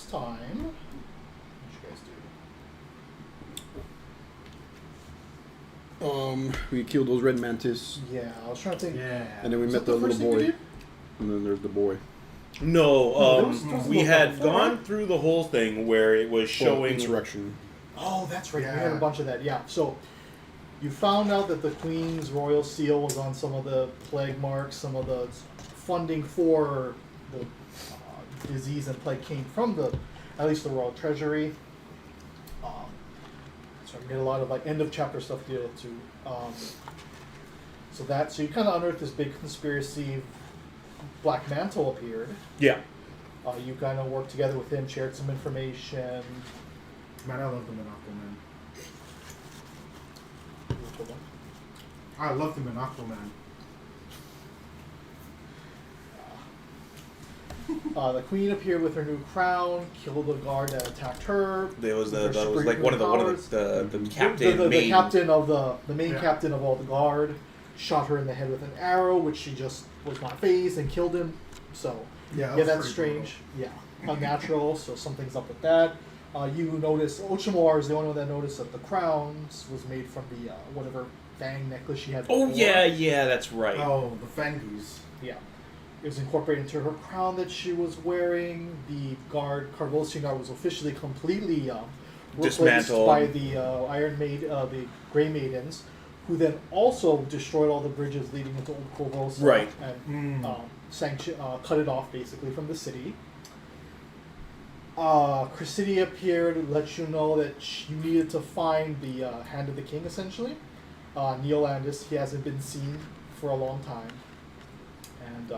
last time. What did you guys do? We killed those red mantis. Yeah, I was trying to think. Yeah. And then we Was met that the the first little thing we boy. did? And then there's the boy. No, there was we a had before, gone right? through the whole thing where it was showing... Insurrection. Oh, that's right. We Yeah. had a bunch of that. Yeah. So you found out that the Queen's royal seal was on some of the plague marks. Some of the funding for the disease and plague came from at least the royal treasury. So we get a lot of like end of chapter stuff to deal to. So you kind of unearthed this big conspiracy. Black Mantle appeared. Yeah. You kind of worked together with him, shared some information. Man, I love the Monocle Man. I love the Monocle Man. The queen appeared with her new crown, killed the guard that attacked her. There was with her that was like superhuman one of the powers. captain the main... captain of the main Yeah. captain of all the guard shot her in the head with an arrow, which she just was not phased and killed him. So Yeah, that's pretty strange. Yeah, unnatural. So something's up with that. You notice Ocemore is the only one that noticed that the crowns was made from the whatever fang necklace she had. Oh, before. yeah, that's right. Oh, the Fangies. Yeah. It was incorporated into her crown that she was wearing. The Carvosian guard was officially completely replaced Dismantled. by the the Grey Maidens, who then also destroyed all the bridges leading into Old Corvosa. Right. And cut it off basically from the city. Crescidia appeared, let you know that you needed to find the Hand of the King, essentially. Neil Landis, he hasn't been seen for a long time. And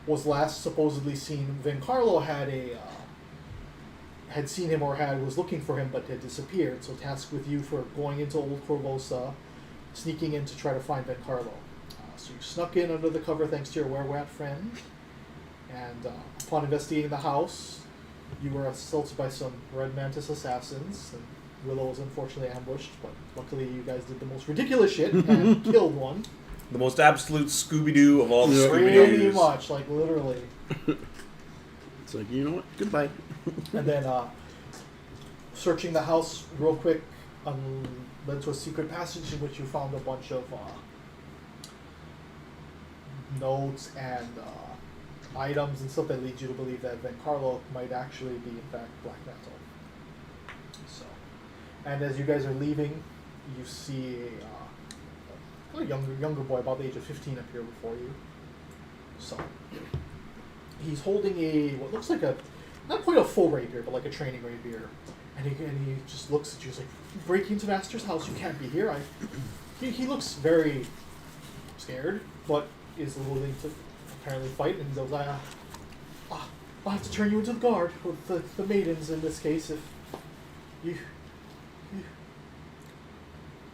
was last supposedly seen. Vencarlo had seen him or was looking for him, but had disappeared. So tasked with you for going into Old Corvosa, sneaking in to try to find Vencarlo. So you snuck in under the cover thanks to your werewolf friend. And upon investigating the house, you were assaulted by some Red Mantis assassins. And Willow was unfortunately ambushed, but luckily you guys did the most ridiculous shit and killed one. The most absolute Scooby-Doo of all the Yeah. Pretty Scooby-Doos. much, like literally. It's like, you know what? Goodbye. And then searching the house real quick led to a secret passage in which you found a bunch of notes and items and stuff that lead you to believe that Vencarlo might actually be in fact Black Mantle. So, and as you guys are leaving, you see a younger boy about the age of 15 appear before you. So he's holding what looks like not quite a full rapier, but like a training rapier. And he just looks at you, he's like, breaking into Master's house, you can't be here. He looks very scared, but is willing to apparently fight, and he goes, I'll have to turn you into the guard, with the maidens in this case, if you...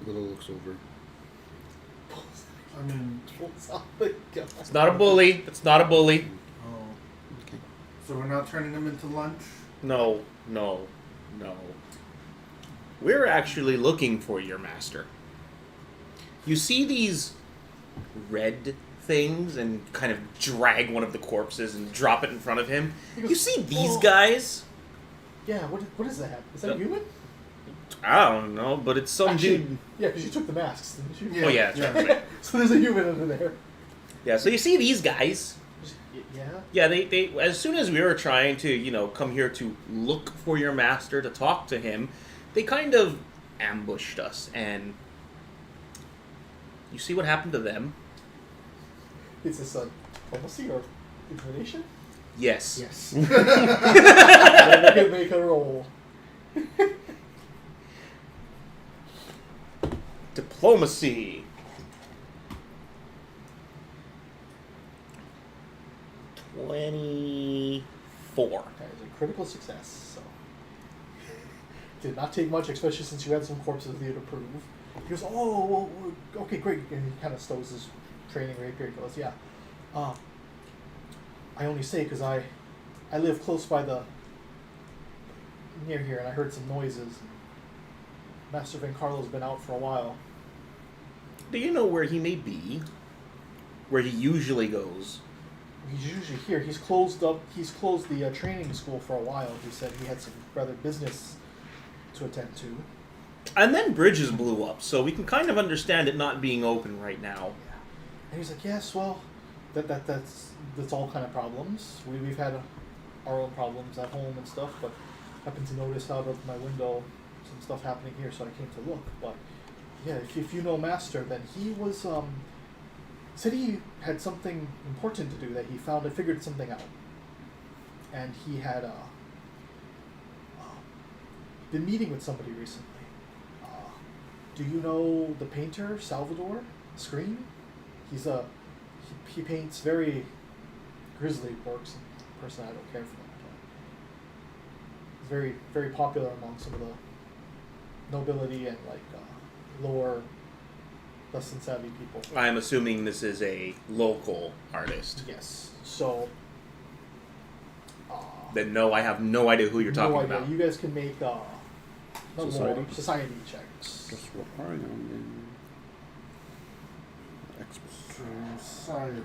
Little looks over. I mean, pulls out the gun. It's not a bully. It's not a bully. oh. Okay. So we're not turning them into lunch? No. We're actually looking for your master. You see these red things and kind of drag one of the corpses and drop it in front of him? You see these guys? Yeah, what is that? Is that human? I don't know, but it's some Actually, dude. yeah, because you took the masks, didn't you? Oh yeah, that's right. So there's a human under there. Yeah, so you see these guys. Yeah. Yeah, they as soon as we were trying to, come here to look for your master, to talk to him, they kind of ambushed us, and you see what happened to them? Is this a policy or intimidation? Yes. Yes. Then we can make a roll. Diplomacy. 24. That is a critical success. So did not take much, especially since you had some corpses there to prove. He goes, oh, well, okay, great. And he kind of stows his training rapier. He goes, yeah. I only say because I live close by near here, and I heard some noises. Master Vencarlo's been out for a while. Do you know where he may be? Where he usually goes? he's usually here. He's closed up. He's closed the training school for a while. He said he had some rather business to attend to. And then bridges blew up, so we can kind of understand it not being open right now. Yeah. And he's like, yes, well, that's all kind of problems. We've had our own problems at home and stuff, but I happened to notice out of my window some stuff happening here, so I came to look. But yeah, if you know Master, then he was said he had something important to do, that he figured something out, and he had been meeting with somebody recently. Do you know the painter Salvador Screen? He paints very grisly works, and personally I don't care for them. He's very, very popular among some of the nobility and lower, less than savvy people. I'm assuming this is a local artist. Yes. So. Then no, I have no idea who you're talking about. You guys can make society checks. Just what are you on Society.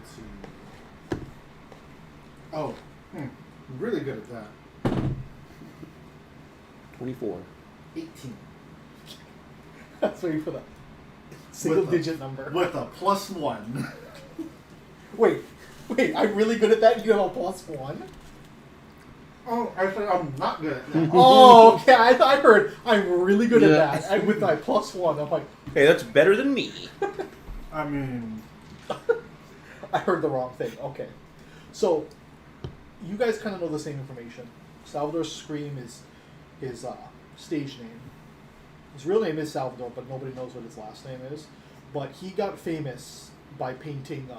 Oh, really good at that. 24. 18. That's where you put a single-digit number. With a +1. Wait, I'm really good at that? You have a +1? Oh, I said I'm not good at that. Oh, okay. I heard I'm really good at that. And with my +1, I'm like... Hey, that's better than me. I mean... I heard the wrong thing. Okay. So, you guys kind of know the same information. Salvador Scream is his stage name. His real name is Salvador, but nobody knows what his last name is. But he got famous by painting...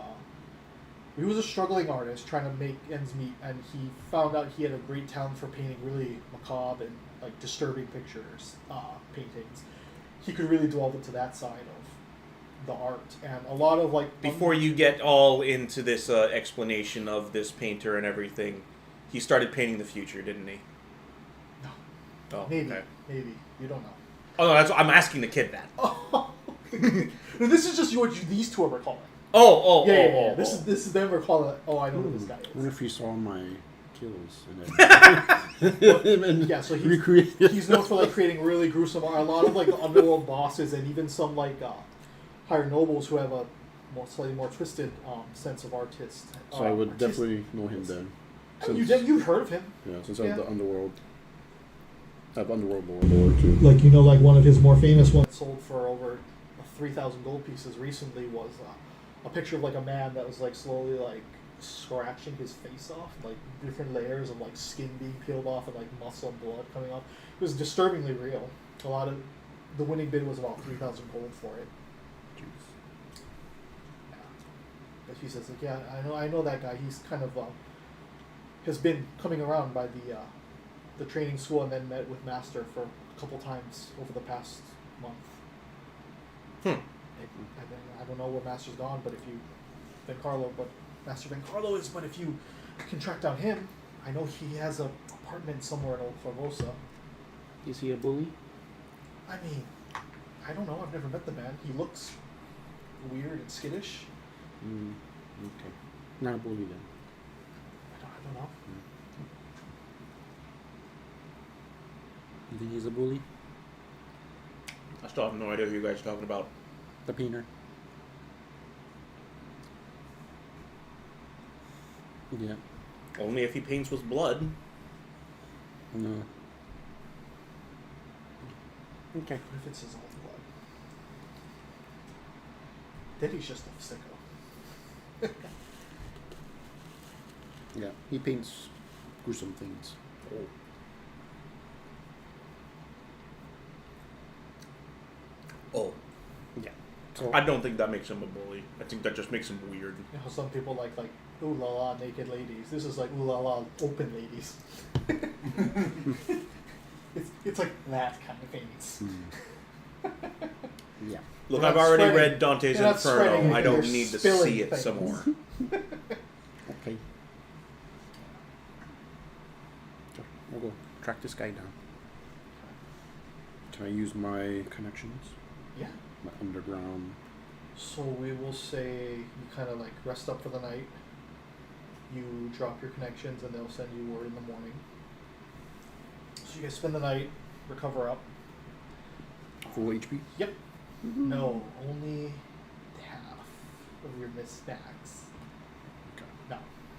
he was a struggling artist trying to make ends meet, and he found out he had a great talent for painting really macabre and disturbing pictures, paintings. He could really delve into that side of the art, and a lot of Before you get all into this explanation of this painter and everything, he started painting the future, didn't he? No. Oh, Maybe. okay. Maybe. You don't know. Oh no, I'm asking the kid that. Oh. No, this is just what these two are recalling. Oh. This is them recalling. Oh, I know who this guy What is. if you saw my kills and Yeah, so recreate? he's known for creating really gruesome art. A lot of the underworld bosses, and even some higher nobles who have a slightly more twisted sense of artist. So I would definitely know him then. You've heard of him. Yeah, since I have the underworld. I have underworld lore too. One of his more famous ones sold for over 3,000 gold pieces recently was a picture of a man that was slowly scratching his face off, different layers of skin being peeled off and muscle and blood coming off. It was disturbingly real. A lot of the winning bid was about 3,000 gold for it. Jeez. Yeah. But he says I know that guy. He's kind of has been coming around by the training school, and then met with Master for a couple times over the past month. I don't know where Master's gone, but Master Bencarlo is. But if you can track down him, I know he has an apartment somewhere in Old Corvosa. Is he a bully? I mean, I don't know. I've never met the man. He looks weird and skittish. Okay. Not a bully then. I don't know. You think he's a bully? I still have no idea who you guys are talking about. The painter. Yeah. Only if he paints with blood. No. Okay. What if it's his own blood? Then he's just a sicko. Yeah. He paints gruesome things. Oh. Yeah. So I don't think that makes him a bully. I think that just makes him weird. You know, some people like ooh la la naked ladies. This is ooh la la open ladies. it's like that kind of things. Yeah. Look, You're I've not already spreading- read Dante's you're not spreading Inferno. I it, don't you're need to spilling see it things. some more. Okay. So I'll go track this guy down. Can I use my connections? Yeah. My underground. So we will say you kind of rest up for the night. You drop your connections, and they'll send you word in the morning. So you guys spend the night, recover up. Full HP. Yep. No, only half of your missed snacks. Okay. No,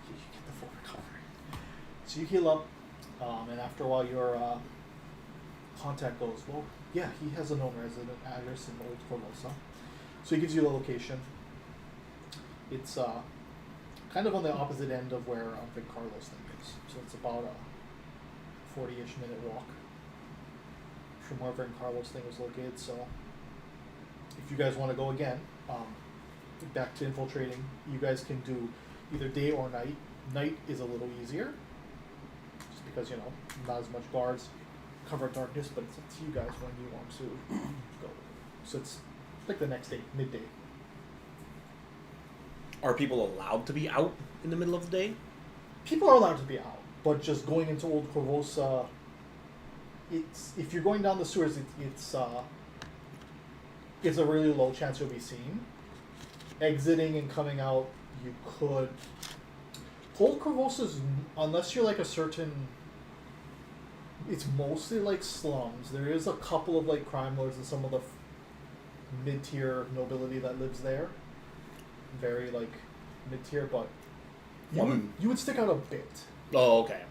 you get the full recovery. So you heal up, and after a while, your contact goes, well, yeah, he has a known resident address in Old Formosa. So he gives you the location. It's kind of on the opposite end of where Vic Carlos thing is. So it's about a 40-ish minute walk from where Vic Carlos thing was located. So if you guys want to go again, back to infiltrating, you guys can do either day or night. Night is a little easier, just because, you know, not as much guards, cover of darkness, but it's up to you guys when you want to go. So it's like the next day, midday. Are people allowed to be out in the middle of the day? People are allowed to be out, but just going into Old Corvosa, it's, if you're going down the sewers, it's a really low chance you'll be seen. Exiting and coming out, you could. Old Corvosa's, unless you're like a certain, it's mostly like slums. There is a couple of like crime lords and some of the mid-tier nobility that lives there. Very like mid-tier, but you would stick out a bit. Oh, okay.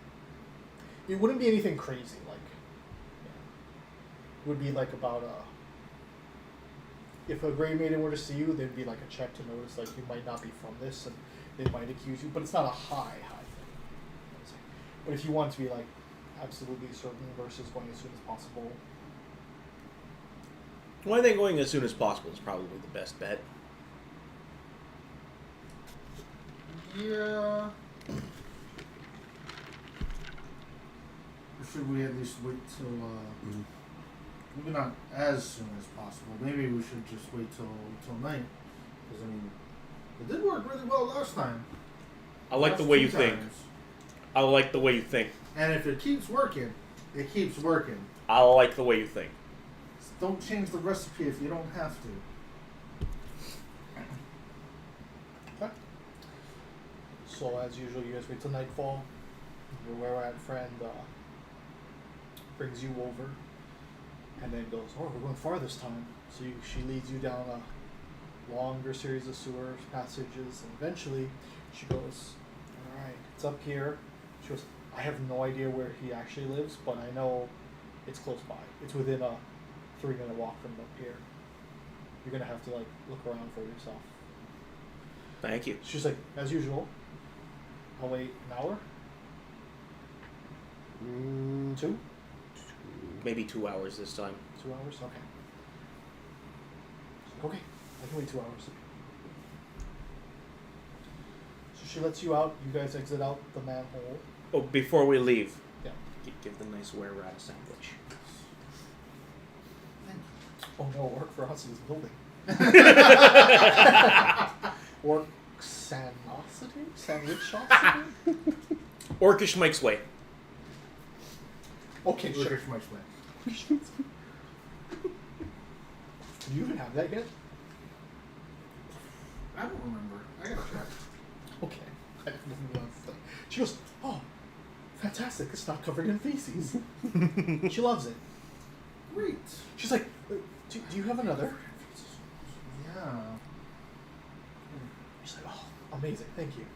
It wouldn't be anything crazy. Like, it would be like about if a Grey Maiden were to see you, there'd be like a check to notice like you might not be from this, and they might accuse you. But it's not a high thing. But if you want to be like absolutely certain versus going as soon as possible. Well, I think going as soon as possible is probably the best bet. Yeah. Or should we at least wait till, maybe not as soon as possible. Maybe we should just wait till night. Because, I mean, it did work really well last time. I like the Last way two you think. times. I like the way you think. And if it keeps working, it keeps working. I like the way you think. Just don't change the recipe if you don't have to. Okay. So as usual, you guys wait till nightfall. Your were-at friend brings you over, and then goes, "Oh, we're going far this time." So she leads you down a longer series of sewer passages, and eventually she goes, "All right, it's up here." She goes, "I have no idea where he actually lives, but I know it's close by. It's within a 3-minute walk from up here. You're gonna have to like look around for yourself." Thank you. She's like, "As usual, I'll wait an hour, 2 Maybe 2 hours this time. 2 hours, okay. She's like, okay, I can wait 2 hours." So she lets you out. You guys exit out the manhole. Oh, before we leave, Yeah. give the nice were-rat a sandwich. Oh no, Orc Ferocity is building. Orc Sanosity? Sandwichosity? Orcish Mike's way. Okay, sure. Orcish Mike's way. Do you even have that yet? I don't remember. I gotta check. Okay. I didn't know that's the thing. She goes, "Oh, fantastic, it's not covered in feces." She loves it. Great. She's like, do you have another? Yeah. She's like, "Oh, amazing, thank you."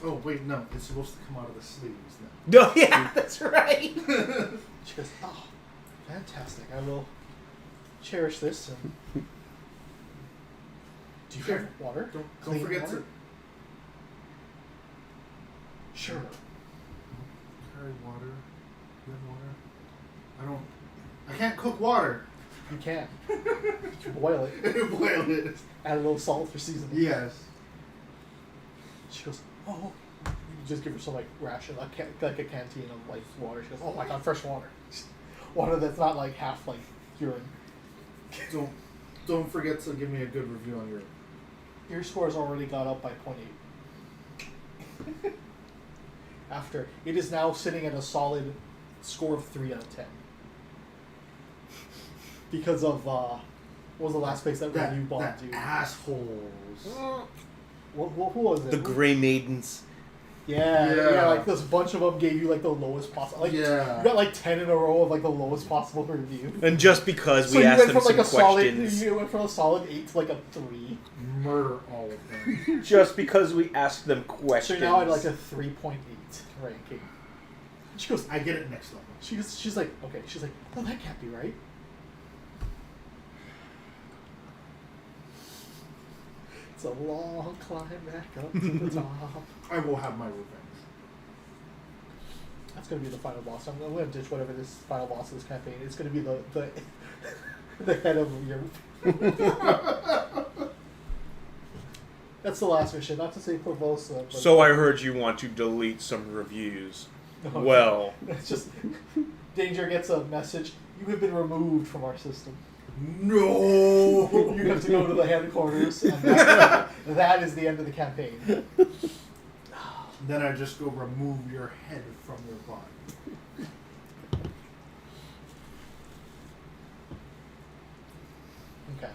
Oh, wait, no. It's supposed to come out of the sleeves now. No, yeah, that's right. She goes, "Oh, fantastic, I will cherish this." And do you Sure. have water? Don't Clean forget water? to Sure. carry water. You have water? I can't cook water. You can. You boil it. Boil it. Add a little salt for seasoning. Yes. She goes, "Oh." You just give her some like ration, like a canteen of like water. She goes, "Oh my god, fresh water. Water that's not like half like urine." Don't forget to give me a good review on Your score's already got up by 0.8. After it is now sitting at a solid score of 3 out of 10. Because of what was the last place that review bombed you? assholes. Who was it? The Grey Maidens. Yeah, like this bunch of them gave you like the lowest possible. Like, Yeah. you got like 10 in a row of like the lowest possible review. And just because So we you asked went them from like some a questions. solid, you went from a solid 8 to like a 3. Murder all of them. Just because we asked them So questions. you're now at like a 3.8 ranking. She goes, I get it next level. she's like, okay. She's like, no, that can't be right. It's a long climb back up to the top. I will have my revenge. That's gonna be the final boss. I'm gonna ditch whatever this final boss of this campaign. It's gonna be the the head of your. That's the last mission. Not to say Corvosa. But So I heard you want to delete some reviews. No, Well, it's just Danger gets a message. You have been removed from our system. No! You have to go to the headquarters, and that is the end of the campaign. Then I just go remove your head from your body. Okay.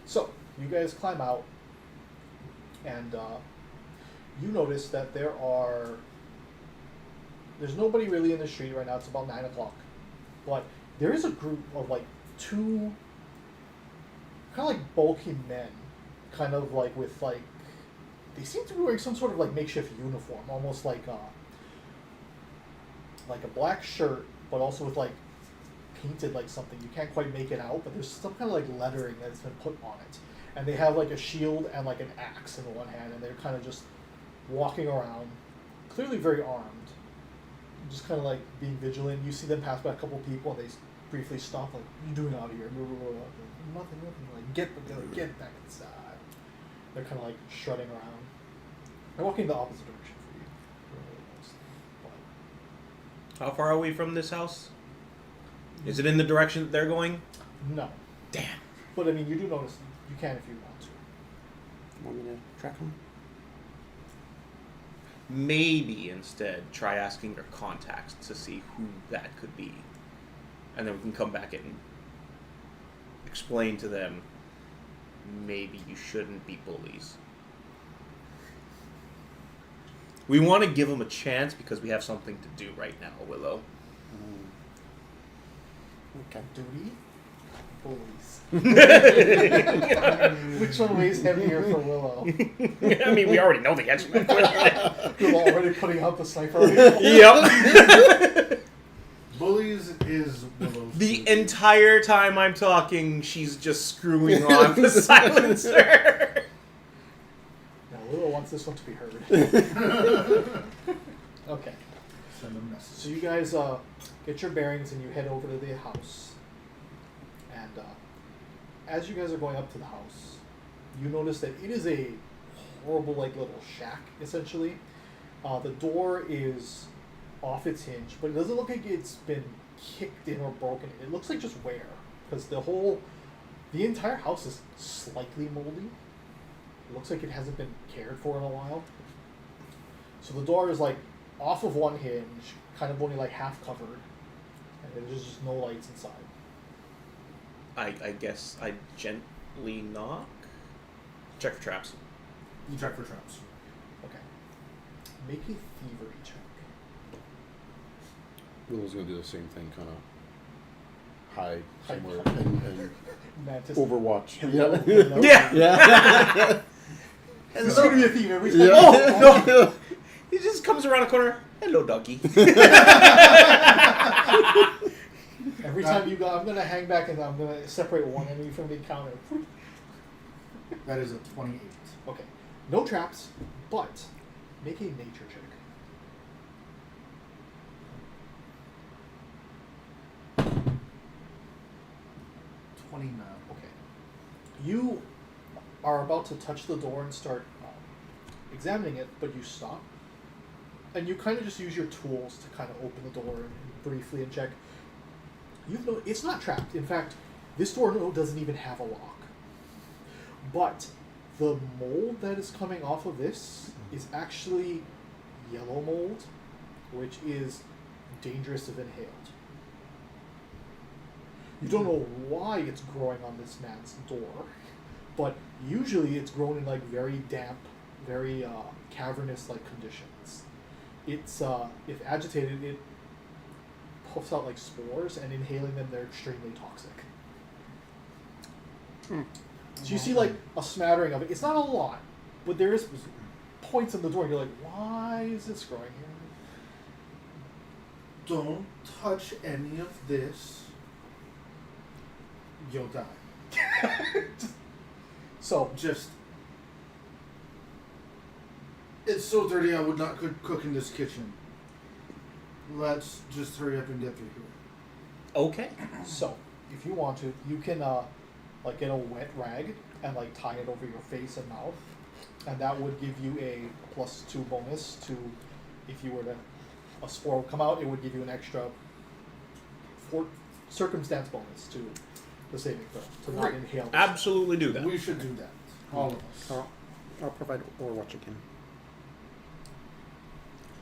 So, you guys climb out, and you notice that there's nobody really in the street right now. It's about 9 o'clock. But there is a group of like 2 kind of like bulky men, kind of like with like, they seem to be wearing some sort of like makeshift uniform, almost like a black shirt, but also with like painted like something. You can't quite make it out, but there's some kind of like lettering that's been put on it. And they have like a shield and like an axe in one hand, and they're kind of just walking around, clearly very armed, just kind of like being vigilant. You see them pass by a couple people, and they briefly stop, like, "What are you doing out of here?" Nothing. Like, get back inside. They're kind of like strutting around. They're walking the opposite direction for you. Really, mostly. how far are we from this house? Is it in the direction that they're going? But no. Damn. But I mean, you do notice you can if you want to. Want me to track them? Maybe instead try asking your contacts to see who that could be. And then we can come back and explain to them maybe you shouldn't be bullies. We want to give them a chance because we have something to do right now, Willow. Okay. Duty? Bullies. Which one weighs heavier for Willow? I mean, we already know the answer. You're already putting out the sniper rifle. Yep. Bullies is Willow's The duty. entire time I'm talking, she's just screwing on the silencer. Now, Willow wants this one to be heard. Okay. Send a message. So you guys get your bearings and you head over to the house. And as you guys are going up to the house, you notice that it is a horrible, like, little shack, essentially. The door is off its hinge, but it doesn't look like it's been kicked in or broken. It looks like just wear, because the entire house is slightly moldy. It looks like it hasn't been cared for in a while. So the door is like off of one hinge, kind of only like half covered, and there's just no lights inside. I guess I gently knock. Check for traps. You check for traps. Okay. Make a thievery check. Willow's gonna do the same thing, kind of hide Hide somewhere behind. and Mantis. Overwatch. Hello, hello. Yeah. Yeah. And it's gonna be a thief every time. Yeah. Oh, no. He just comes around a corner. Hello, doggy. Every time you go, I'm gonna hang back and I'm gonna separate one enemy from the encounter. That is a 28. Okay. No traps, but make a nature check. 29. Okay. You are about to touch the door and start examining it, but you stop. And you kind of just use your tools to kind of open the door and briefly and check. It's not trapped. In fact, this door doesn't even have a lock. But the mold that is coming off of this is actually yellow mold, which is dangerous if inhaled. You don't know why it's growing on this man's door, but usually it's grown in like very damp, very cavernous like conditions. it's if agitated, it puffs out like spores, and inhaling them, they're extremely toxic. So you see like a smattering of it. It's not a lot, but there is points in the door. And you're like, why is this growing here? Don't touch any of this. You'll die. So Just. It's so dirty I would not cook in this kitchen. Let's just hurry up and get through here. Okay. So, if you want to, you can like get a wet rag and like tie it over your face and mouth, and that would give you a +2 bonus to, if you were to, a spore would come out, it would give you an extra circumstance bonus to the saving throw to not Great. inhale. the Absolutely do that. We should do that. All of us. I'll provide Overwatch again.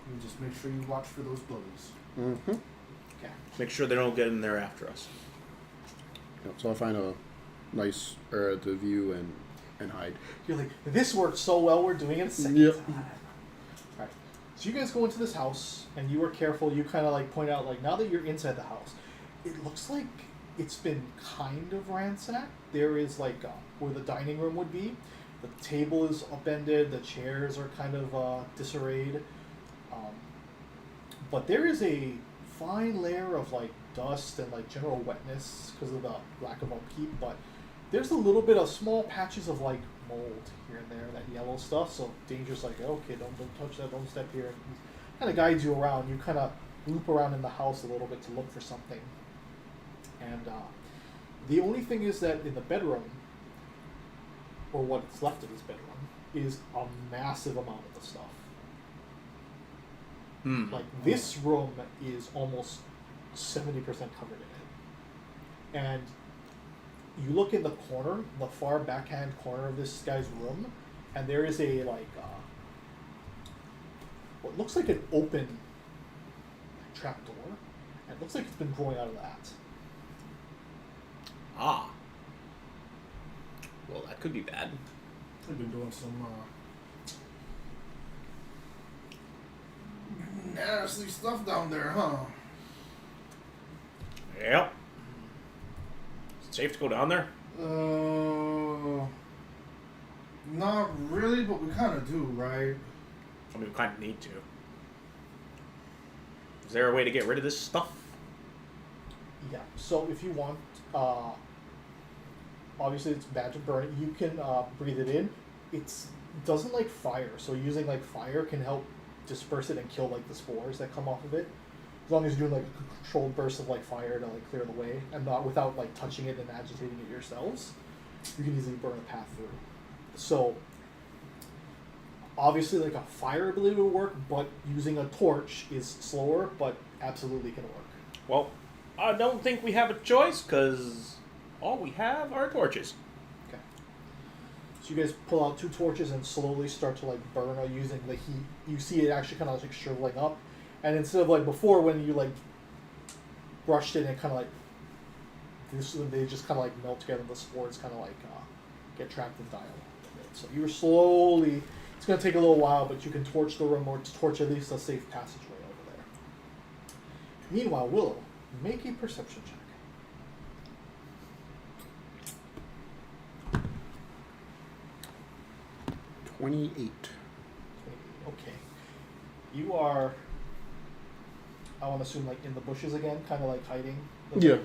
And just make sure you watch for those bullies. Mm-hmm. Okay. Make sure they don't get in there after us. Yep, so I'll find a nice the view and hide. You're like, this worked so well, we're doing it a second Yep. time. Alright. So you guys go into this house, and you are careful. You kind of like point out, like, now that you're inside the house, it looks like it's been kind of ransacked. There is like where the dining room would be. The table is upended. The chairs are kind of disarrayed. But there is a fine layer of like dust and like general wetness because of the lack of upkeep. But there's a little bit of small patches of like mold here and there, that yellow stuff. So Danger's like, okay, don't touch that, don't step here. And he kind of guides you around. You kind of loop around in the house a little bit to look for something. And the only thing is that in the bedroom, or what's left of this bedroom, is a massive amount of the stuff. Like, this room is almost 70% covered in it. And you look in the corner, the far backhand corner of this guy's room, and there is a, like, what looks like an open trapdoor. And it looks like it's been growing out of that. Ah. Well, that could be bad. We've been doing some nasty stuff down there, huh? Yep. Is it safe to go down there? Not really, but we kind of do, right? I mean, we kind of need to. Is there a way to get rid of this stuff? Yeah, so if you want, obviously it's bad to burn it. You can breathe it in. It doesn't like fire, so using like fire can help disperse it and kill like the spores that come off of it. As long as you're doing like a controlled burst of like fire to like clear the way, and not without like touching it and agitating it yourselves, you can easily burn a path through. So obviously like a fire ability will work, but using a torch is slower, but absolutely can work. Well, I don't think we have a choice, because all we have are torches. Okay. So you guys pull out 2 torches and slowly start to like burn using the heat. You see it actually kind of like shriveling up, and instead of like before when you like brushed it and kind of like this, they just kind of like melt together. The spores kind of like get trapped and die a little bit. So you're slowly. It's gonna take a little while, but you can torch the room or torch at least a safe passageway over there. Meanwhile, Willow, make a perception check. 28. Okay. You are, I want to assume, like in the bushes again, kind of like hiding. Yeah.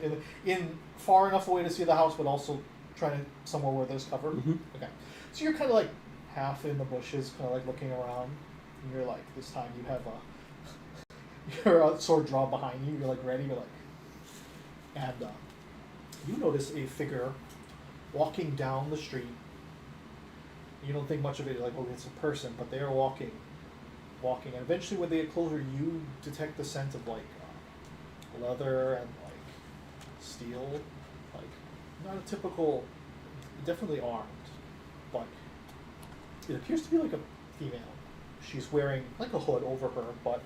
In far enough away to see the house, but also trying to somewhere where there's cover. Mm-hmm. Okay. So you're kind of like half in the bushes, kind of like looking around. And you're like, this time you have your sword drawn behind you. You're like ready. You're like, and you notice a figure walking down the street. You don't think much of it. You're like, oh, it's a person, but they are walking, and eventually, when they get closer, you detect the scent of like leather and like steel, like not a typical, definitely armed, but it appears to be like a female. She's wearing like a hood over her, but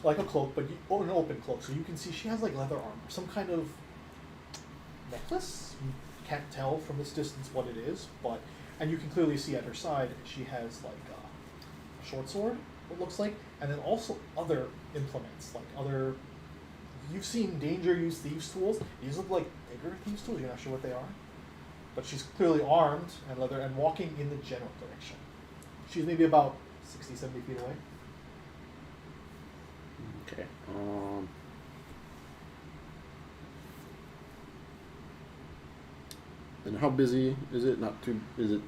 like a cloak, but an open cloak, so you can see she has like leather armor, some kind of necklace. You can't tell from this distance what it is, but and you can clearly see at her side she has like a short sword it looks like, and then also other implements, like other. You've seen Danger use thieves' tools. These look like bigger thieves' tools. You're not sure what they are, but she's clearly armed and leather and walking in the general direction. She's maybe about 60, 70 feet away. Okay. And how busy is it? Not too. Is it?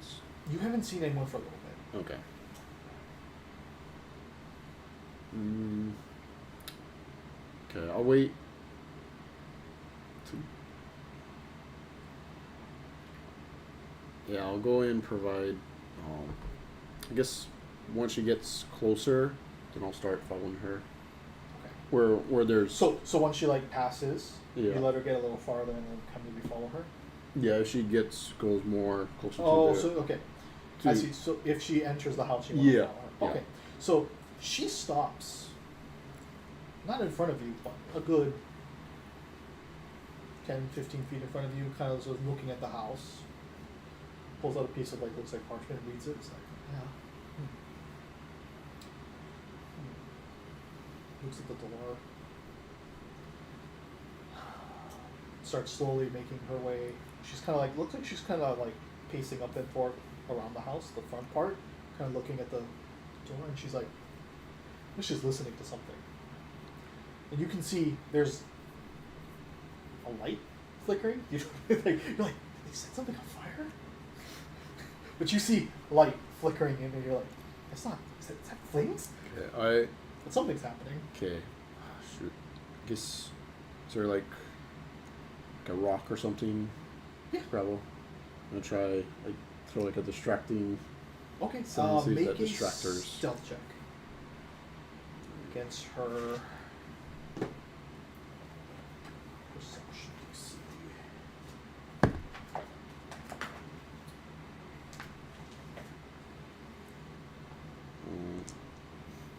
You haven't seen anyone for a little bit. Okay. Okay, I'll wait. Yeah, I'll go and provide. I guess once she gets closer, then I'll start following her. Okay. Where there's. So once she like passes, you Yeah. let her get a little farther and then come maybe follow her. Yeah, if she goes more closer Oh, to the. so okay. to- I see. So if she enters the house, you want Yeah, to follow her. Okay. yeah. So she stops. Not in front of you, but a good 10, 15 feet in front of you, kind of sort of looking at the house. Pulls out a piece of like looks like parchment, reads it. It's like, yeah. Looks at the door. Starts slowly making her way. She's kind of like looks like she's kind of like pacing up and forth around the house, the front part, kind of looking at the door, and she's like, she's listening to something. And you can see there's a light flickering. You're like, did they set something on fire? But you see light flickering in, and you're like, that's not. Is that flames? Okay, But something's happening. Okay. Shoot. I guess. Is there like a rock or something? Yeah. Gravel. I'm gonna try like throw like a distracting. Okay, So see if make that a distracts her. stealth check against her perception. Let's see.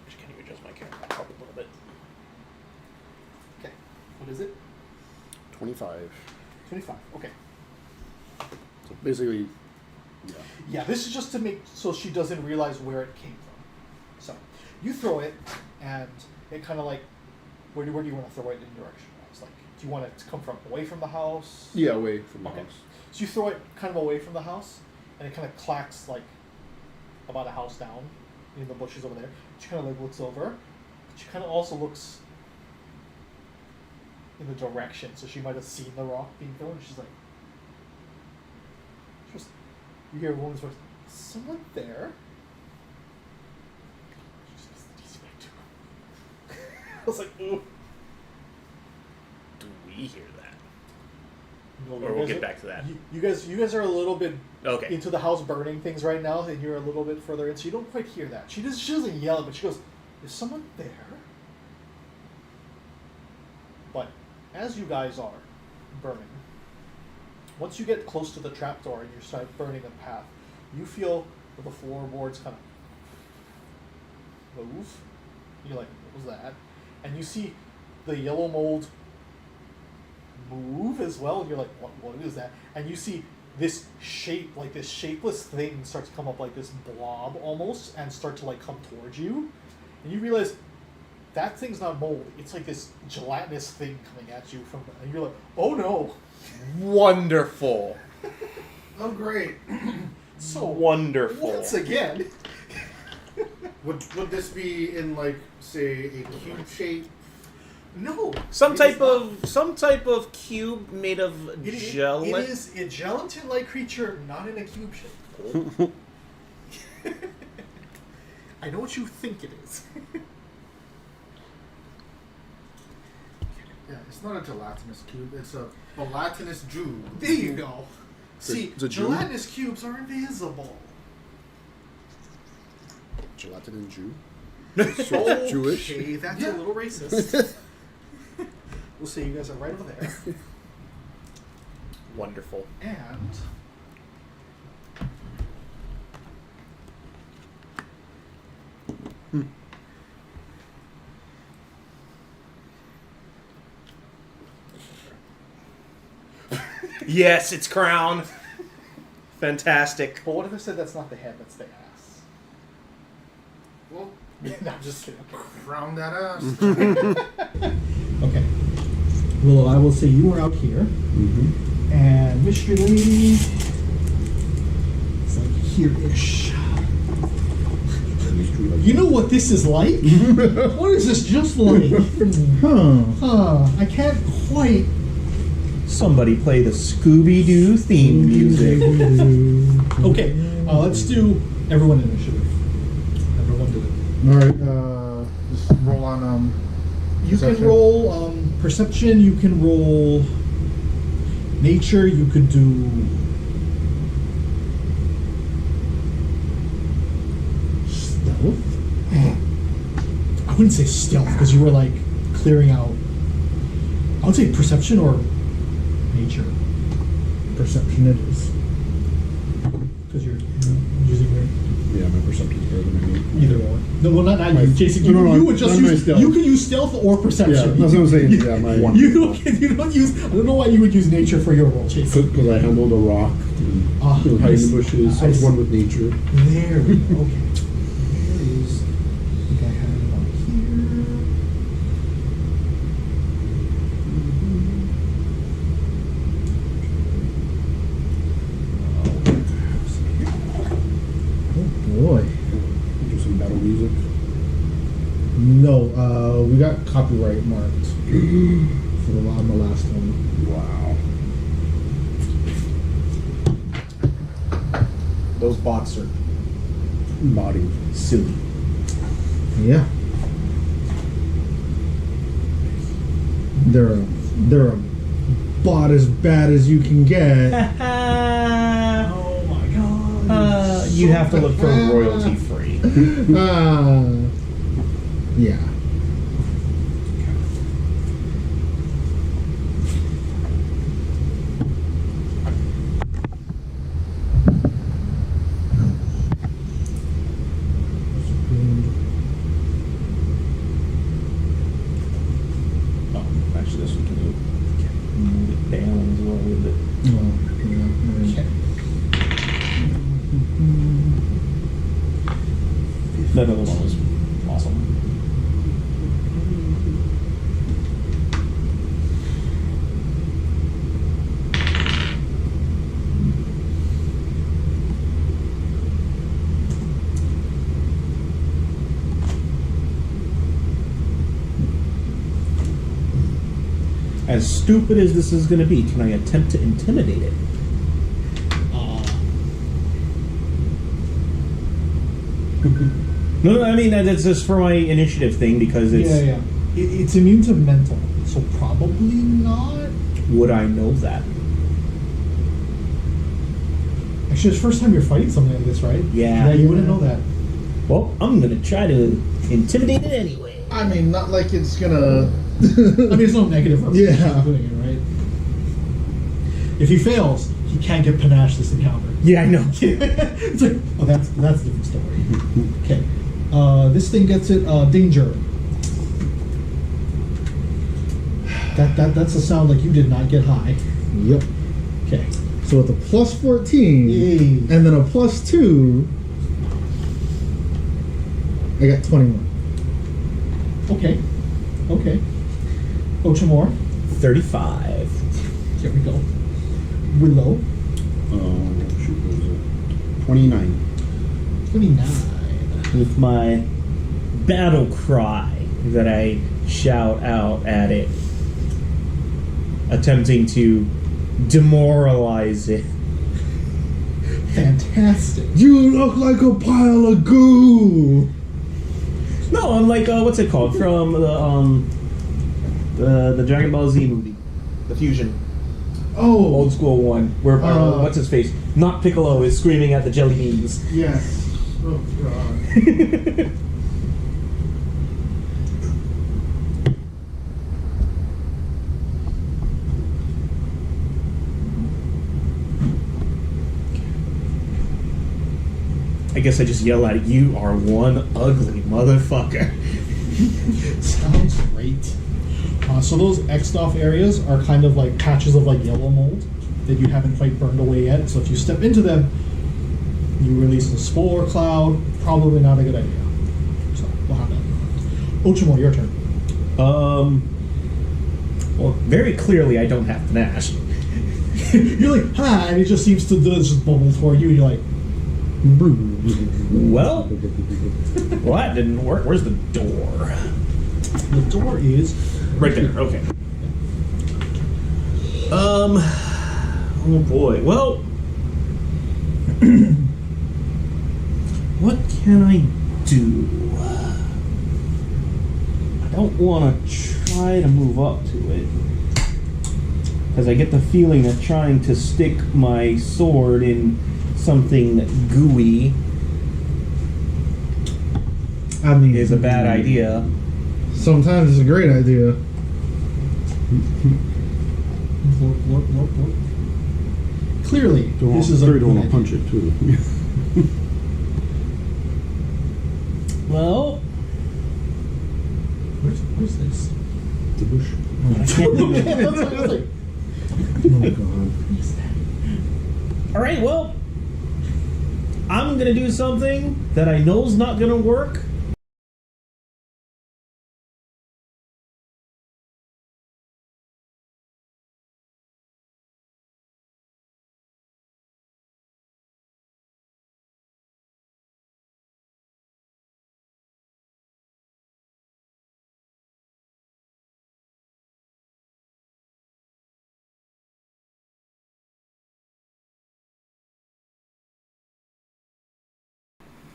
Just can you adjust my camera up a little bit? Okay, what is it? 25. 25. Okay. So basically, yeah. Yeah, this is just to make so she doesn't realize where it came from. So you throw it, and it kind of like, where do you want to throw it in direction? It's like, do you want it to come from away from the house? Yeah, away from the Okay. house. So you throw it kind of away from the house, and it kind of clacks like about a house down in the bushes over there. She kind of like looks over, but she kind of also looks in the direction, so she might have seen the rock being thrown. And she's like, you hear a woman's voice. Is someone there? She just gets the easy way too. I was like, ooh. Do we hear that? No, Or you we'll guys get are- back to that. You guys are a little bit Okay. into the house burning things right now, and you're a little bit further in, so you don't quite hear that. She doesn't yell, but she goes, "Is someone there?" But as you guys are burning, once you get close to the trapdoor and you start burning a path, you feel the floorboards kind of move. You're like, "What was that?" And you see the yellow mold move as well. And you're like, "What is that?" And you see this shape, like this shapeless thing, starts to come up like this blob almost, and start to like come towards you. And you realize that thing's not mold. It's like this gelatinous thing coming at you from. And you're like, "Oh no!" Wonderful. Oh, great. So Wonderful. once again, Would this be in like say a cube shape? no. Some it type is not. of cube made of gelatin. It is a gelatin-like creature, not in a cube shape. I know what you think it is. Yeah, it's not a gelatinous cube. It's a gelatinous Jew. There you go. See, it's a Jew? gelatinous cubes are invisible. Gelatin and Jew? Okay, Jewish? that's Yeah. a little racist. We'll say you guys are right over there. Wonderful. And Yes, it's crown. Fantastic. but what if I said that's not the head, that's the ass? Well, No, I'm just kidding. Crown that ass. Okay. Willow, I will say you are out here, Mm-hmm. and mystery lady is like here-ish. You know what this is like? What is this just like? I can't quite. Somebody play the Scooby-Doo theme music. Okay, let's do everyone initiative. Everyone do it. Alright, just roll on, You can perception. roll perception, you can roll nature, you could do stealth. I wouldn't say stealth because you were like clearing out. I would say perception or nature Perception it is. because you're using your Yeah, my perception's better than my name. either or. No, well not My- you, Jason. You, no, no, you would just not my use. stealth. You can use stealth or perception. Yeah, that's what I'm saying. Yeah, my You don't use. I don't know why you would use nature for your roll, Jason. because I handled a rock and Ah, hiding I in see. the bushes. I I was see. one with nature. There we go. Okay. There is. I think I had it on here. Oh boy. Do some battle music. No, we got copyright marked for on the last one. Wow. Those bots are Body. silly. Yeah. They're a bot as bad as you can get. Oh my god. You have to look for royalty free. Yeah. Oh, actually, this one can move it down as well with it. Oh, yeah. That other one was awesome. As stupid as this is going to be, can I attempt to intimidate it? No, I mean that's just for my initiative thing because it's. Yeah, yeah. It's immune to mental, so probably not. Would I know that? Actually, it's the first time you're fighting something like this, right? Yeah. Yeah, you wouldn't know that. Well, I'm gonna try to intimidate it anyway. I mean, not like it's gonna. I mean, it's no negative representation Yeah. of doing it, right? If he fails, he can't get panache this encounter. Yeah, I know. It's like, oh, that's a different story. Okay, this thing gets it. Danger. That's a sound like you did not get high. Yep. Okay. So with a plus 14 Yay. and then a plus 2, I got 21. Okay. Okay. Ocemore. 35. Here we go. Willow. Shoot, what was it? 29. 29. With my battle cry that I shout out at it, attempting to demoralize it. Fantastic. You look like a pile of goo. No, I'm like what's it called from the Dragon Ball Z movie, the fusion, Oh, old school one, where what's his face, not Piccolo, is screaming at the jelly beans. yes. Oh god. I guess I just yell at it, "You are one ugly motherfucker." Sounds great. So those X'd off areas are kind of like patches of like yellow mold that you haven't quite burned away yet. So if you step into them, you release a spore cloud. Probably not a good idea. So we'll Ocemore, your turn. Well, very clearly I don't have panache. You're like, ha, and it just seems to just bubble toward you, and you're like, Well, that didn't work. Where's the door? the door is Right there. Okay. Oh boy. Well, what can I do? I don't want to try to move up to it, because I get the feeling that trying to stick my sword in something gooey is a bad idea. Sometimes it's a great idea. Clearly, this is a Don't good want to idea. punch it too. Well, Where's this? The bush. I can't do it. That's what I was like. Oh god. All right, well, I'm gonna do something that I know's not gonna work.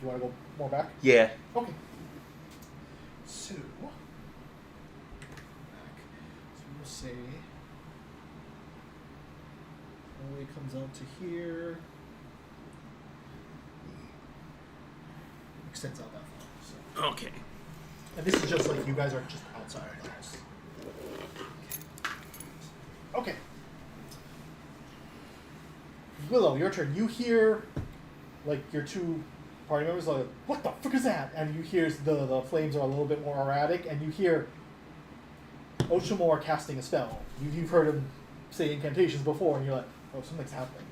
You want to go more back? Yeah. Okay. So, we'll say hallway comes out to here. Extends out that far. So. Okay. And this is just like you guys are just outside of the house. Okay. Willow, your turn. You hear like your two party members like, what the fuck is that? And you hear the flames are a little bit more erratic, and you hear Ocemore casting a spell. You've heard him say incantations before, and you're like, oh, something's happening.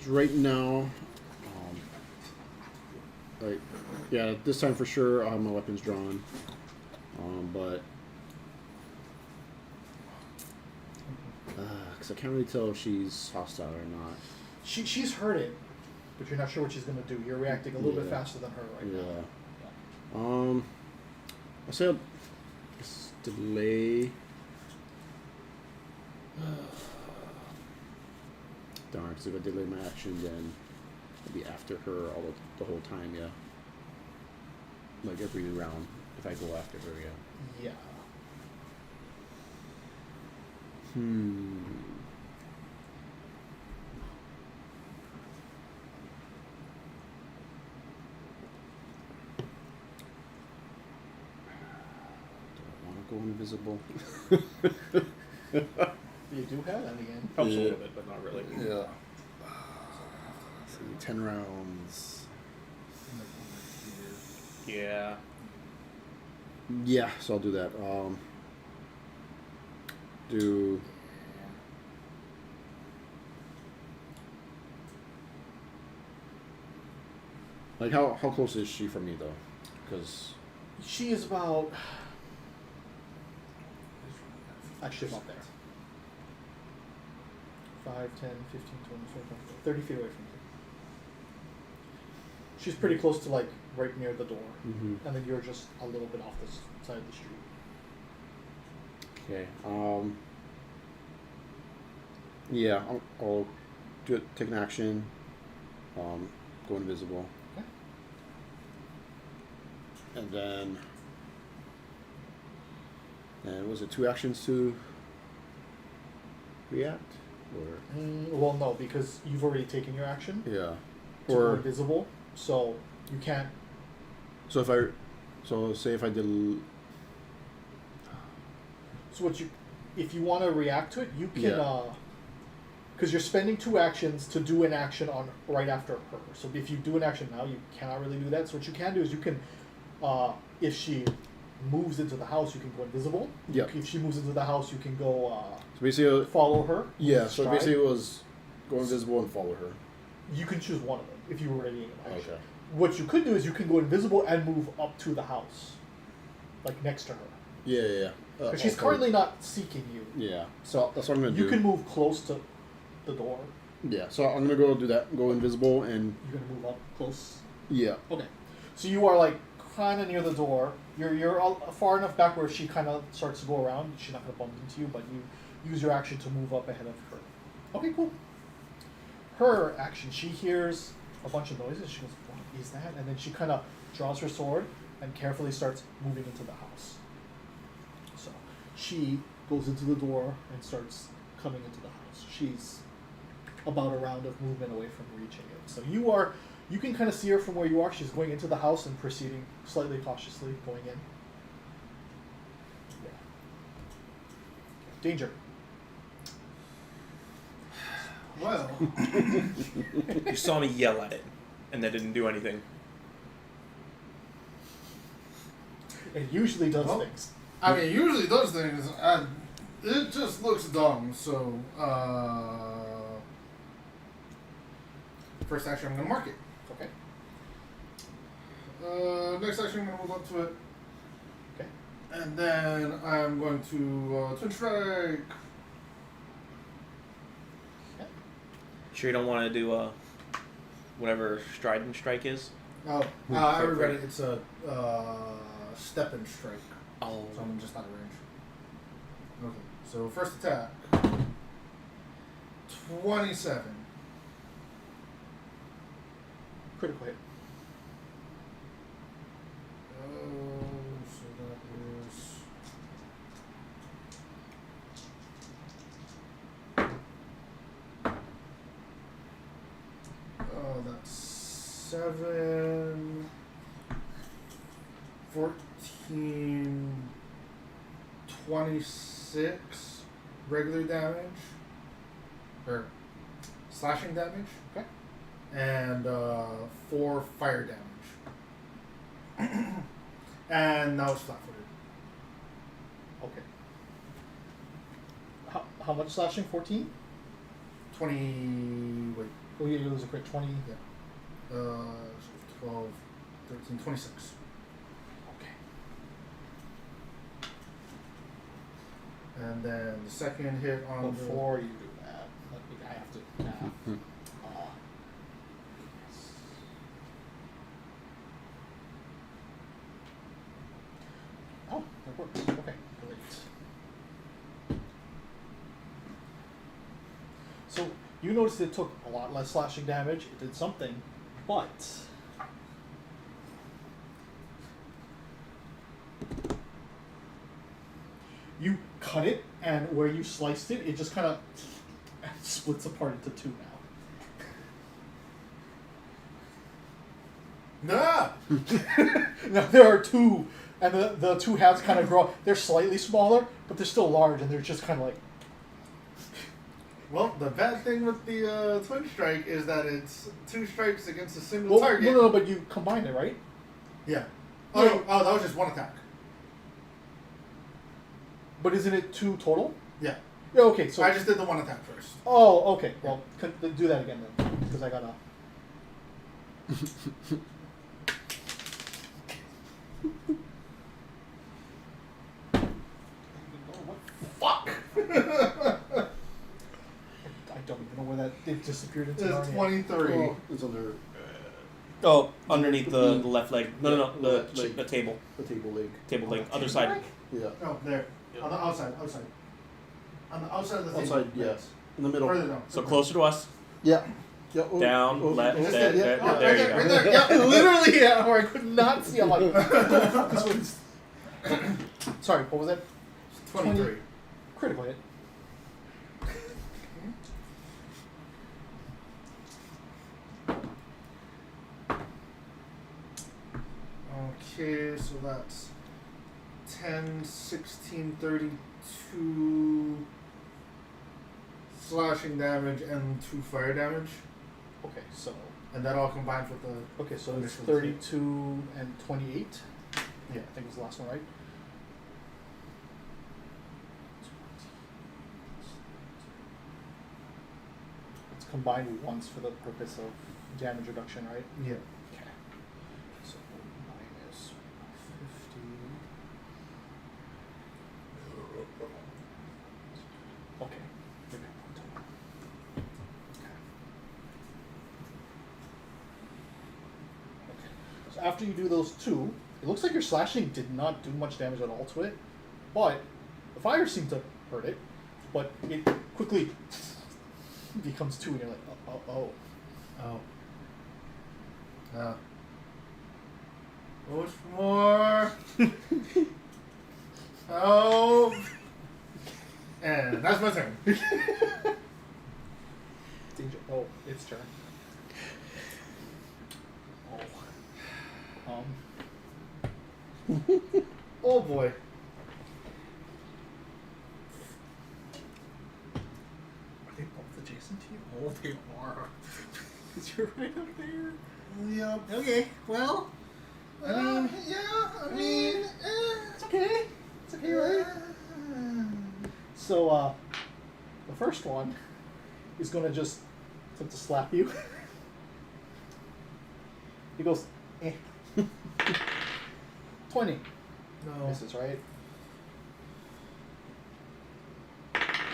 Right now, like, yeah, this time for sure I have my weapons drawn, but because I can't really tell if she's hostile or not. She's heard it, but you're not sure what she's gonna do. You're reacting a little bit Yeah. faster than her right Yeah. now. I said let's delay. Darn, because if I delay my action, then I'll be after her the whole time, yeah. Like every round, if I go after her, yeah. Yeah. Do I want to go invisible? You do have that again. Helps a Yeah. little bit, but not really. Yeah. 10 rounds. Yeah. Yeah, so I'll do that. Do like how close is she from me though? Because She is about actually about there. 5, 10, 15, 20, 25, 30 feet away from you. She's pretty close to like right near the door. Mhm. And then you're just a little bit off this side of the street. okay, yeah, I'll do it. Take an action. Go invisible. Okay. And then was it 2 actions to react? Or Well, no, because you've already taken your action yeah. to go Or invisible, so you can't. so say if I did So if you want to react to it, you can. Yeah. Because you're spending 2 actions to do an action on right after her. So if you do an action now, you cannot really do that. So what you can do is you can, if she moves into the house, you can go invisible. Yeah. If she moves into the house, you can go so basically follow her. yeah, so stride. basically it was Go invisible and follow her. You can choose one of them if you were ready in action. Okay. What you could do is you can go invisible and move up to the house, like next to her. Yeah. Because she's currently not seeking you. Yeah. So that's what I'm gonna do. You can move close to the door. Yeah. So I'm gonna go do that. Go invisible and. You're gonna move up close. Yeah. Okay. So you are like kind of near the door. You're far enough back where she kind of starts to go around. She's not gonna bump into you, but you use your action to move up ahead of her. Okay, cool. Her action, she hears a bunch of noises. She goes, "What is that?" And then she kind of draws her sword and carefully starts moving into the house. So she goes into the door and starts coming into the house. She's about a round of movement away from reaching it. So you can kind of see her from where you are. She's going into the house and proceeding slightly cautiously, going in. Yeah. Danger. Well, You saw me yell at it, and that didn't do anything. It usually does Well, things. I mean, it usually does things. It just looks dumb. So, first action, I'm gonna mark it. Okay. Next action, I'm gonna move up to it, Okay. and then I'm going to twin strike. Sure you don't want to do whatever stride and strike is? Oh, I read it. It's a step and strike. Oh. So I'm just out of range. Okay. So first attack. 27. Critical hit. So that is. Oh, that's 7, 14, 26 regular damage, or slashing damage, Okay. and 4 fire damage. And now it's flat-footed. Okay. How much slashing? 14? 20, wait, Oh, yeah, you lose a crit. 20. yeah. 12, 13, 26. Okay. And then the second hit on Before you do that, I have to. Yes. Oh, that works. Okay, great. So you noticed it took a lot less slashing damage. It did something, but you cut it, and where you sliced it, it just kind of splits apart into two now. Nah! Now there are two, and the two halves kind of grow. They're slightly smaller, but they're still large, and they're just kind of like. Well, the bad thing with the twin strike is that it's 2 strikes against a single Well, target. no, but you combined it, right? Yeah. Oh, Yeah. no, oh, that was just 1 attack. But isn't it 2 total? Yeah. Yeah. Okay. So I just did the 1 attack first. Oh, okay. Well, do that again then, because I gotta. Fuck! I don't even know where that it disappeared into. It's Narnia. 23. Oh, it's under Oh, underneath the left leg. No, the Leg. table. the table leg. Table leg. Other side. Yeah. No, there. On the outside. On the outside of the table. Outside, yes. In the middle. Further down. So closer to us. Yeah. Yeah. Oh, Down, oh, left, oh, there, yeah, there, yeah. Oh, there right you there, go. right there. Yeah. Literally, yeah, where I could not see. I'm like, this one's. Sorry, what was that? 23. Critical hit. Okay, so that's 10, 16, 32 slashing damage and 2 fire damage. Okay, so And that all combined with the... okay, so it's Initial 32 and 28. Yeah. I think it was the last one, right? That's combined once for the purpose of damage reduction, right? Yeah. Okay. So minus 50. Okay. You're good. Okay. Okay. So after you do those two, it looks like your slashing did not do much damage at all to it, but the fire seemed to hurt it, but it quickly becomes two, and you're like, oh. Much more. Oh. And that's my turn. Danger. Oh, its turn. Oh. Oh boy. Are they both adjacent to you? Oh, they are. Because you're right up there. Yep. Okay, well. I mean, It's okay. It's okay, right? So, the first one is going to just attempt to slap you. He goes, 20. No. Misses, right?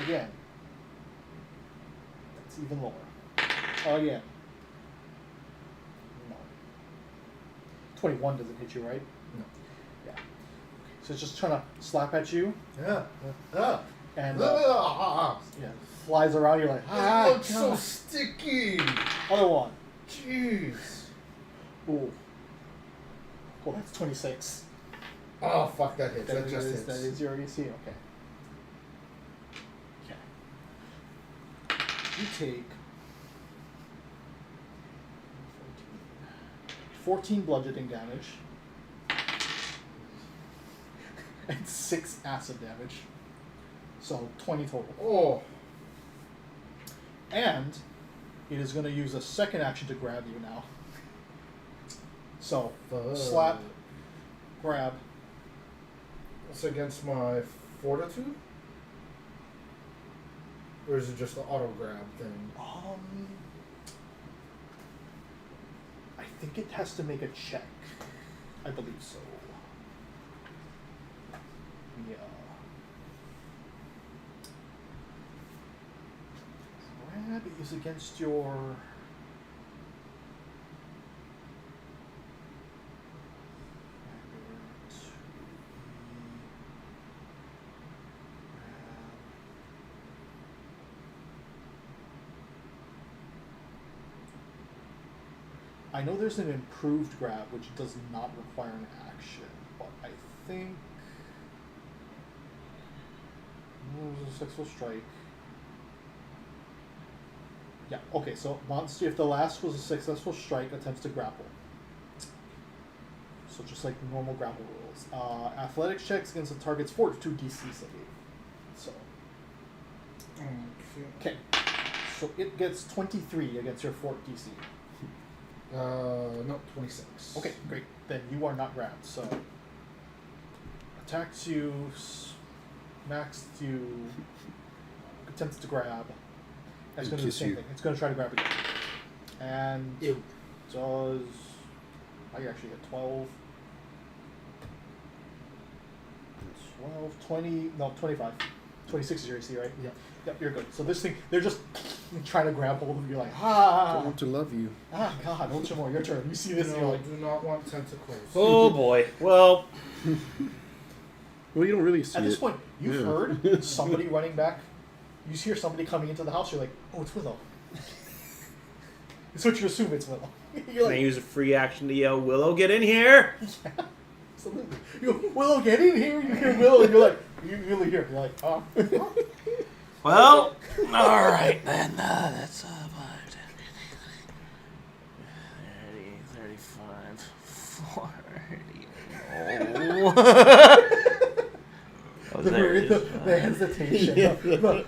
Again. That's even lower. Again. No. 21 doesn't hit you, right? No. Yeah. So it's just trying to slap at you, Yeah. and Ah. yeah, flies around. You're like, It ah, looks so God. sticky. Other one. Jeez. Ooh. Cool. That's 26. Oh fuck, that hits. That just hits. That is your EC. Okay. Okay. You take 14 bludgeoning damage and 6 acid damage. So 20 total. Oh. And it is going to use a second action to grab you now. So, slap, grab. It's against my fortitude? Or is it just the auto grab thing? I think it has to make a check. I believe so. Yeah. Grab is against your. I know there's an improved grab which does not require an action, but I think there's a successful strike. Yeah, okay, so monster, if the last was a successful strike, attempts to grapple. So just like normal grapple rules. Athletics checks against the target's fortitude DC save. So. Okay. So it gets 23 against your fort DC. No, 26. Okay, great. Then you are not grabbed. So attacks you, max you, attempts to grab. It's going to do the same thing. It's going to try to grab again. And Ew. does. I actually get 12. 12, 20, no, 25. 26 is your AC, right? Yep. Yep, you're good. So this thing, they're just trying to grab hold of you, like, ah! I want to love you. Ah, God, Ocemore, your turn. You see this, and you're No, like, do not want tentacles. Oh boy. Well, Well, you don't really see at this it. point, you've Yeah. heard somebody running back. You hear somebody coming into the house, you're like, oh, it's Willow. It's what you assume it's Willow. You're can I like, use a free action to yell, Willow, get in here? absolutely. You go, Willow, get in here. You hear Willow, and you're like, you really hear. You're like, oh. Well, all right then. That's 5, 10, 30, 35, 40. The hesitation.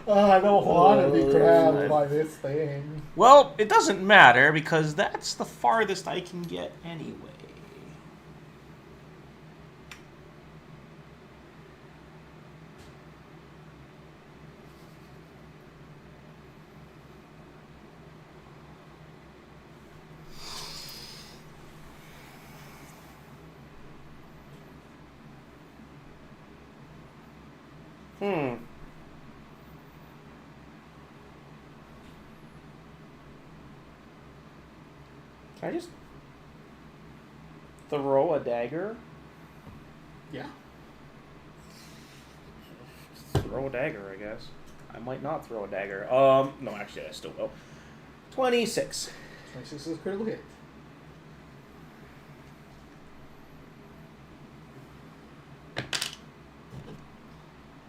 I don't want to be grabbed by this thing. Well, it doesn't matter because that's the farthest I can get anyway. Can I just throw a dagger? Yeah. Throw a dagger, I guess. I might not throw a dagger. No, actually, I still will. 26. 26 is a critical hit.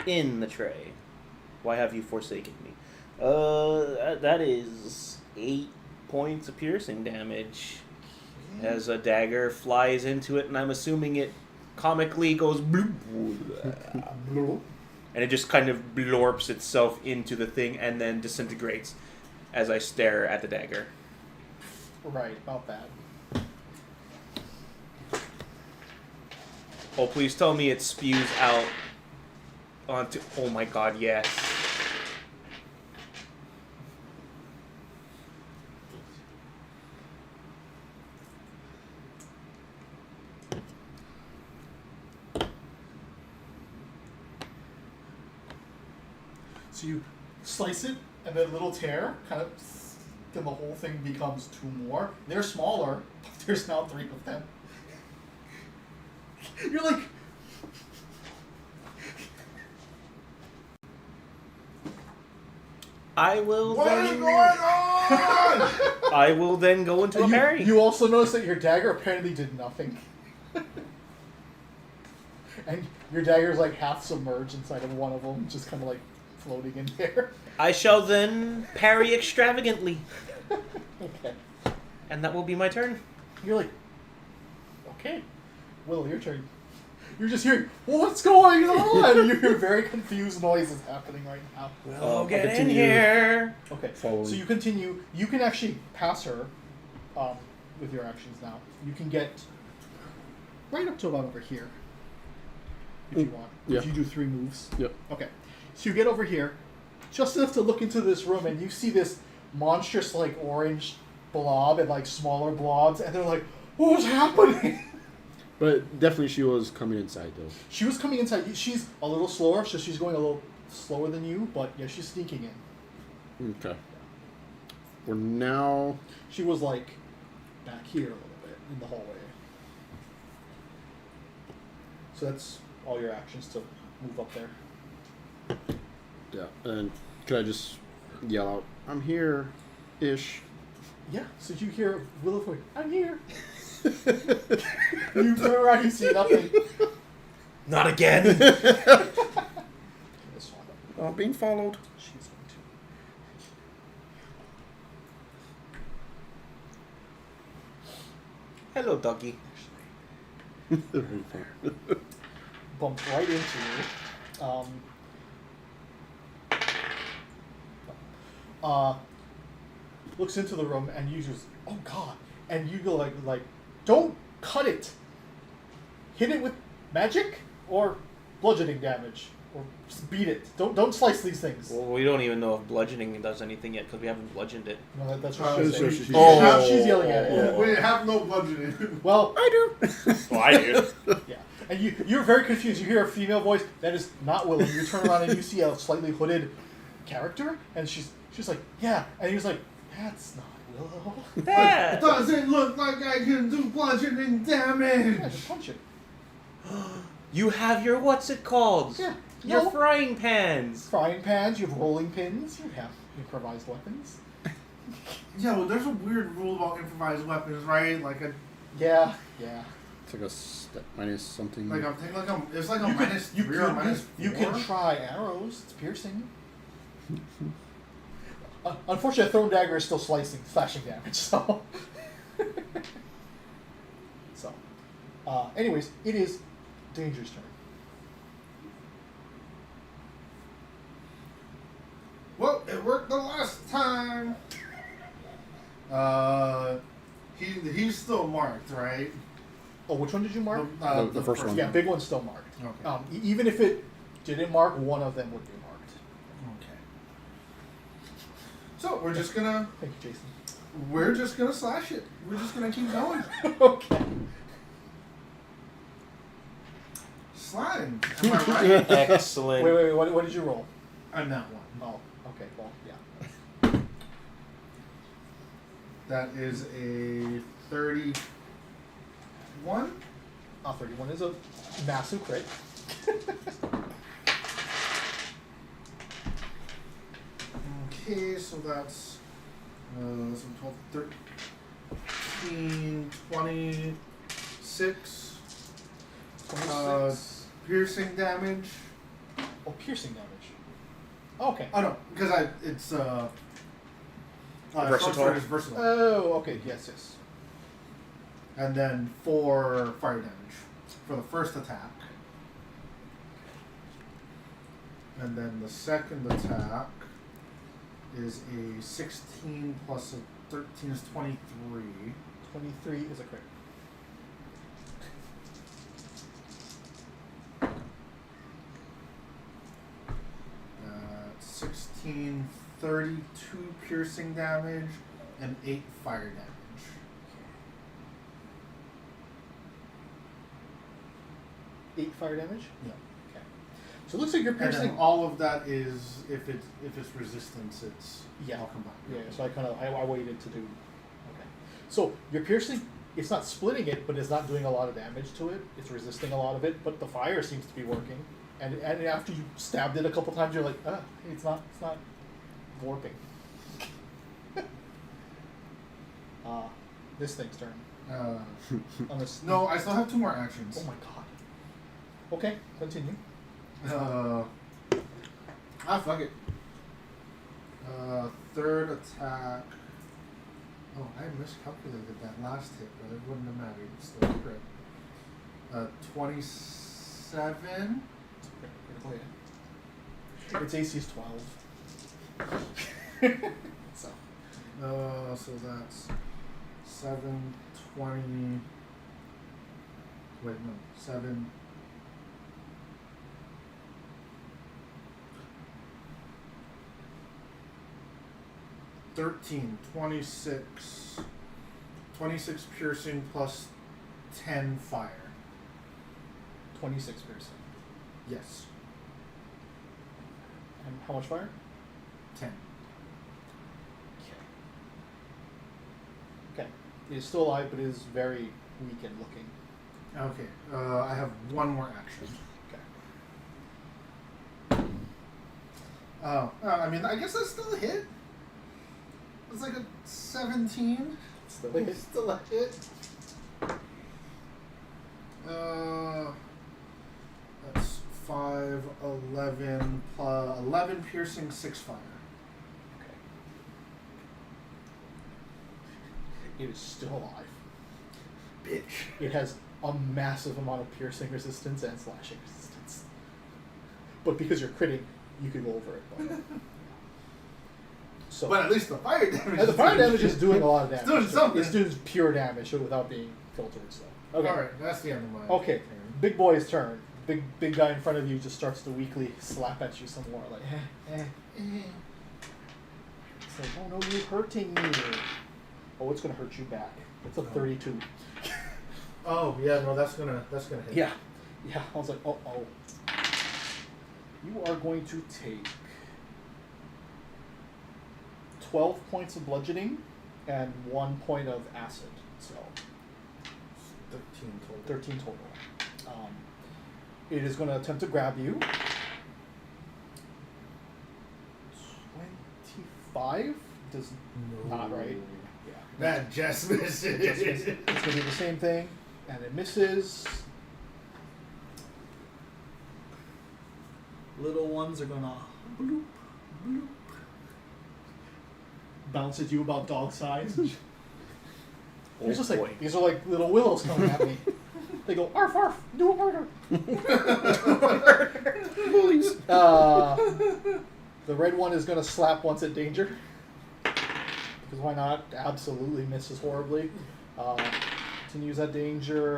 In the tray. Why have you forsaken me? That is 8 points of piercing damage. As a dagger flies into it, and I'm assuming it comically goes bloop, Blue. and it just kind of blorps itself into the thing and then disintegrates as I stare at the dagger. Right, about that. Oh, please tell me it spews out onto... Oh my god, yes. So you slice it, and then a little tear, kind of, then the whole thing becomes 2 more. They're smaller, but there's now 3 of them. You're like... I will What is then... going on? I will then go into a And parry. you also notice that your dagger apparently did nothing. And your dagger is like half submerged inside of one of them, just kind of like floating in there. I shall then parry extravagantly. Okay. And that will be my turn. You're like, okay. Willow, your turn. You're just hearing, what's going on? You hear very confused noises happening right now. Oh, I get in continue here. Okay, following. so you continue. You can actually pass her with your actions now. You can get right up to about over here if you want. Yeah. If you do 3 moves. Yep. Okay, so you get over here, just enough to look into this room, and you see this monstrous, like, orange blob and, like, smaller blobs, and they're like, what's happening? But definitely she was coming inside though. She was coming inside. She's a little slower, so she's going a little slower than you, but yeah, she's sneaking in. Okay. We're now. She was, like, back here a little bit in the hallway. So that's all your actions to move up there. Yeah. And could I just yell out, "I'm here," ish? Yeah, so you hear Willow going, I'm here. You turn around, you see nothing. Not again. This one. Being followed. She's going to. Hello, doggy. Bump right into you. Looks into the room and you just, oh god. And you go like, don't cut it. Hit it with magic or bludgeoning damage. Or just beat it. Don't slice these things. Well, we don't even know if bludgeoning does anything yet because we haven't bludgeoned it. No, that's Oh, what she's so saying. she- Oh. She's yelling at it. Yeah. We have no budgeting. Well, I do. Well, I do. yeah. And you're very confused. You hear a female voice that is not Willow. You turn around and you see a slightly hooded character, and she's like, yeah. And he was like, that's not Willow. That. Doesn't look like I can do bludgeoning damage. Yeah, just punch it. You have your what's it called? Yeah. Your No. frying pans. Frying pans, you have rolling pins, you have improvised weapons. Yeah, well, there's a weird rule about improvised weapons, right? Like a, Yeah. It's like a step minus something. like I'm thinking, it's like a You minus you 3 or minus 4. you can try arrows. It's piercing. Unfortunately, a thrown dagger is still slashing damage. So, anyways, it is Danger's turn. Well, it worked the last time. He's still marked, right? Oh, which one did you mark? The first one. Yeah, big one's still marked. Okay. Even if it didn't mark, one of them would be marked. Okay. So we're just gonna Thank you, Jason. slash it. We're just gonna keep going. Okay. fine. Am I right? Excellent. Wait. What did you roll? I'm that one. Oh, okay. Well, yeah. That is a 31. 31 is a massive crit. Okay, so that's some 12, 13, 26. 26. Piercing damage. Oh, piercing damage. Okay. Oh no, because it's Versatile. short sword is versatile. Oh, okay. Yes. And then 4 fire damage for the first attack. And then the second attack is a 16 plus a 13 is 23. 23 is a crit. 16, 32 piercing damage and 8 fire damage. Eight fire damage. Yeah. Okay. So it looks like you're And piercing. then all of that is if it's resistance, it's Yeah. all combined. Yeah. So I waited to do. Okay. So you're piercing. It's not splitting it, but it's not doing a lot of damage to it. It's resisting a lot of it, but the fire seems to be working. And after you stabbed it a couple times, you're like, it's not warping. This thing's turn. Unless, No, I still have 2 more actions. Oh my god. Okay, continue. Fuck it. Third attack. Oh, I miscalculated that last hit, but it wouldn't have mattered. It's still a crit. 27. Oh, yeah. Its AC is 12. So. So that's 7, 20. Wait, no. 7. 13, 26. 26 piercing plus 10 fire. 26 piercing. Yes. And how much fire? 10. Okay. It is still alive, but it is very weakened looking. Okay. I have 1 more action. Okay. Oh, I mean, I guess that's still a hit. It's like a 17. Still a hit. Still a hit. That's 5, 11, plus 11 piercing, 6 fire. Okay. It is still alive. Bitch. It has a massive amount of piercing resistance and slashing resistance. But because you're critting, you could go over it. But, so, But at least the fire damage. and the fire damage is doing a lot of damage. doing something. It's doing pure damage without being filtered. So okay. Alright, that's the end of my Okay, turn. big boy's turn. Big guy in front of you just starts to weakly slap at you some more, like, It's like, oh no, you're hurting me. Oh, it's gonna hurt you back. It's a 32. Oh, yeah, no, that's gonna hit. Yeah. I was like, oh. You are going to take 12 points of bludgeoning and 1 point of acid. So 13 total. 13 total. It is going to attempt to grab you. 25 does not, right? Yeah. That just misses. It's going to be the same thing, and it misses. Little ones are going to bloop, bloop. Bounce at you about dog size. Oh, It's just boy. like, these are like little willows coming at me. They go, arf, arf, do a murder. The red one is going to slap once at danger. Because why not? Absolutely misses horribly. Continues at danger.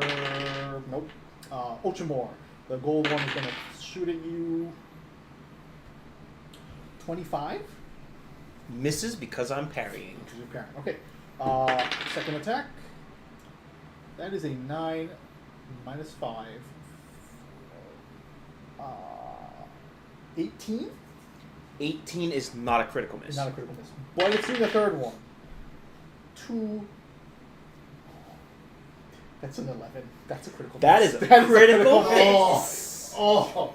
Nope. Ocemore. The gold one is going to shoot at you. 25? Misses because I'm parrying. Which is your parent. Okay. Second attack. That is a 9 minus 5. 18? 18 is not a critical miss. Not a critical miss. But it's in the third one. 2. That's an 11. That's a critical That miss. is a That is critical miss. Oh,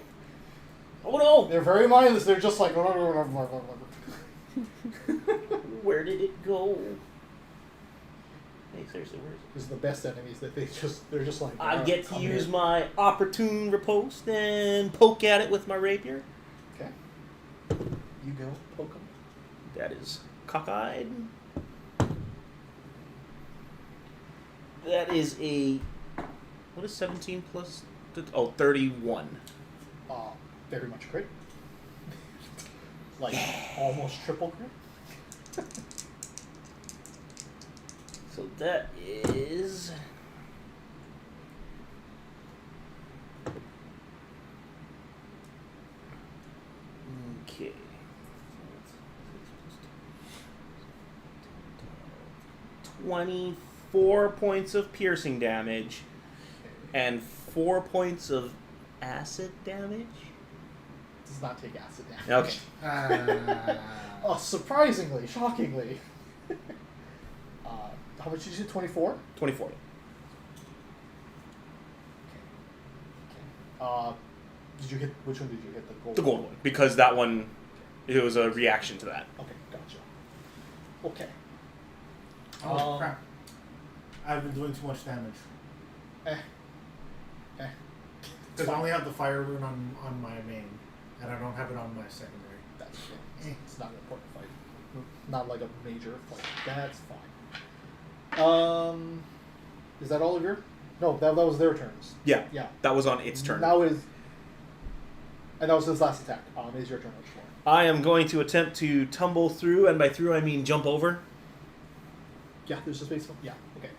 Oh no! they're very mindless. They're just like. Where did it go? Hey, seriously, where is it? These are the best enemies that they're just like. I get to come use here. my opportune riposte and poke at it with my rapier. Okay. You go poke them. That is cockeyed. That is a... What is 17 plus... 31. Very much crit. Like almost triple crit. So that is... Okay. 24 points of piercing damage and 4 points of acid damage. Does not take acid damage. Okay. Oh, surprisingly, shockingly. How much did you say? 24? 24. Did you hit? Which one did you hit? The gold. The gold one, because that one, it was a reaction to that. Okay, gotcha. Okay. Oh crap! I've been doing too much damage because I only have the fire rune on my main, and I don't have it on my secondary. That's okay. It's not an important fight. Not like a major fight. That's fine. Is that all of your? No, that was their turns. Yeah. Yeah. That was on its turn. Now is. And that was his last attack. Is your turn, Ocemore. I am going to attempt to tumble through, and by through I mean jump over. Yeah, there's a space. Yeah. Okay.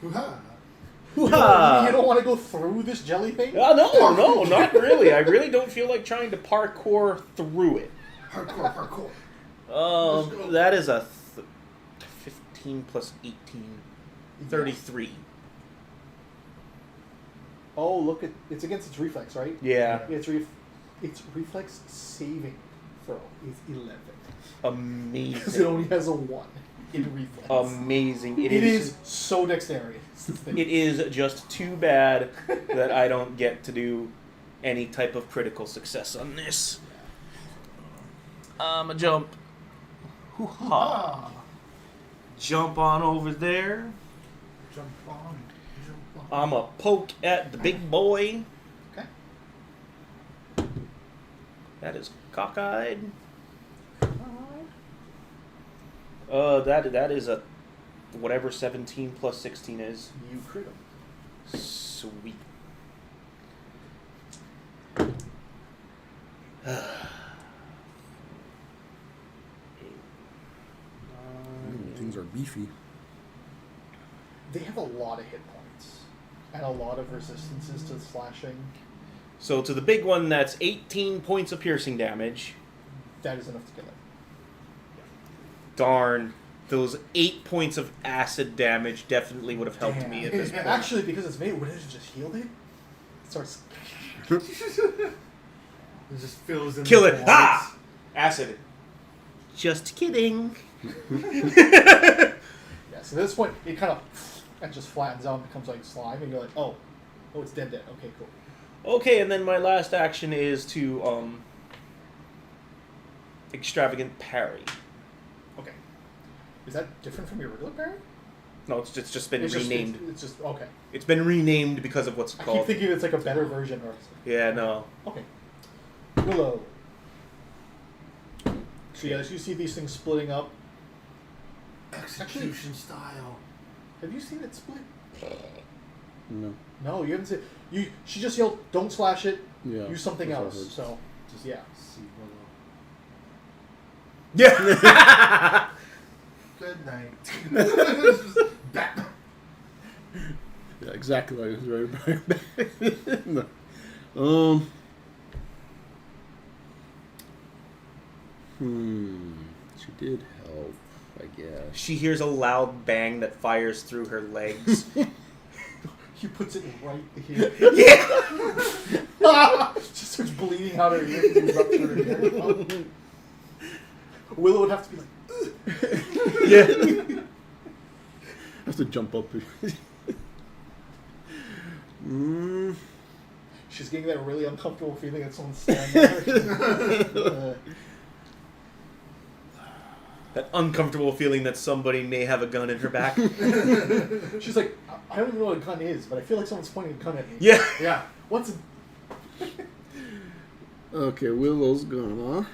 Hoo-ha! You don't want to go through this jelly thing? No, not really. I really don't feel like trying to parkour through it. Parkour. Let's go. That is a 15 plus 18. 33. Oh, look at it's against its reflex, right? Yeah. Its reflex saving throw is 11 because it Amazing. only has a 1 in reflex. Amazing. It is so dexterous. It is just too bad that I don't get to do any type of critical success on this. A jump. Hoo-ha. Jump on over there. Jump on. I'm a poke at the big boy. Okay. That is cockeyed. That is a whatever 17 plus 16 is. You crit him. Sweet. Things are beefy. They have a lot of hit points and a lot of resistances to slashing. So to the big one, that's 18 points of piercing damage. That is enough to kill it. Darn. Those 8 points of acid damage definitely would have helped me at this point. Actually, because it's made, wouldn't it have just healed it? It starts. It just fills in. Kill the it! voids. Ha! Acid. Just kidding. Yeah, so at this point, it kind of and just flattens out and becomes like slime, and you're like, oh, it's dead. Okay, cool. Okay, and then my last action is to extravagant parry. Okay. Is that different from your regular parry? No, it's just been It's just- renamed. it's just okay. It's been renamed because of what's I keep called. thinking it's like a better version or. Yeah, no. Okay. Willow. So yeah, as you see these things splitting up, Execution style. have you seen it split? No. No, you haven't seen. She just yelled, "Don't slash it. Yeah. Use something that's what I else." heard. So, Just yeah. see Willow. Yeah. Good night. Just back. Yeah, exactly like it was right back. She did help, I guess. She hears a loud bang that fires through her legs. He puts it right here. Yeah. She starts bleeding out her ear because you ruptured her ear. Willow would have to be like, Yeah. I have to jump up. she's getting that really uncomfortable feeling that someone's standing there. That uncomfortable feeling that somebody may have a gun in her back. She's like, I don't even know what a gun is, but I feel like someone's pointing a gun at me. Yeah. Yeah. What's a... Okay, Willow's gonna.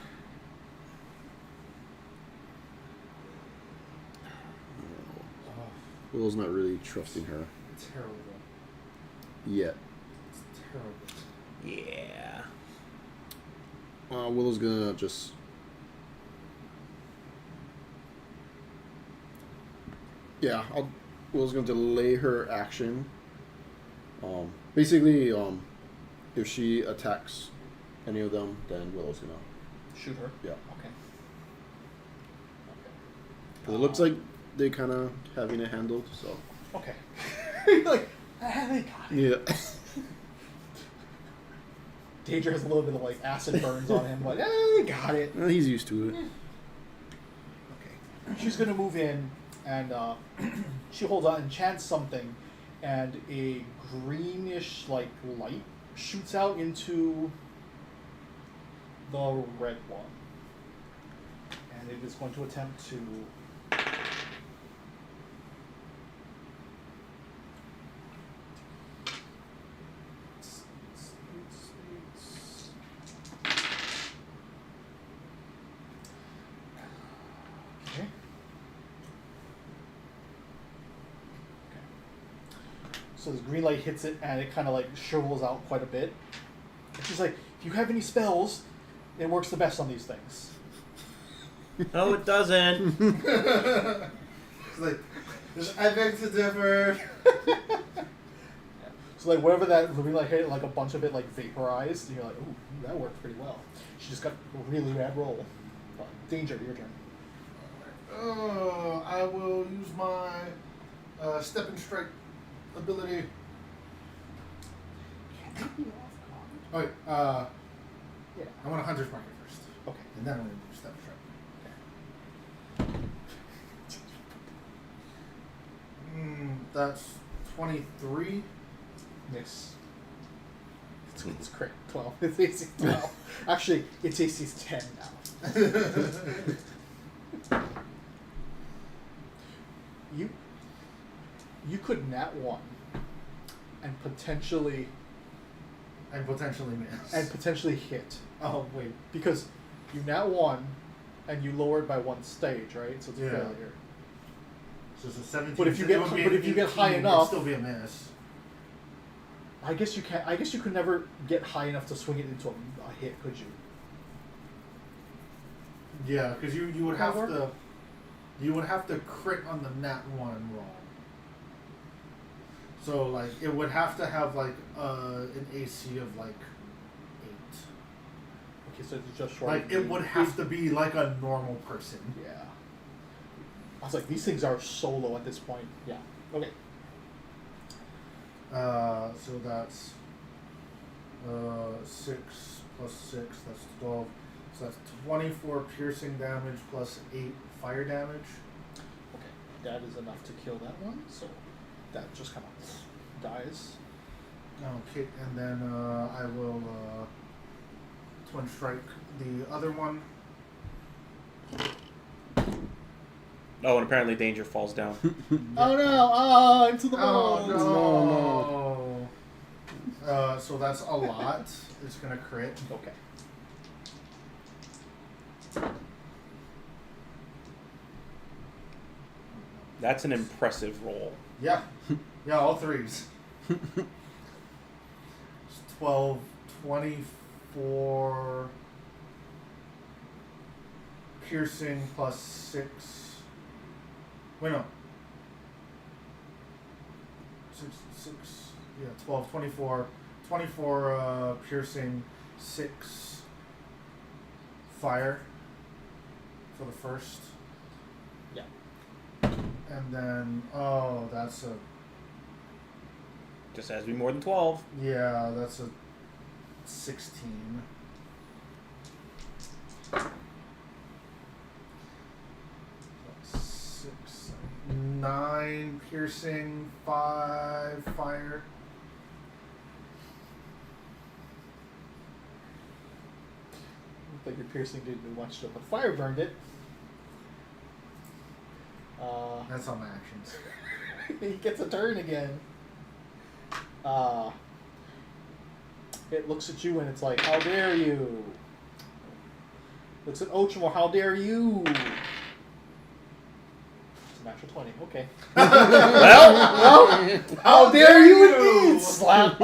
Willow's not really trusting her Terrible. yet. It's terrible. Yeah. Willow's gonna just. Yeah, Willow's gonna delay her action. Basically, if she attacks any of them, then Willow's gonna. Shoot her? Yeah. Okay. 'Cause it looks like they kind of having it handled, so. Okay. You're like, they got it. Yeah. Danger has a little bit of like acid burns on him, but they got it. He's used to it. Okay. She's gonna move in, and she holds out and chants something, and a greenish like light shoots out into the red one, and it is going to attempt to. Okay. So this green light hits it, and it kind of like shrivels out quite a bit. And she's like, if you have any spells, it works the best on these things. No, it doesn't. It's like, I beg to differ. So like whatever that green light hit, like a bunch of it like vaporized, and you're like, ooh, that worked pretty well. She just got a really bad roll. Danger, your turn. I will use my step and strike ability. Oh, wait, Yeah. I want a hunter's market first, Okay. and then I'm going to do step and strike. That's 23. Miss. It's crit 12. It's AC 12. Actually, it's AC's 10 now. You could nat 1 and potentially miss. hit. Oh wait, because you nat 1 and you lowered by 1 stage, right? So it's a Yeah. failure. So it's a 17. But if you so get- it would be but an if you get 18, high it'd enough- still be a miss. I guess you can. I guess you could never get high enough to swing it into a hit, could you? Yeah, because you would That have work? to. You would have to crit on the nat 1 roll. So like it would have to have like an AC of like 8. Okay, so it's just short. Like it would have to be like a normal person. Yeah. I was like, these things are so low at this point. Yeah. Okay. So that's 6 plus 6. That's 12. So that's 24 piercing damage plus 8 fire damage. Okay. That is enough to kill that one. So that just kind of dies. Okay, and then I will twin strike the other one. Oh, and apparently Danger falls down. Oh no! Oh, into the Oh balls. no! So that's a lot. It's gonna crit. Okay. That's an impressive roll. Yeah, yeah, all 3s. 12, 24 piercing plus 6. Wait, no. 6, yeah, 12, 24. 24 piercing, 6 fire for the first. Yeah. And then, oh, that's a, Just has to be more than 12. yeah, that's a 16. 6, 9 piercing, 5 fire. Looked like your piercing didn't do much to it, but fire burned it. That's all my actions. He gets a turn again. It looks at you and it's like, how dare you? Looks at Ocemore, how dare you? It's a natural 20, okay. Well, How dare you indeed! Slap.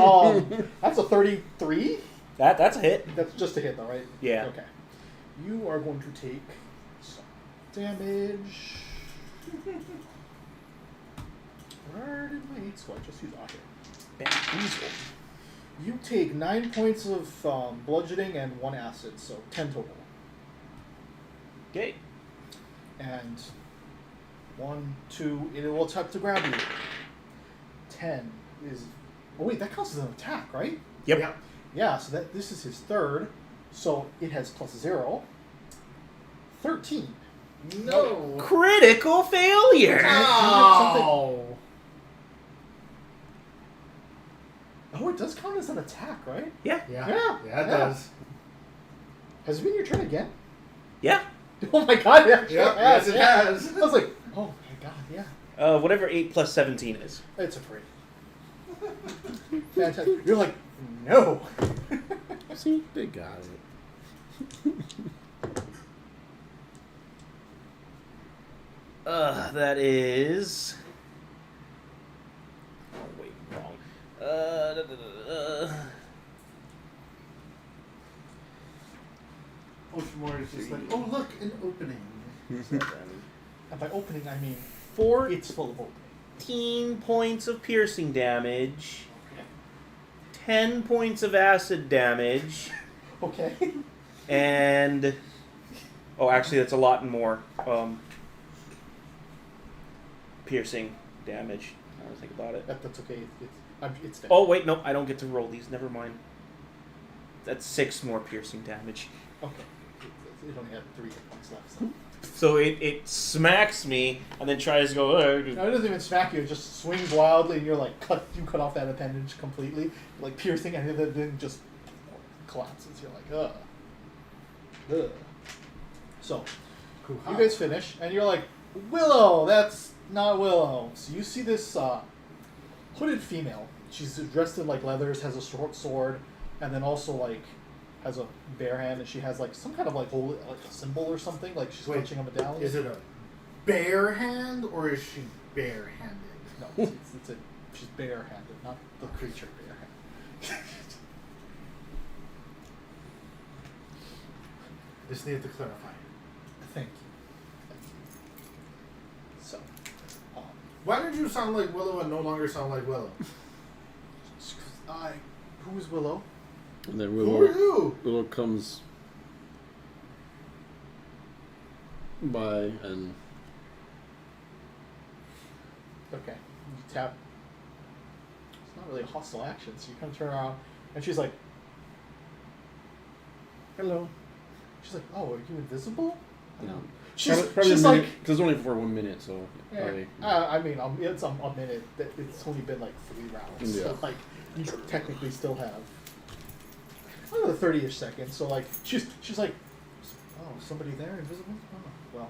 That's a 33? that's a hit. That's just a hit though, right? Yeah. Okay. You are going to take some damage. Where did my 8 go? I just used here. Bamboozle. You take 9 points of bludgeoning and 1 acid, so 10 total. Okay. And 1, 2, it will attempt to grab you. 10 is. Oh wait, that counts as an attack, right? Yep. Yeah. Yeah. So this is his third, so it has +0. 13. No. Critical failure. Oh. Oh, it does count as an attack, right? Yeah. Yeah. Yeah. Yeah, it Yeah. does. Has it been your turn again? Yeah. Oh my god, yeah. Yep, yes, it has. I was like, oh my god, yeah. Whatever 8 plus 17 is. It's a free. Fantastic. You're like, no. See, they got it. That is. Oh wait, wrong. Ocemore is just like, oh look, an opening. And by opening, I mean 4. It's full of opening. 14 points of piercing damage. 10 points of acid damage. Okay. And. Oh, actually, that's a lot more. Piercing damage. I don't think about it. That's okay. It's dead. Oh, wait, no, I don't get to roll these. Never mind. That's 6 more piercing damage. Okay. It only had 3 hit points left. So. So it smacks me and then tries to go. No, it doesn't even smack you. It just swings wildly, and you're like, you cut off that appendage completely, like piercing, and then just collapses. You're like, ugh. Ugh. So, you guys finish, and you're like, Willow, that's not Willow. So you see this hooded female. She's dressed in like leathers, has a short sword, and then also like has a bare hand, and she has like some kind of like holy, like a symbol or something. Like she's clutching a medallion. Is it a bare hand or is she barehanded? No, she's bare-handed, not the creature bare-handed. Just need to clarify. Thank you. So, Why did you sound like Willow and no longer sound like Willow? who is Willow? And then Who are Willow, you? Willow comes by and Okay, you tap. It's not really a hostile action, so you kind of turn around, and she's like, hello. she's like, oh, are you invisible? You know, She's probably she's a minute, like, 'cause it's only for 1 minute, so yeah, probably. I mean, it's a minute. It's only been like 3 rounds, Yeah. so like you technically still have another 30-ish seconds. So like she's like, oh, somebody there, invisible. Oh, well.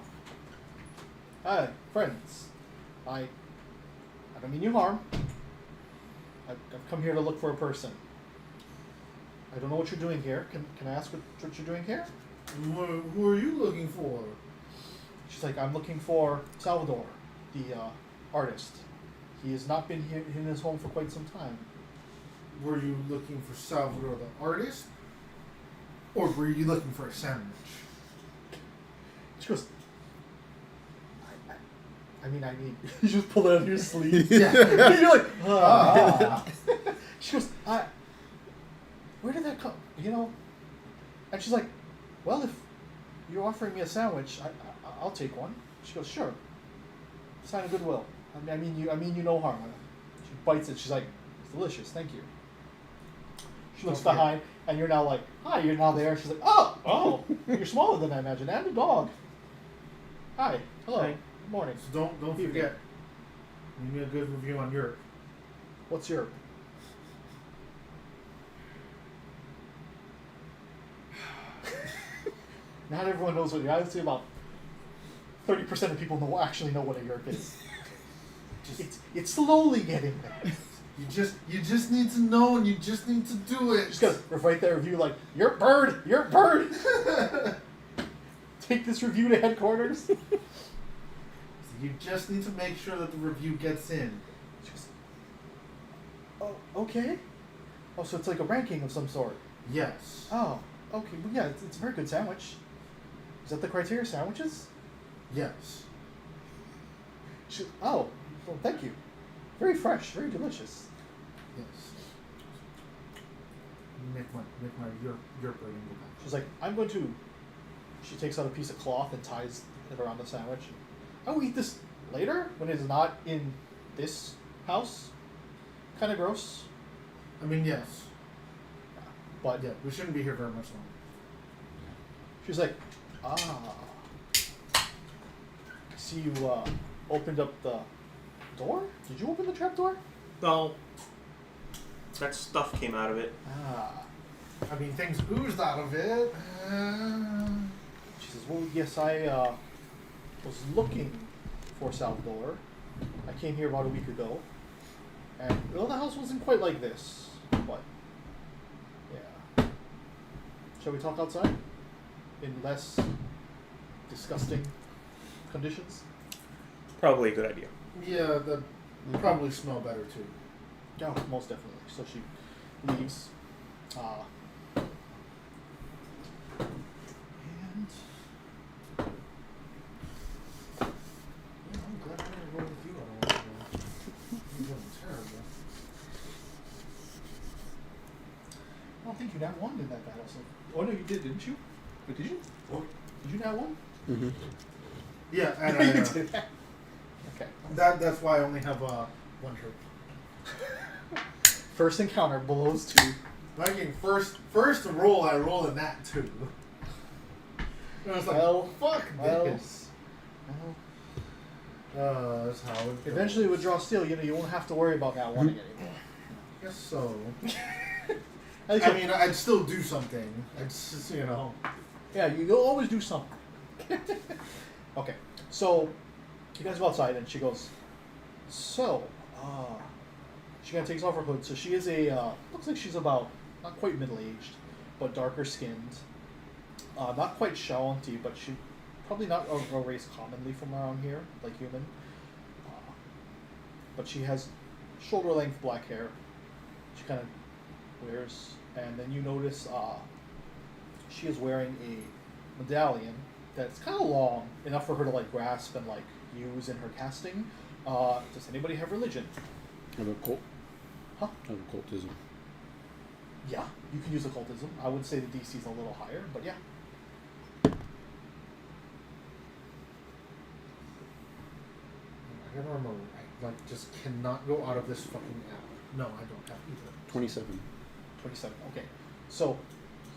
Hi, friends. I don't mean you harm. I've come here to look for a person. I don't know what you're doing here. Can I ask what you're doing here? Who are you looking for? She's like, I'm looking for Salvador, the artist. He has not been here in his home for quite some time. Were you looking for Salvador the artist? Or were you looking for a sandwich? She goes, I mean, you just pull it out of your sleeve. Yeah. And you're like, ah. She goes, where did that come? You know? And she's like, well, if you're offering me a sandwich, I'll take one. She goes, sure. Sign of goodwill. I mean you no harm. She bites it. She's like, it's delicious. Thank you. She looks Okay. behind, And you're now like, hi, you're now there. She's like, oh, you're smaller than I imagined. And a dog. Hi, hello, Hi. good morning. So don't Evening. forget. Leave me a good review on Europe. What's your... Not everyone knows what you're... I would say about 30% of people actually know what a yurt is. It's slowly getting there. You just need to know, and you just need to do it. Just gotta write that review like, yurt bird. Take this review to headquarters. You just need to make sure that the review gets in. Just, oh, okay. Oh, so it's like a ranking of some sort. Yes. Oh, okay. Well, yeah, it's a very good sandwich. Is that the criteria, sandwiches? Yes. Oh, well, thank you. Very fresh, very delicious. Yes. Make my your brain go back. She's like, I'm going to... She takes out a piece of cloth and ties it around the sandwich. I will eat this later, when it is not in this house. Kind of gross. I mean, yes. But Yeah, we shouldn't be here very much longer. she's like, I see you opened up the door? Did you open the trap door? No. That stuff came out of it. I mean, things oozed out of it. She says, well, yes, I was looking for Salvador. I came here about a week ago. And, well, the house wasn't quite like this. But, yeah. Shall we talk outside? In less disgusting conditions? Probably a good idea. Yeah, that probably smell better too. Yeah, most definitely. So she leaves. And yeah, I'm glad I didn't go with you on all that. You're doing terrible. I don't think you not won in that battle. So, oh no, you did, didn't you? But did you? What? Did you not won? Mm-hmm. Yeah, and You I, did. Okay. that's why I only have one shirt. First encounter blows 2. Viking first roll I rolled in that too. And I was like, Well, fuck well, this. well, That's how it goes. eventually with draw steel, you won't have to worry about not winning anymore. Guess so. At least I mean, I'd still do something. I'd just, yeah, you'll always do something. Okay, so you guys go outside, and she goes, so, she kind of takes off her hood. So she is looks like she's about, not quite middle-aged, but darker skinned. Not quite Shawanti, but she probably not a race commonly from around here, like human. But she has shoulder-length black hair. She kind of wears, and then you notice she is wearing a medallion that's kind of long, enough for her to like grasp and like use in her casting. Does anybody have religion? Have a cult. Huh? Have occultism. Yeah, you can use occultism. I would say the DC is a little higher, but yeah. I gotta remember, I just cannot go out of this fucking app. No, I don't have either. 27. 27. Okay, so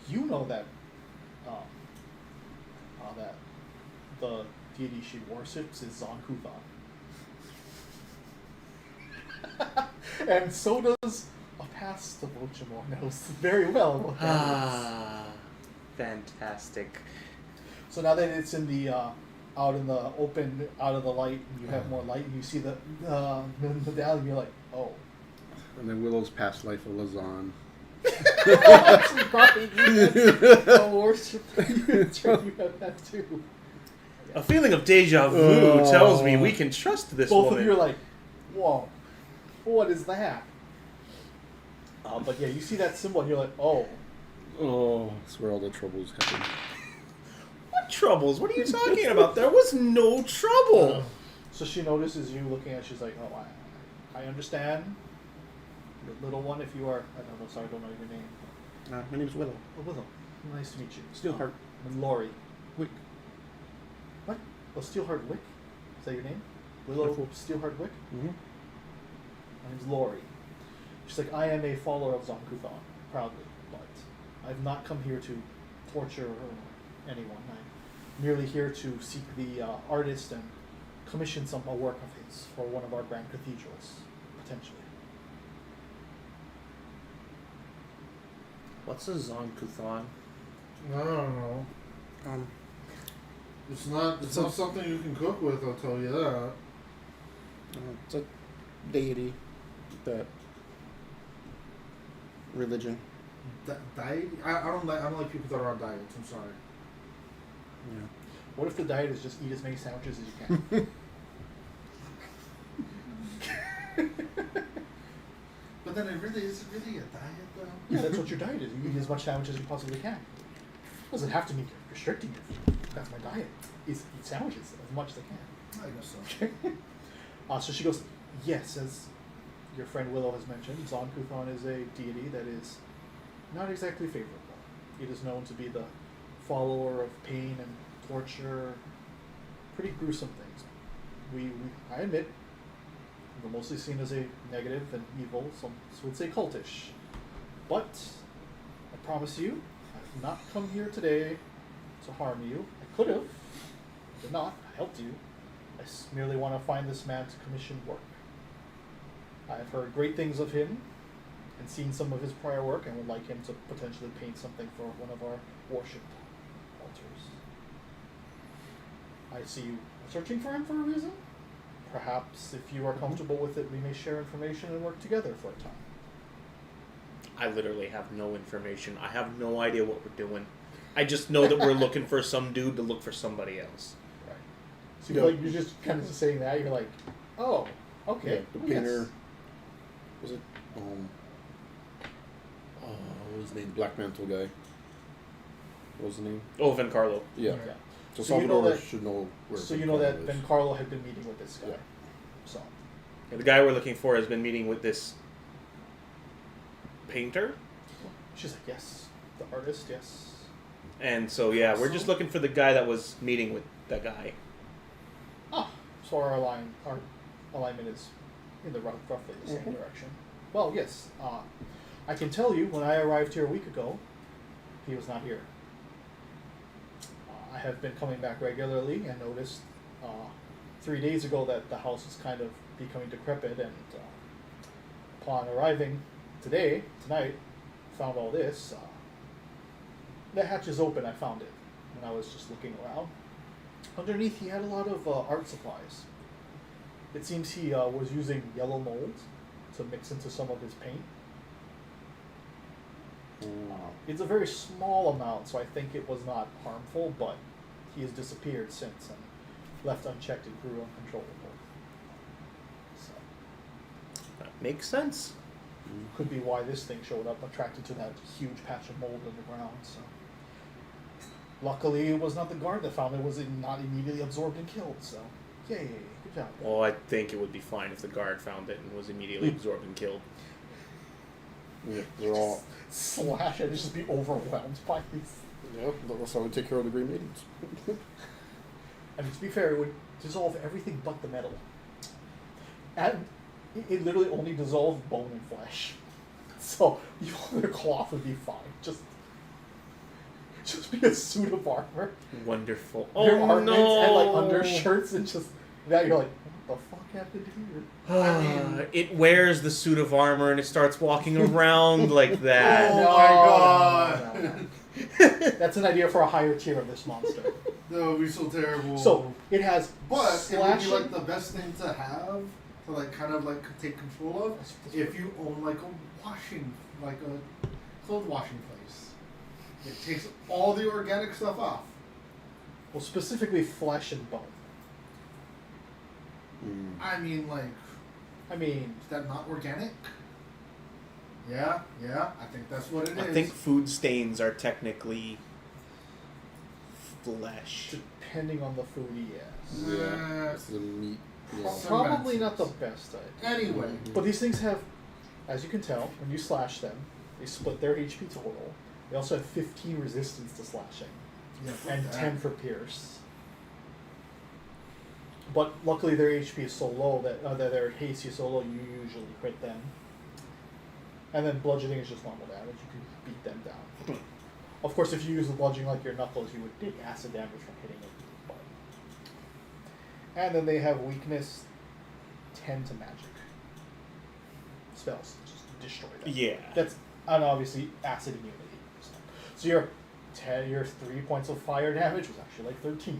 you know that that the deity she worships is Zonkuthon. And so does a past of Ocemore knows very well what that is. Fantastic. So now that it's in the out in the open, out of the light, and you have more light, and you see the medallion, you're like, oh. And then Willow's past life of Lazan. That's right, you worship. That's right, you have that too. A feeling of deja vu tells me we can trust this Both woman. of you are like, whoa, what is that? But yeah, you see that symbol, and you're like, oh. Oh, that's where all the troubles happen. What troubles? What are you talking about? There was no trouble. So she notices you looking at. She's like, oh, I understand. Little one, if you are, I don't know, sorry, I don't know your name. My name's Willow. Oh, Willow. Nice to meet you. Steelheart. I'm Lori. Wick. What? Oh, Steelheart Wick? Is that your name? Willow Careful. Steelheart Wick? Mm-hmm. My name's Lori. She's like, I am a follower of Zonkuthon, proudly, but I've not come here to torture anyone. I'm merely here to seek the artist and commission a work of his for one of our grand cathedrals, potentially. What's a Zonkuthon? I don't know. It's not something you can cook with, I'll tell you that. It's a deity. That religion. Diet? I don't like people that are on diets, I'm sorry. Yeah. What if the diet is just eat as many sandwiches as you can? But then is it really a diet though? Yeah, that's what your diet is. You eat as much sandwiches as you possibly can. Doesn't have to be restricting your food. That's my diet. Is eat sandwiches as much as I can. I guess so. So she goes, yes, as your friend Willow has mentioned, Zonkuthon is a deity that is not exactly favorable. It is known to be the follower of pain and torture, pretty gruesome things. I admit, we're mostly seen as a negative and evil, some would say cultish. But I promise you, I have not come here today to harm you. I could have, did not. I helped you. I merely want to find this man to commission work. I have heard great things of him and seen some of his prior work and would like him to potentially paint something for one of our worship altars. I see you searching for him for a reason. Perhaps if you are comfortable with it, we may share information and work together for a time. I literally have no information. I have no idea what we're doing. I just know that we're looking for some dude to look for somebody else. Right. So you're just kind of just saying that, you're like, oh, okay. Yeah, the painter. Was it? What was his name? Black Mantle guy. What was the name? Oh, Van Carlo. Yeah. Yeah. So So you know Salvador that- should know where. So you know that Ben Carlo had been meeting with this guy. Yeah. So Yeah, the guy we're looking for has been meeting with this painter. she's like, yes, the artist, yes. And so, yeah, we're just looking for the guy that was meeting with that guy. Ah, so our alignment is in the roughly the same direction. Well, yes. I can tell you, when I arrived here a week ago, he was not here. I have been coming back regularly and noticed 3 days ago that the house is kind of becoming decrepit, and upon arriving tonight, found all this. The hatch is open, I found it when I was just looking around. Underneath, he had a lot of art supplies. It seems he was using yellow mold to mix into some of his paint. It's a very small amount, so I think it was not harmful, but he has disappeared since, and left unchecked, it grew uncontrollable. So, That makes sense. could be why this thing showed up, attracted to that huge patch of mold in the ground. So, luckily, it was not the guard that found it; was not immediately absorbed and killed. So, yay, good job. Well, I think it would be fine if the guard found it and was immediately absorbed and killed. Yeah, they're all. Slash it, just be overwhelmed by these. Yeah, that's how we take care of the Green Maidens. I mean, to be fair, it would dissolve everything but the metal. And it literally only dissolved bone and flesh. So, the cloth would be fine. Just be a suit of armor. Wonderful. Your Oh, armaments no! and like undershirts and just that you're like, what the fuck happened here? It wears the suit of armor and it starts walking around like that. Oh my god! No. That's an idea for a higher tier of this monster. That would be so terrible. So it has but it would slashing. be like the best thing to have to like kind of like take control of if you own like a washing, like a clothes washing place. It takes all the organic stuff off. Well, specifically flesh and bone. I mean, like, I mean, is that not organic? Yeah, I think that's what it is. I think food stains are technically flesh. depending on the food, yes. Yeah, it's the meat. Yeah. Probably not the best idea. Anyway, But these things have, as you can tell, when you slash them, they split their HP total. They also have 15 resistance to slashing, yeah, and fuck that. 10 for pierce. But luckily their HP is so low that their haste is so low you usually crit them. And then bludgeoning is just normal damage. You can beat them down. Of course, if you use the bludgeoning like your knuckles, you would take acid damage from hitting it. But... And then they have weakness 10 to magic. Spells. Just destroy them. Yeah. That's, and obviously, acid immunity. So your 3 points of fire damage was actually like 13.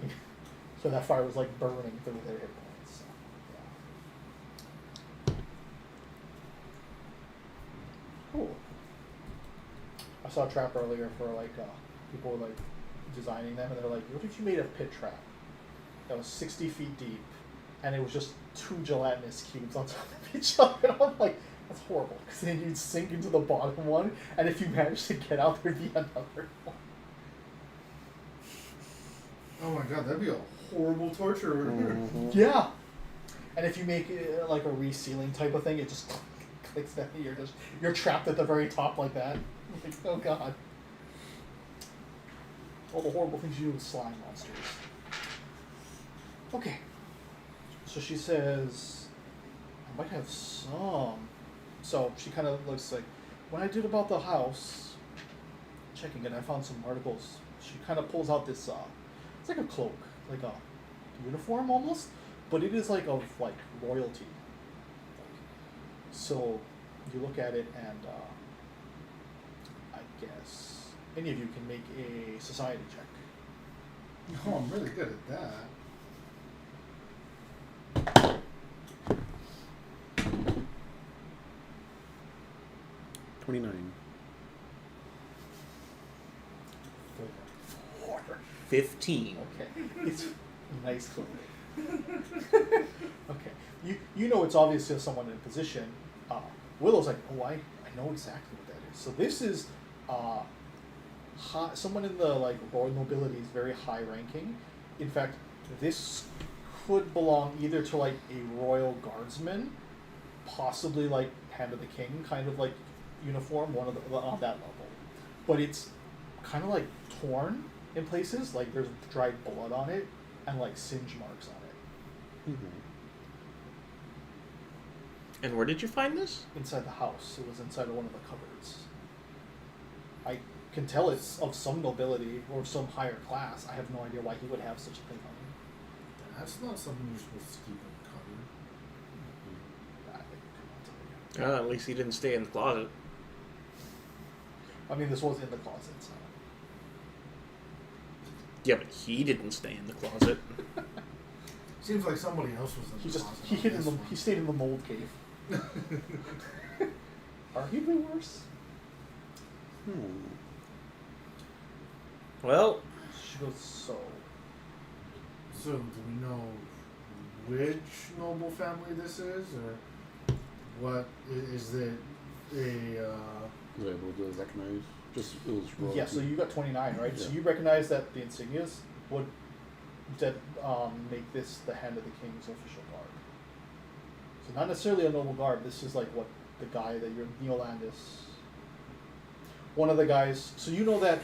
So that fire was like burning through their hit points. So, yeah. Cool. I saw a trap earlier for like people were like designing them, and they're like, "What if you made a pit trap that was 60 feet deep, and it was just 2 gelatinous cubes on top of each other?" And I'm like, "That's horrible," because then you'd sink into the bottom one, and if you managed to get out, there'd be another one. Oh my god, that'd be a horrible torture. Mhm. Yeah. And if you make it like a resealing type of thing, it just clicks down. You're trapped at the very top like that. Like, oh god. All the horrible things you do with slime monsters. Okay. So she says, I might have some. So she kind of looks like, when I did about the house, checking it, I found some articles. She kind of pulls out this, it's like a cloak, like a uniform almost, but it is like of like royalty. So you look at it and I guess any of you can make a society check. Oh, I'm really good at that. $29. 15. Okay, it's nice clothing. Okay, you know it's obviously someone in a position. Willow's like, oh, I know exactly what that is. So this is someone in the like royal nobility is very high ranking. In fact, this could belong either to like a royal guardsman, possibly like Hand of the King kind of like uniform, one of the on that level, but it's kind of like torn in places, like there's dried blood on it and like singe marks on it. Mm-hmm. And where did you find this? Inside the house. It was inside of one of the cupboards. I can tell it's of some nobility or some higher class. I have no idea why he would have such a thing on him. That's not something you're supposed to keep in the cupboard. I couldn't tell you. At least he didn't stay in the closet. I mean, this was in the closet, so. Yeah, but he didn't stay in the closet. Seems like somebody else was in He the just closet. he on hid in this the one. he stayed in the mold cave. Arguably worse. Well, She goes, so So, do we know which noble family this is, or what is it? Was I able to recognize? Just it was royalty. yeah, so you got 29, right? So Yeah. you recognize that the insignias would that make this the Hand of the King's official garb. So not necessarily a noble garb. This is like what the guy that you're Neolandis. One of the guys. So you know that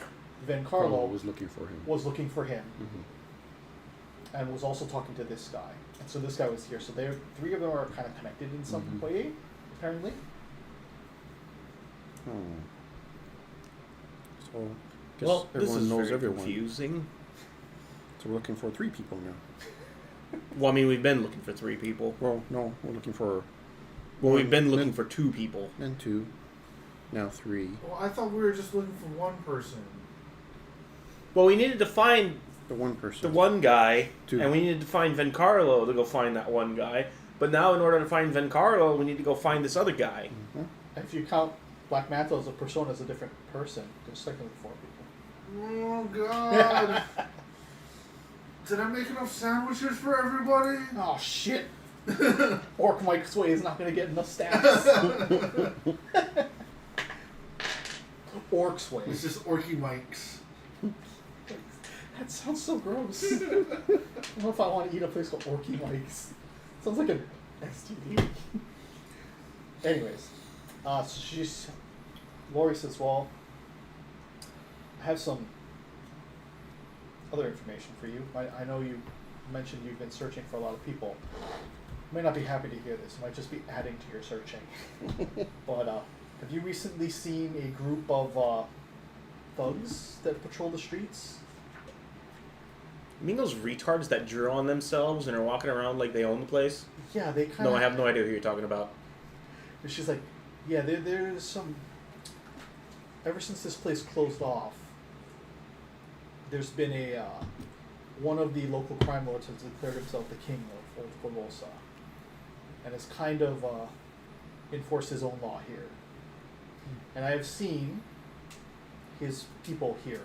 Van Carlo was looking for him. was looking for him Mm-hmm. and was also talking to this guy. And so this guy was here. So they're 3 of them are kind of connected in some Mhm. way, apparently. So, guess well, this everyone is knows very everyone. confusing. So we're looking for 3 people now. Well, I mean, we've been looking for 3 people. Well, no, we're looking for Well, we've been looking then- for 2 people. then 2, now 3. Well, I thought we were just looking for one person. Well, we needed to find The one person. the one guy, 2. and we needed to find Vencarlo to go find that one guy. But now, in order to find Vencarlo, we need to go find this other guy. Mhm. If you count Black Manta as a persona as a different person, there's technically 4 people. Oh god! Did I make enough sandwiches for everybody? Oh shit! Orc Mike's way is not going to get enough stats. Orc's way. It's just Orky Mike's. That sounds so gross. I don't know if I want to eat a place called Orky Mike's. Sounds like an STD. Anyways, so Lori says, well, I have some other information for you. I know you mentioned you've been searching for a lot of people. You may not be happy to hear this. It might just be adding to your searching. But have you recently seen a group of thugs that patrol the streets. You mean those retards that drew on themselves and are walking around like they own the place? Yeah, they kind of. No, I have no idea who you're talking about. And she's like, yeah, there's some. Ever since this place closed off, there's been a one of the local crime lords has declared himself the king of Old Corvosa, and has kind of enforced his own law here. And I have seen his people here,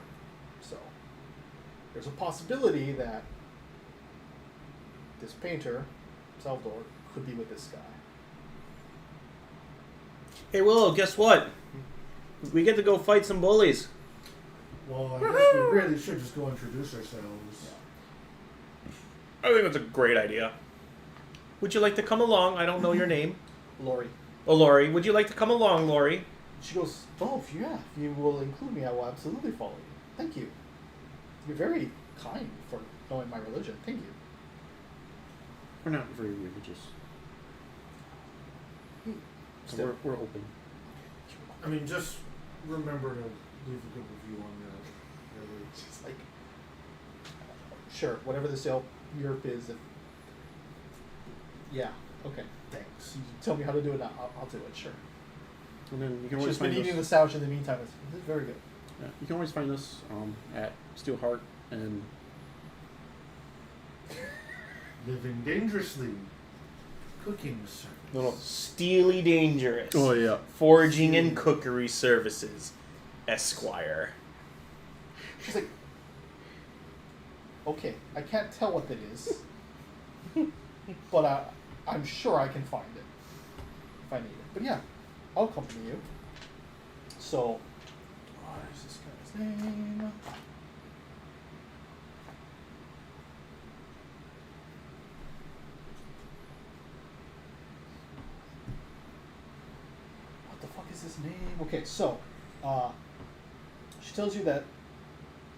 so there's a possibility that this painter, Salvador, could be with this guy. Hey, Willow, guess what? We get to go fight some bullies. Well, I guess we really should just go introduce ourselves. I think that's a great idea. Would you like to come along? I don't know your name. Lori. Oh, Lori. Would you like to come along, Lori? She goes, oh, if you will include me, I will absolutely follow you. Thank you. You're very kind for knowing my religion. Thank you. We're not very religious. So Still. we're open. I mean, just remember to leave a good review on the. She's like, sure, whatever this Europe is. Yeah, okay, thanks. You tell me how to do it, I'll do it, sure. And then you can always She's been find eating the us. sandwich in the meantime. It's very good. Yeah, you can always find us at Steelheart and Living dangerously. Cooking service. No. Steely Dangerous. oh yeah. Foraging and Cookery Services, Esquire. She's like, okay, I can't tell what that is, but I'm sure I can find it if I need it. But yeah, I'll accompany you. So, what is this guy's name? What the fuck is his name? Okay, so, she tells you that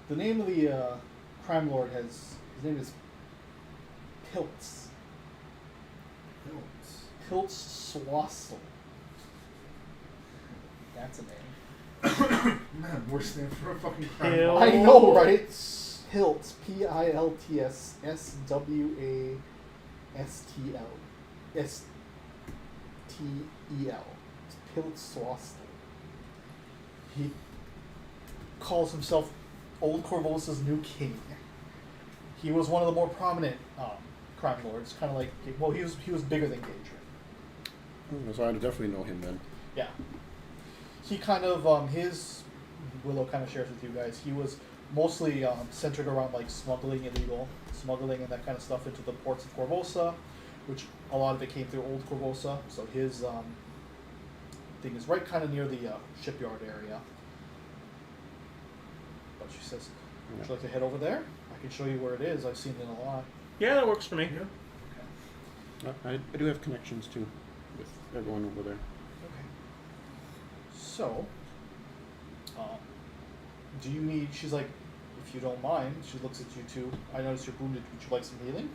the name of the crime lord his name is Piltz. Piltz Swassel. That's a name. Man, worst name for a fucking crime. Hill. I know, right? Piltz. Pilts. Swastel. Stel. Piltz Swassel. He calls himself Old Corvosa's new king. He was one of the more prominent crime lords, kind of like, well, he was bigger than Gadrian. So I definitely know him then. Yeah. He kind of his Willow kind of shares with you guys. He was mostly centered around like smuggling and that kind of stuff into the ports of Corvosa, which a lot of it came through Old Corvosa. So his thing is right kind of near the shipyard area. But she says, would you like to head over there? I can show you where it is. I've seen it a lot. Yeah, that works for me. Yeah. I do have connections too with everyone over there. Okay. So, do you need? She's like, if you don't mind. She looks at you two. I noticed you're wounded. Would you like some healing?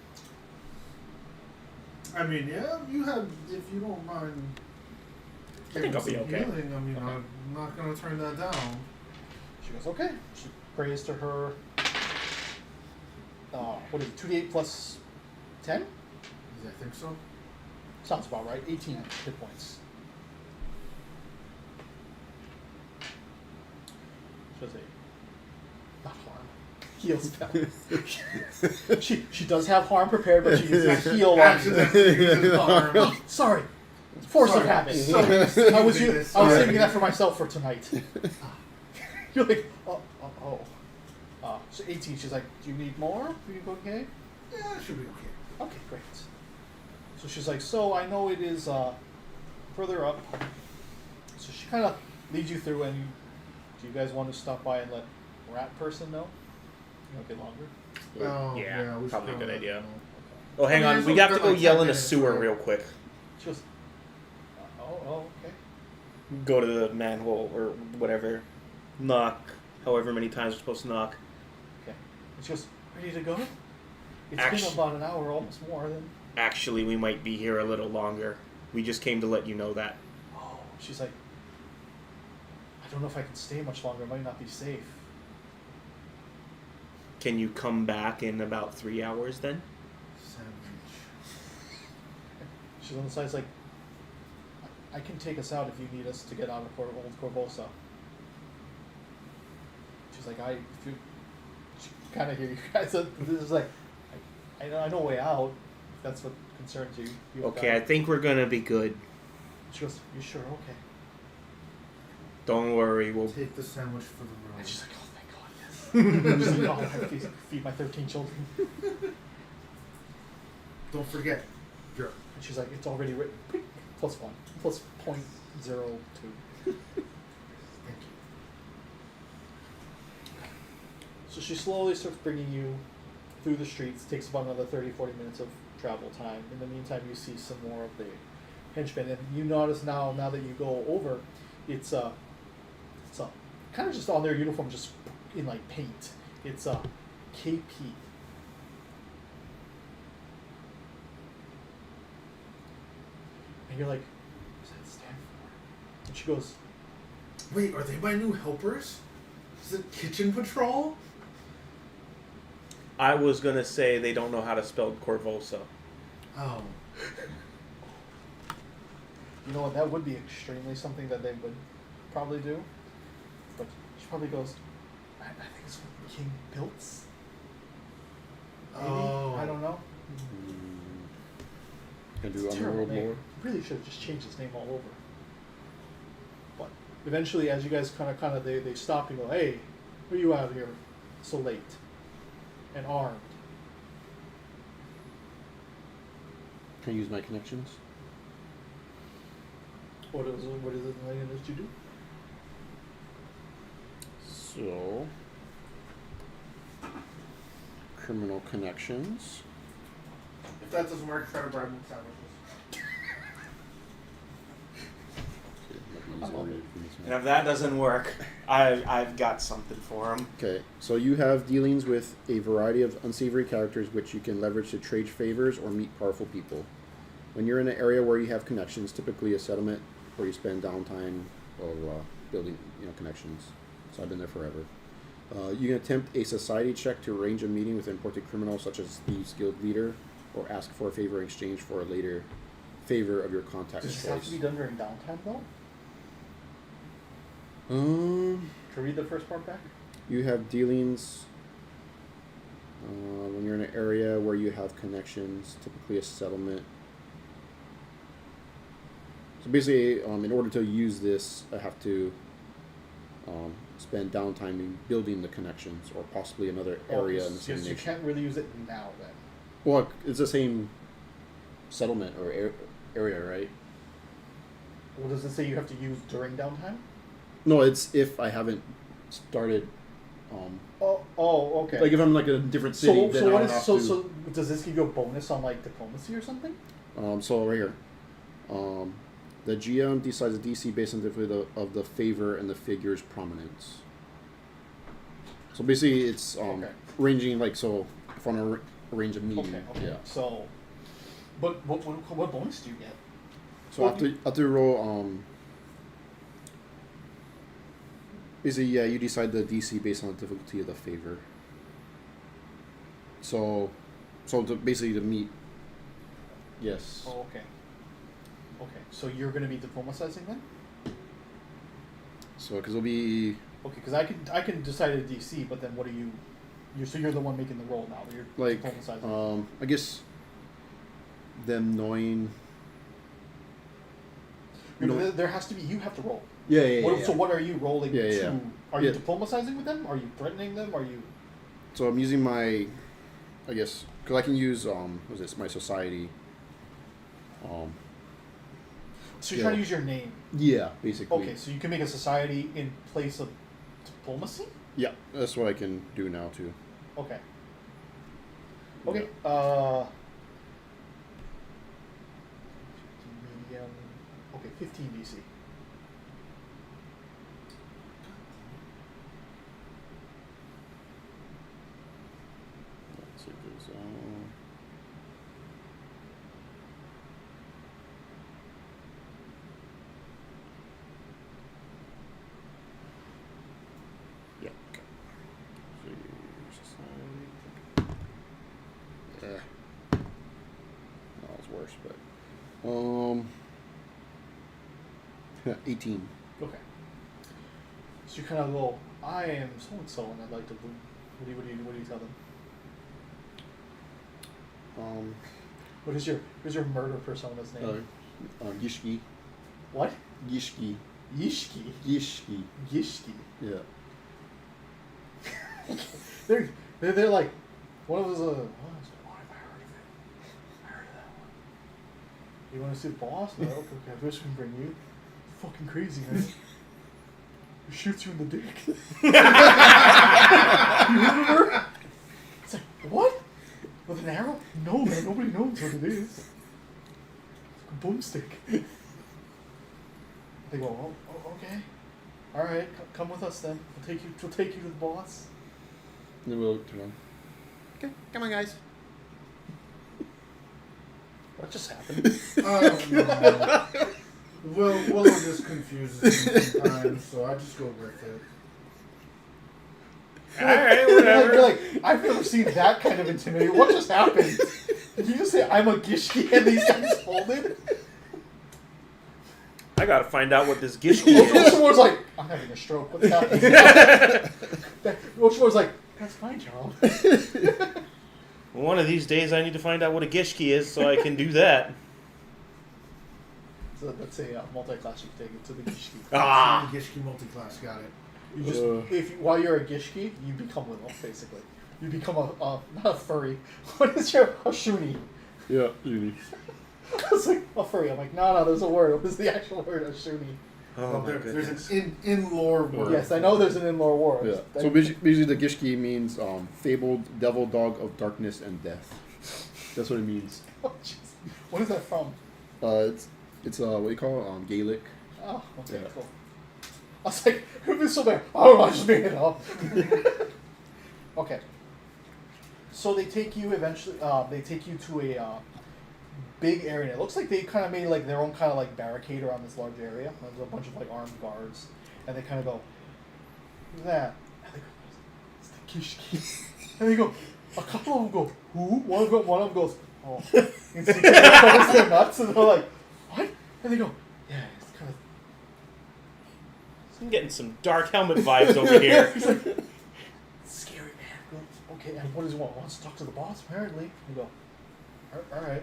I mean, yeah, if you don't mind. I think I'll be some okay. Healing, I mean, Okay. I'm not gonna turn that down. She goes, okay. She prays to her. What is it? 2d8 plus 10? I think so. Sounds about right. 18 hit points. She does not harm. Heal spell. she does have harm prepared, but she uses heal on Accidentally uses harm. Sorry. Force of Sorry. habit. Sorry. I was Using this. saving that for myself for tonight. You're like, oh. So 18, she's like, do you need more? Are you okay? Yeah, it should be okay. Okay, great. So she's like, so I know it is further up. So she kind of leads you through, and do you guys want to stop by and let Rat Person know? A bit longer? Oh, Yeah, we should probably a good let idea. them know. Oh, hang I mean, on. it's We only have to been go like yell 10 in a minutes, sewer right? real quick. She goes, okay. Go to the manhole or whatever. Knock. However many times we're supposed to knock. Okay. And she goes, ready to go? It's Actu- been about an hour, almost more than. Actually, we might be here a little longer. We just came to let you know that. Oh, she's like, I don't know if I can stay much longer. It might not be safe. Can you come back in about 3 hours then? Sandwich. She's on the side, like, I can take us out if you need us to get out of Old Corvosa. She's like, if you kind of hear you guys, this is like, I know a way out, if that's what concerns you. Okay, I think we're gonna be good. She goes, you sure? Okay. Don't worry, we'll... Take the sandwich for the road. And she's like, oh, thank God, yes. She's like, oh, I have to feed my 13 children. Don't forget, jerk. And she's like, it's already written. +1, plus 0.02. Thank you. So she slowly starts bringing you through the streets. It takes about another 30-40 minutes of travel time. In the meantime, you see some more of the henchmen, and you notice now that you go over, it's kind of just on their uniform, just in like paint. It's KP. And you're like, what does that stand for? And she goes, Wait, are they my new helpers? Is it kitchen patrol? I was gonna say they don't know how to spell Corvosa. Oh. you know what, that would be extremely something that they would probably do. But she probably goes, I think it's what King Piltz. Maybe? Oh. I don't know. Can It's do a terrible Underworld name. lore. Really should have just changed his name all over. But eventually, as you guys they stop and go, hey, what are you out here so late and armed? Can I use my connections? What is it that you do? So, criminal connections. If that doesn't work, try to bribe them with sandwiches. And if that doesn't work, I've got something for him. Okay, so you have dealings with a variety of unsavory characters which you can leverage to trade favors or meet powerful people. When you're in an area where you have connections, typically a settlement where you spend downtime or building connections. So I've been there forever. You can attempt a society check to arrange a meeting with an important criminal such as Thieves Guild leader, or ask for a favor in exchange for a later favor of your contact's Does this choice. have to be done during downtime though? Um, To read the first part back? you have dealings when you're in an area where you have connections, typically a settlement. So basically, in order to use this, I have to spend downtime in building the connections, or possibly another area in the same Yes, you nation. can't really use it now then. Well, it's the same settlement or area, right? What does it say you have to use during downtime? No, it's if I haven't started. Oh, okay. Like if I'm like in a different city, then I'll have to. So does this give you a bonus on like diplomacy or something? So right here, the GM decides the DC based on the difficulty of the favor and the figure's prominence. So basically, it's Okay. ranging like so. If I want to arrange a meeting, Okay. yeah. So, but what bonus do you get? So after roll, basically, yeah, you decide the DC based on the difficulty of the favor. So basically to meet. Yes. Oh, okay. Okay, so you're going to be diplomatizing then? So because it'll be. Okay, because I can decide a DC, but then what are you? You're the one making the roll now. You're Like, diplomatizing. I guess them knowing. Yeah, but there has to be. You have to roll. Yeah. So what are you rolling Yeah, to? yeah. Are you Yeah. diplomatizing with them? Are you threatening them? Are you? So I'm using my, I guess, because I can use what's this? My society. So you're trying to use your name. Yeah, basically. Okay, so you can make a society in place of diplomacy. Yeah, that's what I can do now too. Okay. Okay. Yeah. Medium. Okay, 15 DC. Let's see if there's, That was worse, but 18. Okay. So you kind of go, I am so and so, and I'd like to. What do you tell them? Who's your murder persona's name? Gishki. What? Gishki. Yishki. Gishki. Yishki. Yeah. They're like, one of us. What have I heard of it? I heard of that one. You want to see the boss? No. Okay, I wish we can bring you. Fucking crazy, man. He shoots you in the dick. You heard of her? It's like, what? With an arrow? No, man. Nobody knows what it is. It's like a boomstick. They go, oh, okay. All right, come with us then. We'll take you to the boss. And then we'll turn on. Okay, come on, guys. What just happened? No. Willow just confuses me sometimes, so I just go with it. Alright, whatever. You're like, I've never seen that kind of intimidation. What just happened? Did you just say I'm a Gishki and these guys folded? I gotta find out what this Gishki is. Oceamore's like, I'm having a stroke. What's happening? Oceamore's like, that's my job. One of these days I need to find out what a Gishki is so I can do that. So that's a multi-class you take it to the Gishki. Ah! Gishki multi-class, got it. You just, while you're a Gishki, you become Willow, basically. You become a not a furry. What is a shuni? Yeah, Uni. I was like, a furry. I'm like, no, there's a word. What is the actual word, a shuni? Oh my There's goodness. an in-lore word. Yes, I know there's an in-lore word. Yeah. So basically, the Gishki means fabled devil dog of darkness and death. That's what it means. Oh, jeez. What is that from? It's what do you call it? Gaelic. Oh, okay, Yeah. cool. I was like, who'd be so bad? I don't know, I just made it up. Okay. So they take you eventually, they take you to a big area. It looks like they kind of made like their own kind of like barricade around this large area. There's a bunch of like armed guards. And they kind of go, who's that? And they go, it's the Kishki. And they go, a couple of them go, who? One of them goes, oh. And so they covers their nuts and they're like, what? And they go, yeah, it's kind of. I'm getting some Dark Helmet vibes over here. He's like, scary man. Go, okay, and what does he want? Wants to talk to the boss, apparently. You go, all right,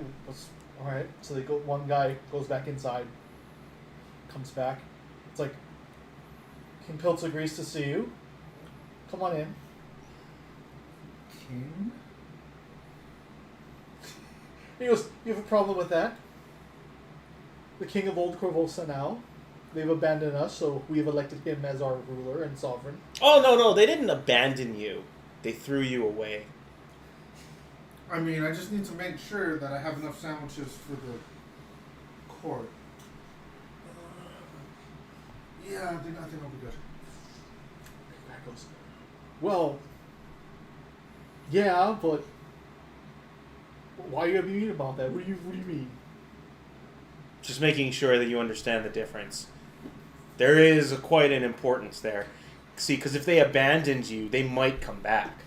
all right. So they go. One guy goes back inside, comes back. It's like, King Piltz agrees to see you. Come on in. King? He goes, you have a problem with that? The King of Old Corvosa now. They've abandoned us, so we've elected him as our ruler and sovereign. Oh, no, they didn't abandon you. They threw you away. I mean, I just need to make sure that I have enough sandwiches for the court. Yeah, I think I'll be good. Back goes, well, yeah, but why are you mean about that? What do you mean? Just making sure that you understand the difference. There is quite an importance there. See, because if they abandoned you, they might come back.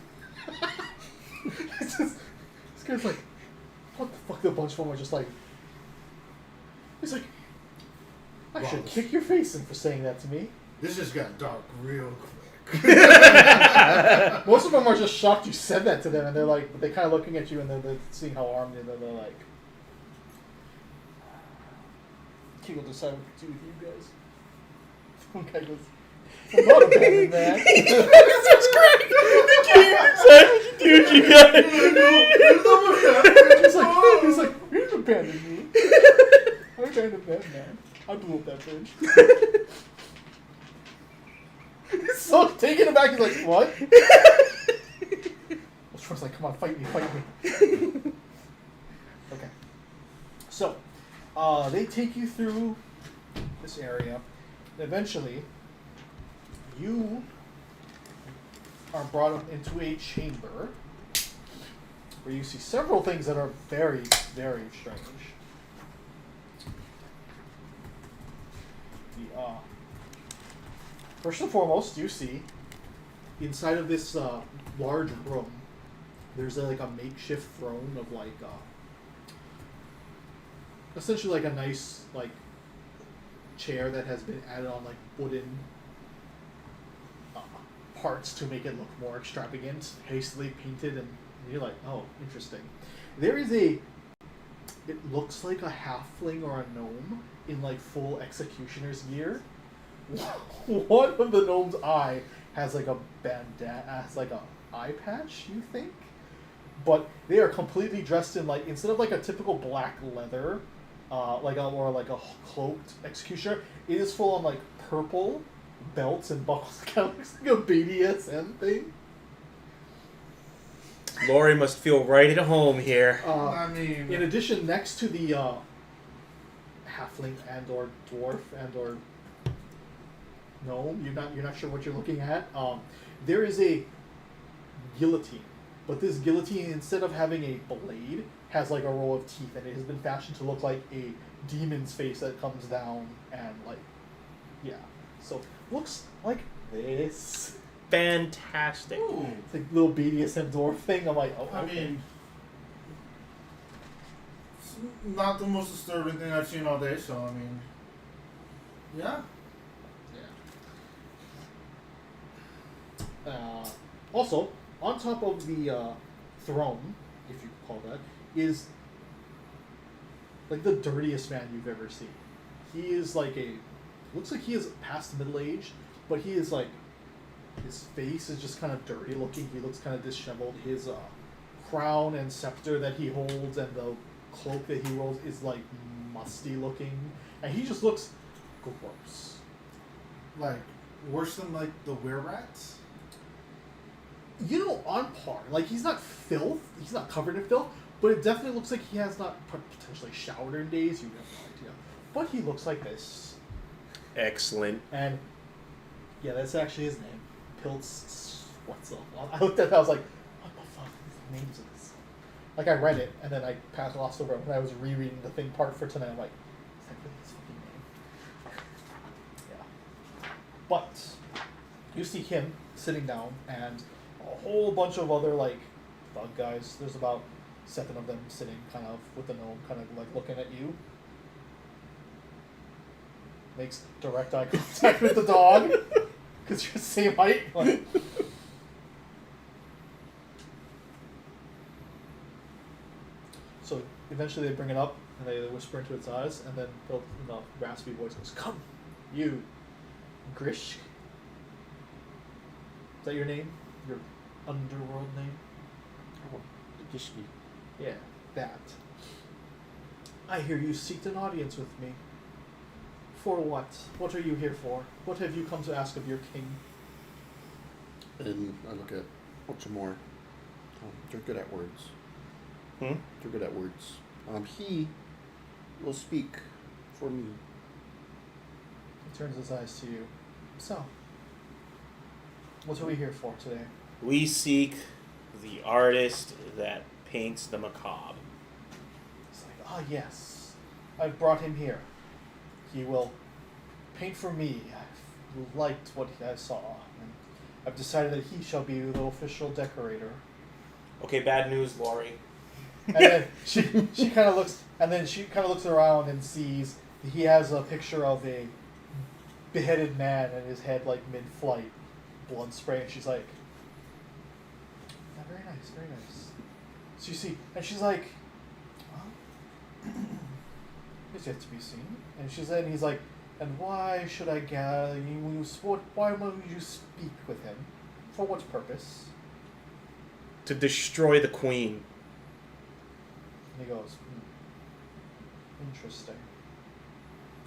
It's just, this guy's like, what the fuck? The bunch of them are just like, he's like, I should kick your face in for saying that to me. This just got dark real quick. Most of them are just shocked you said that to them, and they're like, they're kind of looking at you and they're seeing how armed and they're like, King will decide what to do with you guys. One guy goes, I'm not abandoning that. That's great! The king decided what to do with you guys. He's like, you didn't abandon me. I abandoned that man. I blew up that bridge. He's so taken aback. He's like, what? Troy's like, come on, fight me. Okay. So, they take you through this area. Eventually, you are brought up into a chamber where you see several things that are very, very strange. First and foremost, you see inside of this large room, there's like a makeshift throne of like essentially like a nice like chair that has been added on like wooden parts to make it look more extravagant, hastily painted, and you're like, oh, interesting. There is it looks like a halfling or a gnome in like full executioner's gear. One of the gnome's eye has like a bandana, has like a eye patch, you think? But they are completely dressed in like, instead of like a typical black leather, or like a cloaked executioner, it is full on like purple belts and buckles. Kind of looks like a BDSM thing. Lori must feel right at home here. I mean, In addition, next to the halfling and or dwarf and or gnome, you're not sure what you're looking at. There is a guillotine, but this guillotine, instead of having a blade, has like a row of teeth, and it has been fashioned to look like a demon's face that comes down and like, yeah. So looks like this. Fantastic. ooh, It's like little BDSM dwarf thing. I'm like, oh, I okay. mean, it's not the most disturbing thing I've seen all day. So I mean, yeah. Also, on top of the throne, if you could call that, is like the dirtiest man you've ever seen. He is like looks like he is past middle age, but he is like, his face is just kind of dirty looking. He looks kind of disheveled. His crown and scepter that he holds and the cloak that he rolls is like musty looking, and he just looks gross. Like worse than like the were-rats. You know, on par. Like, he's not filth. He's not covered in filth, but it definitely looks like he has not potentially showered in days. You have no idea. But he looks like this. Excellent. And, yeah, that's actually his name. Piltz Wetzel. I looked at that, I was like, what the fuck are the names of this? Like, I read it, and then I glossed over it when I was rereading the thing part for tonight. I'm like, is that really his fucking name? Yeah. But, you see him sitting down, and a whole bunch of other like thug guys. There's about 7 of them sitting kind of with the gnome kind of like looking at you. Makes direct eye contact with the dog because you're the same height. Like, so eventually they bring it up and they whisper into its eyes, and then Bill in a raspy voice goes, "Come, you, Grishk. Is that your name? Your underworld name?" Gishki. Yeah, that. I hear you seeked an audience with me. For what? What are you here for? What have you come to ask of your king? And I look at Ocemore. Oh, they're good at words. Hmm? They're good at words. He will speak for me. He turns his eyes to you. So, what are we here for today? We seek the artist that paints the macabre. It's like, ah, yes. I've brought him here. He will paint for me. I've liked what I saw. And I've decided that he shall be the official decorator. Okay, bad news, Lori. And then she kind of looks, and then she kind of looks around and sees he has a picture of a beheaded man and his head like mid-flight, blood spray, and she's like, yeah, very nice, very nice. So you see, and she's like, well, it's yet to be seen. And he's like, and why should I gather you? Why will you speak with him? For what purpose? To destroy the queen. And he goes, interesting.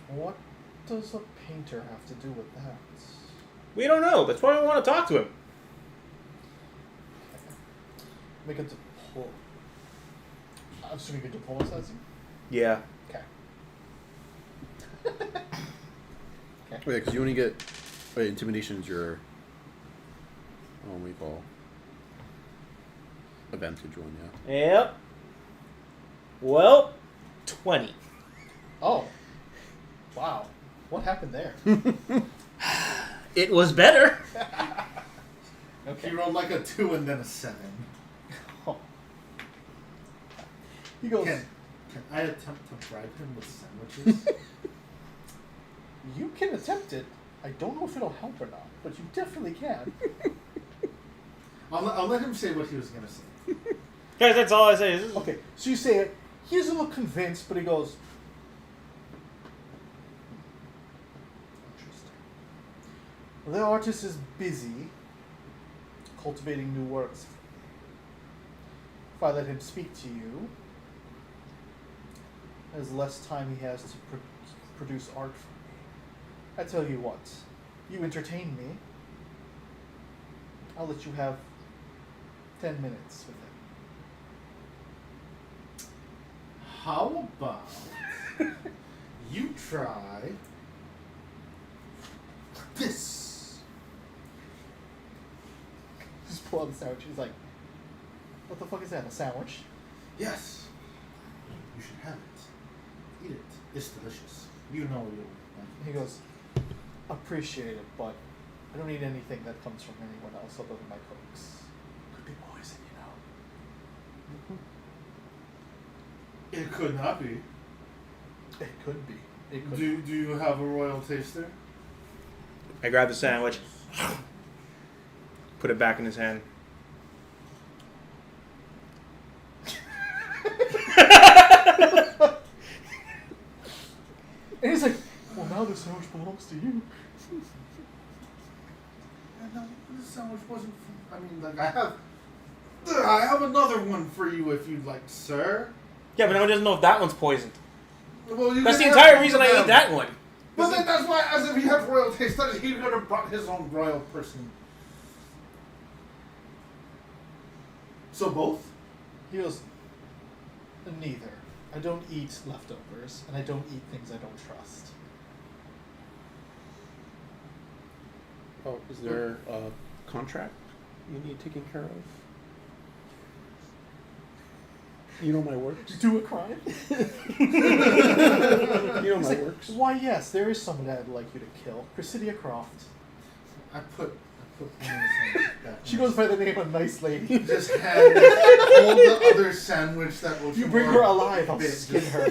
What does a painter have to do with that? We don't know. That's why we want to talk to him. Make a diplomacy. I'm assuming you diplomatizing? Yeah. Okay. Oh, yeah, because you only get intimidation's your what do you call advantage one, yeah. Yep. Well, 20. Oh. Wow. What happened there? It was better. Okay. He rolled like a 2 and then a 7. Oh, He goes, Can I attempt to bribe him with sandwiches? you can attempt it. I don't know if it'll help or not, but you definitely can. I'll let him say what he was gonna say. Guys, that's all I say. This is- Okay, so you say it. He doesn't look convinced, but he goes, interesting. The artist is busy cultivating new works. If I let him speak to you, there's less time he has to produce art for me. I tell you what, you entertain me. I'll let you have 10 minutes with him. How about you try this? Just pull out the sandwich. He's like, what the fuck is that? A sandwich? Yes. You should have it. Eat it. It's delicious. You know you like it. He goes, appreciate it, but I don't need anything that comes from anyone else other than my cooks. Could be poison, you know. It could not be. It could be. It could Do you have a royal taster? I grab the sandwich, put it back in his hand. And he's like, well, now the sandwich belongs to you. No, this sandwich wasn't. I mean, like I have another one for you if you'd like, sir. Yeah, but no one doesn't know if that one's poisoned. Well, you That's the can entire have reason both I of ate them. that one. Well, then that's why, as if he had royal taste, that he could have brought his own royal person. So both? He goes, neither. I don't eat leftovers, and I don't eat things I don't trust. Oh, is there a contract you need taken care of? You know my works. Do a crime? You know He's my like, works. why, yes, there is someone I'd like you to kill. Cressidia Croft. I put one of the sandwiches back. She goes by the name of Nice Lady. Just hand all the other sandwich that will. You bring her alive, I'll skin her.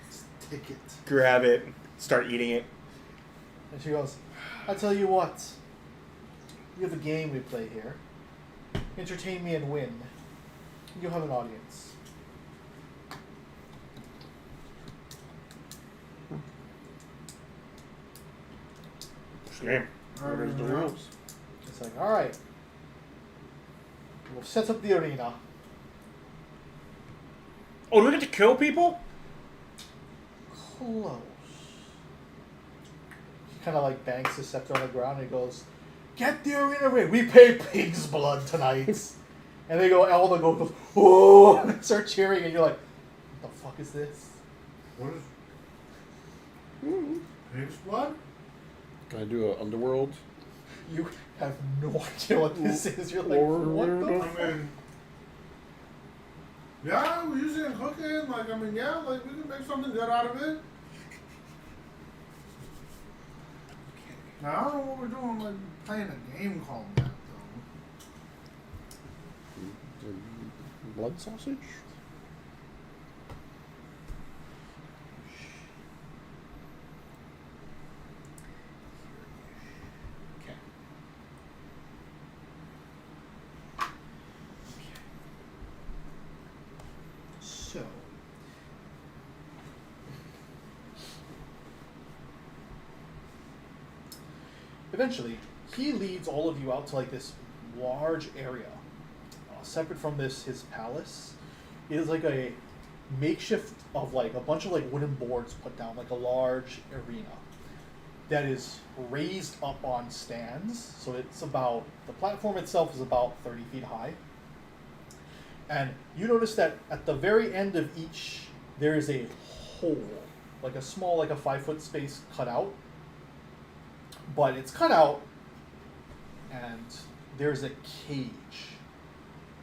Just take it. Grab it, start eating it. And she goes, I tell you what, we have a game we play here. Entertain me and win. You'll have an audience. Game. What is the rules? It's like, alright. We'll set up the arena. Oh, do we get to kill people? Close. He kind of like bangs his scepter on the ground and he goes, get the arena ready. We pay pig's blood tonight. And they go, all the goes, oh, and start cheering, and you're like, what the fuck is this? What is? Pig's blood? Can I do an underworld? You have no idea what this is. You're like, Or- what the or- fuck? I mean, yeah, we're using it in cooking. Like, I mean, yeah, like we can make something good out of it. Now, I don't know what we're doing, like playing a game called that, though. Blood sausage? Okay. So, eventually, he leads all of you out to like this large area, separate from his palace. It is like a makeshift of like a bunch of like wooden boards put down, like a large arena that is raised up on stands. So it's about, the platform itself is about 30 feet high. And you notice that at the very end of each, there is a hole, like a small, like a 5-foot space cut out. But it's cut out, and there's a cage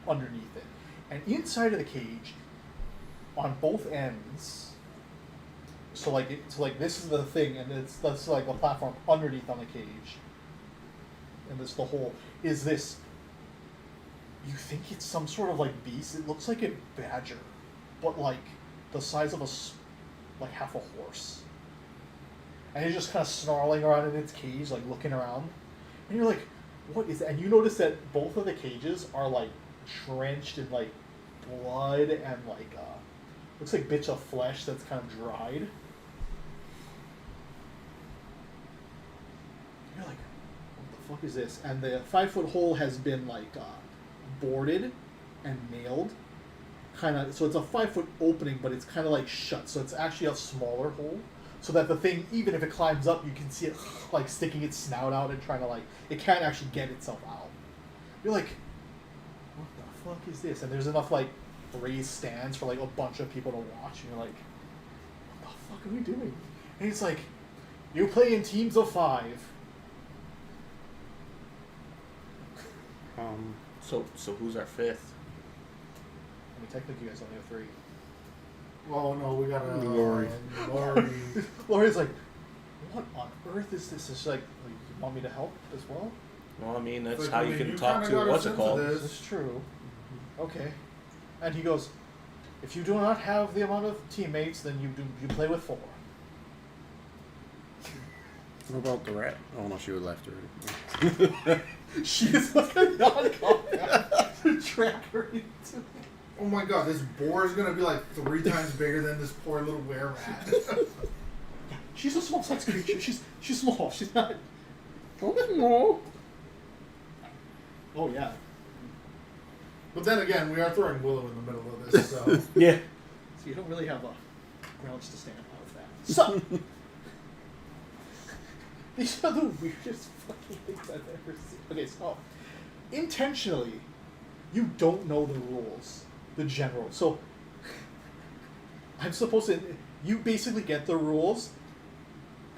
underneath it. And inside of the cage, on both ends, so like this is the thing, and that's like a platform underneath on the cage, and this the hole is this. You think it's some sort of like beast? It looks like a badger, but like the size of like half a horse. And it's just kind of snarling around in its cage, like looking around. And you're like, what is that? And you notice that both of the cages are like drenched in like blood and like looks like bits of flesh that's kind of dried. You're like, what the fuck is this? And the 5-foot hole has been like boarded and nailed. Kind of, so it's a 5-foot opening, but it's kind of like shut. So it's actually a smaller hole. So that the thing, even if it climbs up, you can see it like sticking its snout out and trying to like, it can't actually get itself out. You're like, what the fuck is this? And there's enough like raised stands for like a bunch of people to watch. And you're like, what the fuck are we doing? And it's like, you play in teams of 5. So who's our 5th? I mean, technically, you guys only have 3. Oh no, we got Lori. Lori. Lori's like, what on earth is this? It's like, you want me to help as well? Well, I mean, that's Like, how I you mean, can you talk kinda to got a what's it sense called. of this. This is true. Okay. And he goes, if you do not have the amount of teammates, then you play with 4. What about the rat? Oh no, she was left already. She's like a non-combat to track her into. Oh my god, this boar is gonna be like 3 times bigger than this poor little were rat. She's a small size creature. She's small. She's not. Oh Oh yeah. But then again, we are throwing Willow in the middle of this, so Yeah. So you don't really have a grounds to stand out of that. So these are the weirdest fucking things I've ever seen. Okay, so intentionally, you don't know the rules, the general. So I'm supposed to. You basically get the rules,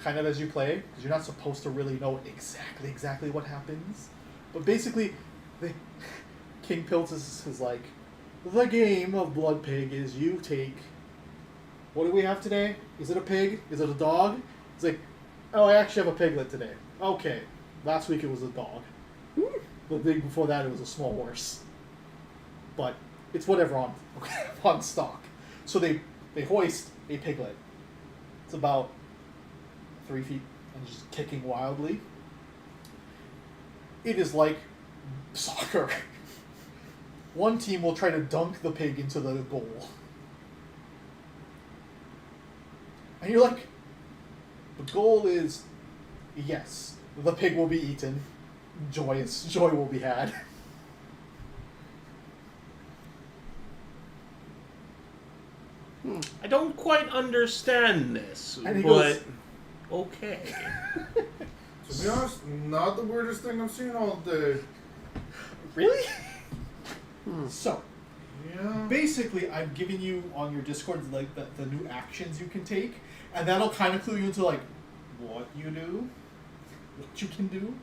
kind of as you play, because you're not supposed to really know exactly what happens. But basically, King Pilz is like, the game of Blood Pig is you take. What do we have today? Is it a pig? Is it a dog? It's like, oh, I actually have a piglet today. Okay, last week it was a dog. The week before that it was a small horse. But it's whatever on stock. So they hoist a piglet. It's about 3 feet and just kicking wildly. It is like soccer. One team will try to dunk the pig into the goal. And you're like, the goal is, yes, the pig will be eaten. Joy will be had. I don't quite understand this, And he but goes- okay. to be honest, not the weirdest thing I've seen all day. Really? So, Yeah. basically, I'm giving you on your Discord like the new actions you can take, and that'll kind of clue you into like what you do, what you can do.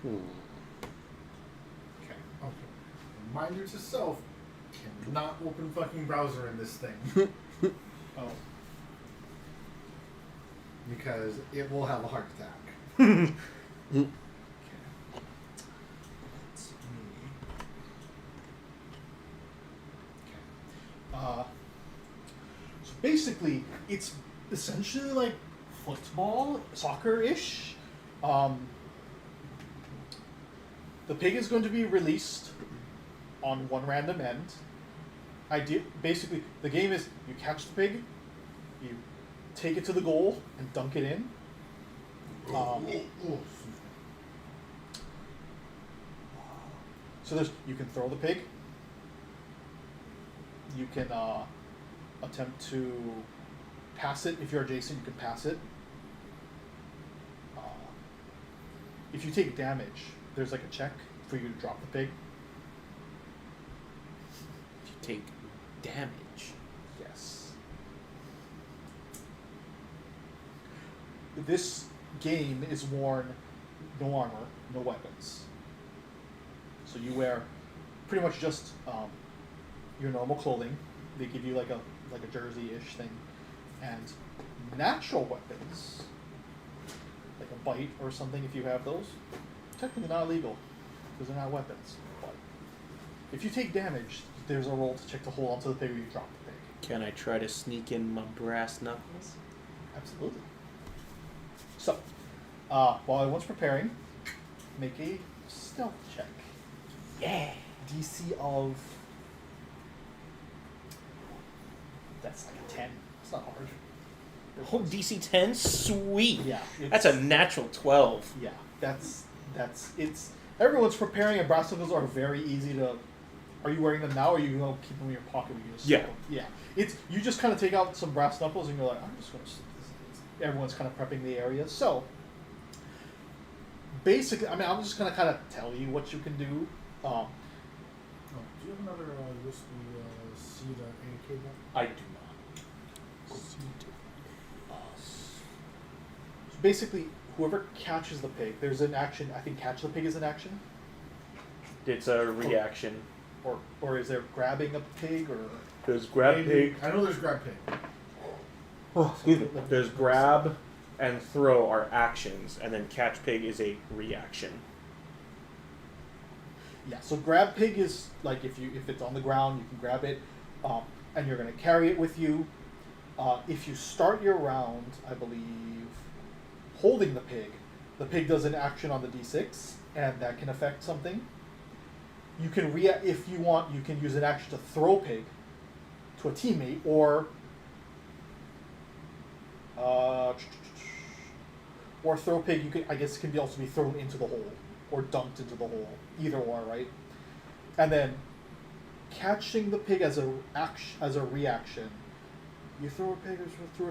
Okay. Okay. Reminder to self: cannot open fucking browser in this thing Oh. because it will have a heart attack. Okay. Let's see. Okay. So basically, it's essentially like football, soccer-ish. The pig is going to be released on one random end. Basically, the game is you catch the pig, you take it to the goal and dunk it in. So you can throw the pig. You can attempt to pass it. If you're adjacent, you can pass it. If you take damage, there's like a check for you to drop the pig. If you take damage. Yes. This game is worn no armor, no weapons. So you wear pretty much just your normal clothing. They give you like a jersey-ish thing, And natural weapons, like a bite or something, if you have those, technically not illegal because they're not weapons. But if you take damage, there's a roll to check to hold onto the pig or you drop the pig. Can I try to sneak in my brass knuckles? Absolutely. So, while everyone's preparing, make a stealth check. Yeah. DC of... That's like a 10. It's not hard. Oh, DC 10? Sweet. Yeah. That's a natural 12. Yeah, it's... Everyone's preparing, and brass knuckles are very easy to... Are you wearing them now, or are you going to keep them in your pocket when you just Yeah. them? Yeah. It's... You just kind of take out some brass knuckles, and you're like, I'm just going to... Everyone's kind of prepping the area. So, basically, I mean, I'm just going to kind of tell you what you can do. Oh, do you have another USB-C to A cable? I do not. So basically, whoever catches the pig, there's an action. I think catch the pig is an action, It's a reaction. or is there grabbing a pig or? There's grab Maybe- pig. I know there's grab pig. Oh, excuse me. There's grab and throw are actions, and then catch pig is a reaction. Yeah. So grab pig is like if it's on the ground, you can grab it, and you're gonna carry it with you. If you start your round, I believe, holding the pig does an action on the d6, and that can affect something. You can if you want, you can use an action to throw pig to a teammate, or throw pig. You could, I guess, can also be thrown into the hole or dumped into the hole. Either or, right? And then catching the pig as a reaction. You throw a pig through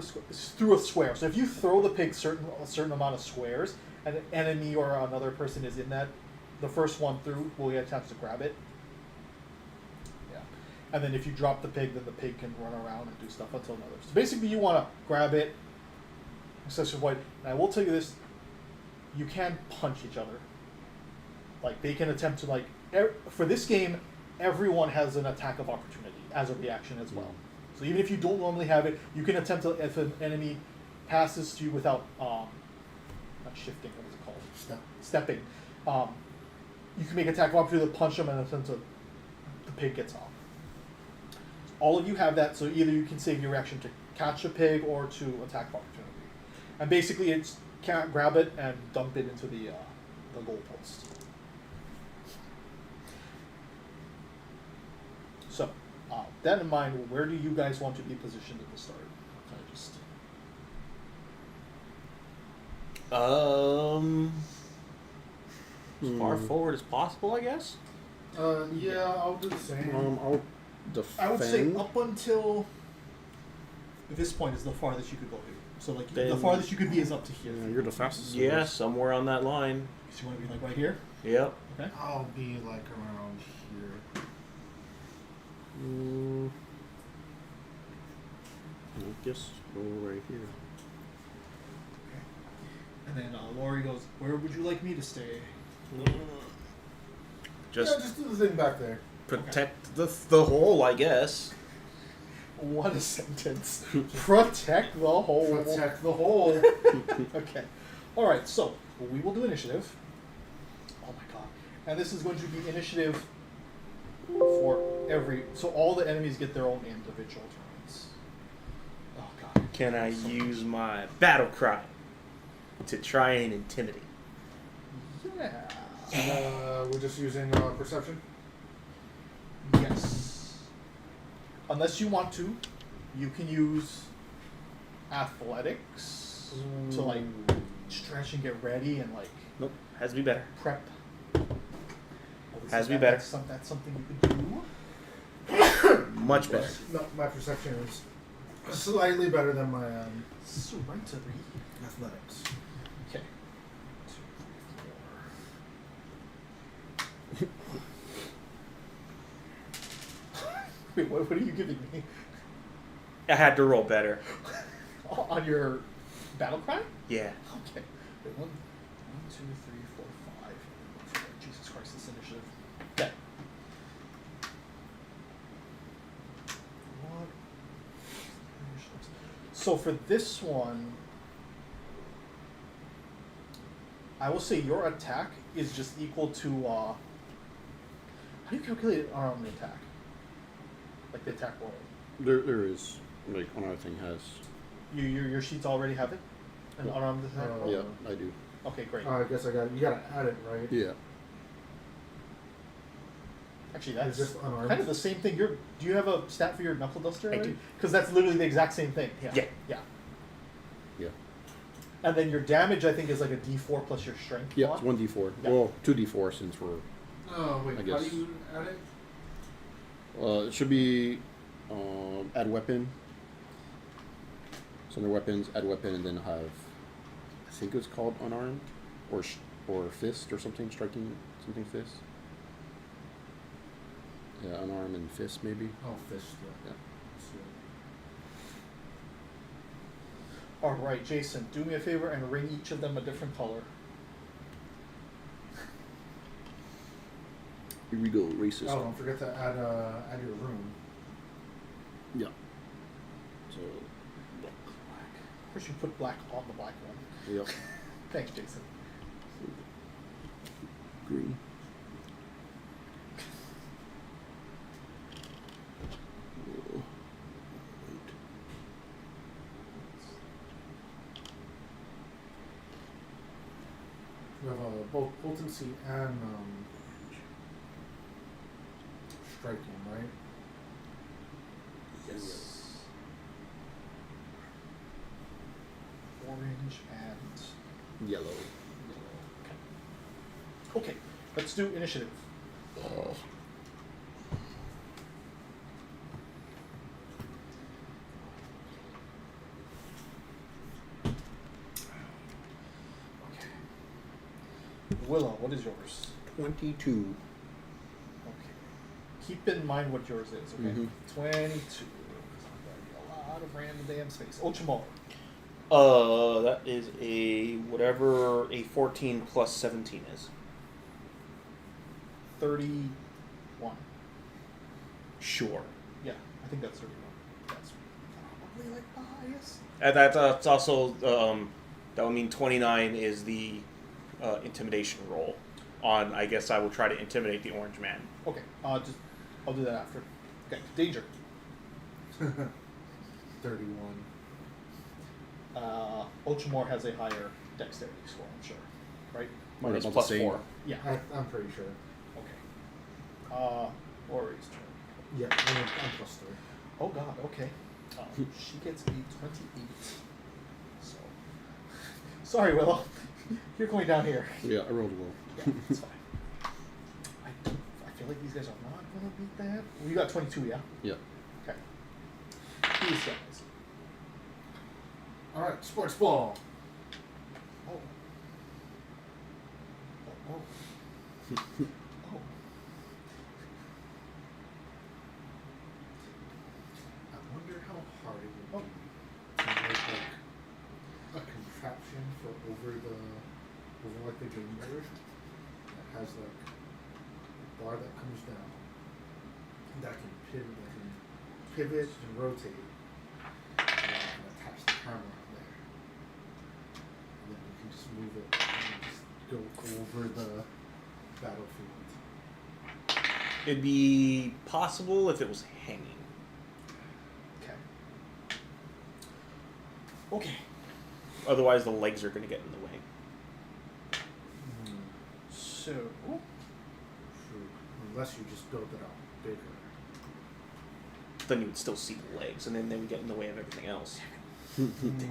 a square. So if you throw the pig a certain amount of squares, and an enemy or another person is in that, the first one through will get a chance to grab it. Yeah. And then if you drop the pig, then the pig can run around and do stuff until another. So basically, you want to grab it, successful avoid. And I will tell you this: you can punch each other. Like they can attempt to for this game, everyone has an attack of opportunity as a reaction as well. So even if you don't normally have it, you can attempt to, if an enemy passes to you without not shifting, what is it called? Stepping. You can make attack of opportunity to punch them and attempt to the pig gets off. So all of you have that, so either you can save your reaction to catch a pig or to attack of opportunity. And basically it's grab it and dump it into the goalpost. So, that in mind, where do you guys want to be positioned at the start? Kind of just... As far forward as possible, I guess. Yeah, I'll do the same. I'll defend. I would say up until this point is the farthest you could go. So like the Then- farthest you could be is up to here. Yeah, you're the fastest. of Yeah, us. somewhere on that line. So you want to be like right here? Yep. Okay. I'll be like around here. I guess go right here. And then Laurie goes, where would you like me to stay? Just do the thing back there. protect the hole, I guess. What a sentence. Protect the hole. Protect the hole. Okay. Alright, so we will do initiative. Oh my god. And this is going to be initiative for so all the enemies get their own individual turns. Oh god. Can I use my battle cry to try and intimidate? Yeah. We're just using perception. Yes. Unless you want to, you can use athletics to like stretch and get ready and like Nope. Has to be better. prep. Has to be better. That's something you could do. Much better. No, my perception is slightly better than my Slightly. athletics. Okay. 2, 3, 4. Wait, what are you giving me? I had to roll better. On your battle cry? Yeah. Okay. Wait, 1, 2, 3, 4, 5. Jesus Christ, this initiative. Okay. What? So for this one, I will say your attack is just equal to. How do you calculate an unarmed attack? Like the attack roll. There is like another thing has. Your sheets already have it. An unarmed attack roll. Yeah, I do. Okay, great. I guess I got. You gotta add it, right? Yeah. Actually, that's just unarmed. kind of the same thing. Do you have a stat for your knuckle duster? I do. Because that's literally the exact same thing. Yeah. Yeah. Yeah. Yeah. And then your damage, I think, is like a D4 plus your strength. Yeah, mod. it's 1d4. Yeah. Well, 2d4 since we're. Oh wait, I how guess. do you add it? It should be add weapon. So under weapons, add weapon, and then have. I think it's called unarmed, or fist or something, striking something fist. Yeah, unarmed and fist maybe. Oh, fist. Yeah. All right, Jason, do me a favor and ring each of them a different color. Here we go, racist. Oh, don't forget to add your room. Yeah. So. First, you put black on the black one. Yep. Thanks, Jason. Green. You have both potency and striking, right? Yes. Orange and Yellow. okay. Let's do initiative. Okay. Willow, what is yours? 22. Okay. Keep in mind what yours is, okay? Mhm. 22. A lot of random damn space. Ocemore. That is whatever a 14 plus 17 is. 31. Sure. Yeah, I think that's 31. That's probably like the highest. That's also that would mean 29 is the intimidation roll. On, I guess I will try to intimidate the orange man. Okay, I'll do that after. Okay, danger. 31. Ocemore has a higher dexterity score, I'm sure, right? Might It's about plus the same. 4. Yeah. I'm pretty sure. Okay. Ori's turn. Yeah, I'm plus 3. Oh God. Okay. She gets a 28. So. Sorry, Willow. You're going down here. Yeah, I rolled well. Yeah, it's fine. I feel like these guys are not gonna beat that. Well, you got 22, yeah. Yeah. Okay. These guys. All right, sports ball. Oh. Oh. Oh. Oh. I wonder how hard it would be to make like a contraption for over like the game board that has like a bar that comes down that can pivot and rotate and attach the camera on there, and then we can just move it and just go over the battlefield. It'd be possible if it was hanging. Okay. Okay. Otherwise, the legs are going to get in the way. So. True. Unless you just build it out bigger. Then you would still see the legs, and then they would get in the way of everything else. Damn it.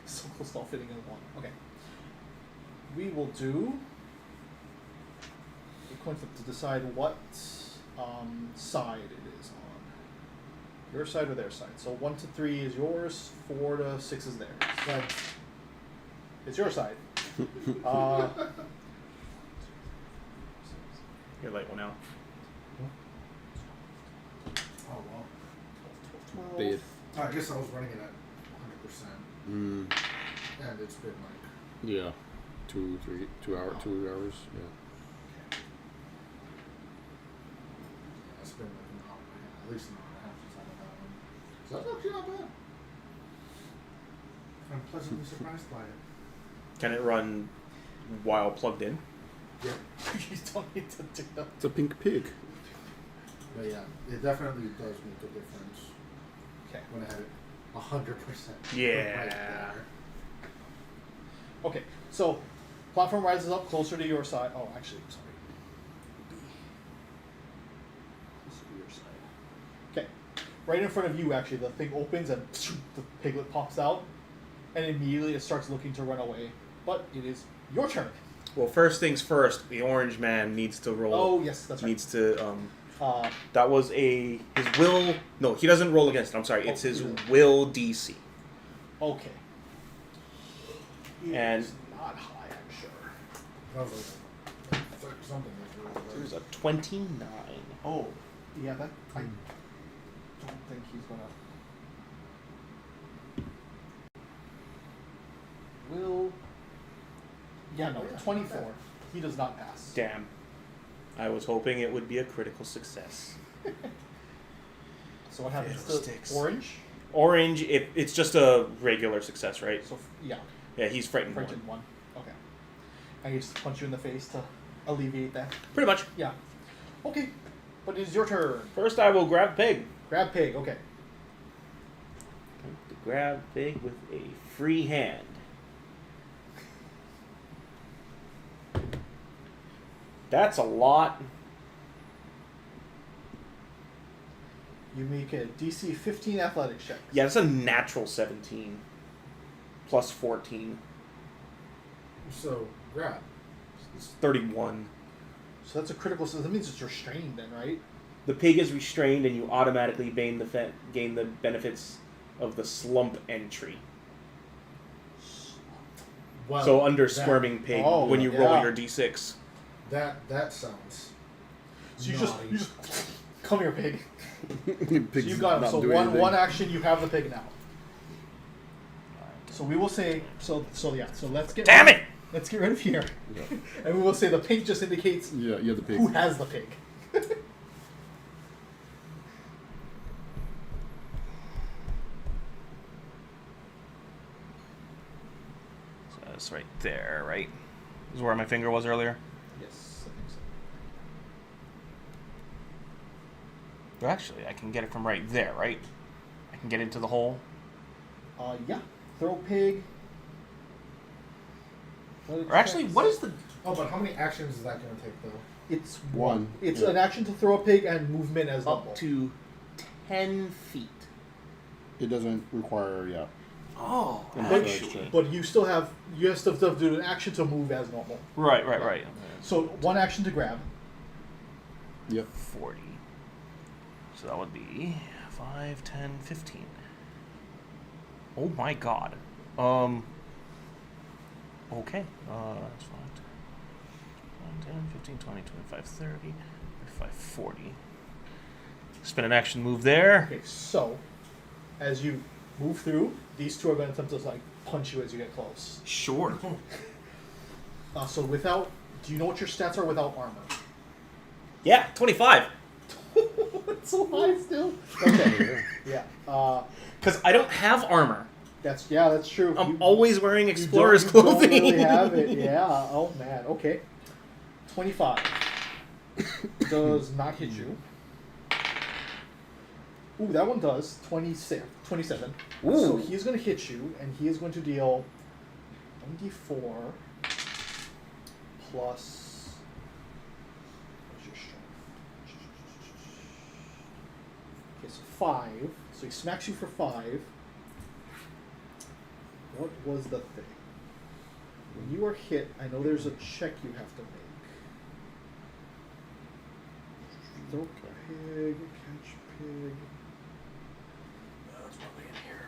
So close to all fitting in one. Okay. We will do a coin flip to decide what side it is on. Your side or their side. So 1 to 3 is yours, 4 to 6 is theirs. Like, It's your side. Your light one out. oh well. 12. Bad. I guess I was running it at 100%, Mm, and it's been like yeah. 2 hours. Yeah. it's been like an hour and a half, at least an hour and a half since I did that one. So that's actually not bad. I'm pleasantly surprised by it. Can it run while plugged in? Yeah. You don't need to do that. It's a pink pig. But yeah, it definitely does make a difference Okay. when I had it 100%. Yeah. Right there. Okay, so platform rises up closer to your side. Oh, actually, sorry. Closer to your side. Okay, right in front of you, actually, the thing opens and the piglet pops out, and immediately it starts looking to run away. But it is your turn. Well, first things first. The orange man needs to roll. Oh, yes, that's right. Needs to. Uh, That was his will. No, he doesn't roll against it. I'm sorry. It's Oh, his he doesn't. will DC. okay. It And- is not high, I'm sure. That was like something like that. There's a 29. Oh, yeah, that I don't think he's gonna. Will. Yeah, no, Yeah, 24. not He does not pass. Damn. I was hoping it would be a critical success. So what happens to Fiddlesticks. orange? Orange, it's just a regular success, right? So yeah, Yeah, he's frightened one. frightened one. Okay. I just punch you in the face to alleviate that. Pretty much. Yeah. Okay, but it is your turn. First, I will grab pig. Grab pig. Okay. To grab pig with a free hand. That's a lot. You make a DC 15 athletics check. Yeah, that's a natural 17. Plus 14. So, grab. It's 31. So that's a critical. So that means it's restrained then, right? The pig is restrained, and you automatically gain the benefits of the slump entry. Well, So under that- squirming pig, Oh, when you roll yeah. your d6. That sounds. So you naughty. just come here, pig. Pig's So you got him. not So doing anything. one action, you have the pig now. So we will say so yeah. So let's get. Damn it! Let's get rid of here, Yeah. and we will say the pig just indicates Yeah, you have the pig. who has the pig. So that's right there, right? This is where my finger was earlier. Yes, I think so. Well, actually, I can get it from right there, right? I can get into the hole. Yeah. Throw pig. Or actually, what is the... Oh, but how many actions is that going to take, though? It's One. It's Yeah. an action to throw a pig and movement as double. Up to 10 feet. It doesn't require, Oh, An athletics check. actually. But you still have to do an action to move as normal. Right, right, right. So one action to grab. Yep. 40. So that would be 5, 10, 15. Oh my god. Okay. That's 5, 10, 15, 20, 25, 30, 35, 40. Spin an action move there. Okay, so as you move through, these two are going to attempt to like punch you as you get close. Sure. So without, do you know what your stats are without armor? Yeah, 25. It's so high still. Okay. Yeah. Because I don't have armor. That's true. I'm You- always wearing you explorer's don't clothing. really have it. Yeah. Oh man. Okay. 25 does not hit you. Ooh, that one does. 27. Ooh. So he's going to hit you, and he is going to deal 1d4 plus. What's your strength? Okay, so 5. So he smacks you for 5. What was the thing? When you are hit, I know there's a check you have to make. Throw pig, catch pig. No, it's probably in here.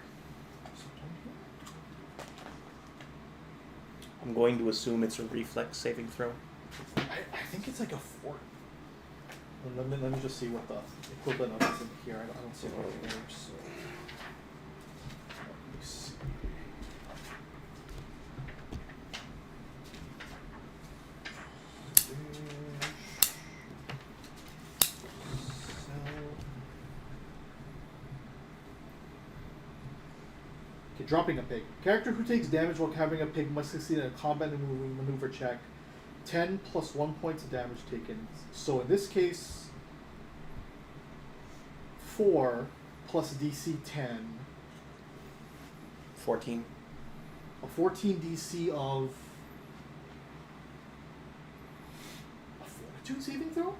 Sometime here. I'm going to assume it's a reflex saving throw. I think it's like a 4. Let me just see what the equivalent of is in here. I don't see it right here. So. Let me see. Okay, dropping a pig. Character who takes damage while carrying a pig must succeed in a combat maneuver check. 10 plus 1 points of damage taken. So in this case, 4 plus DC 10. 14. A 14 DC of a fortitude saving throw?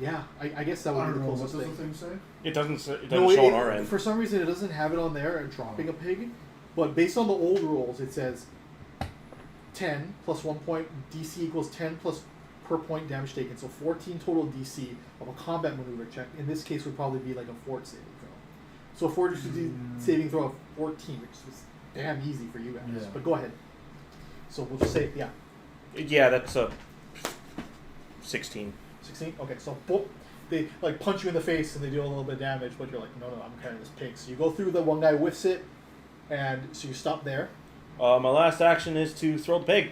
Yeah, I guess that would I be don't the know. What closest does the thing. thing say? It doesn't show No, on our end. For some reason, it doesn't have it on there and dropping a pig. But based on the old rules, it says 10 plus 1 point, DC equals 10 plus per point damage taken. So 14 total DC of a combat maneuver check. In this case, would probably be like a fort saving throw. So a fortitude saving throw of 14, which was damn easy for you guys. Yeah. But go ahead. So we'll just say, yeah. Yeah, that's a 16. 16? Okay, so boop, they like punch you in the face and they do a little bit of damage, but you're like, no, I'm carrying this pig. So you go through, the one guy whiffs it, and so you stop there. My last action is to throw the pig.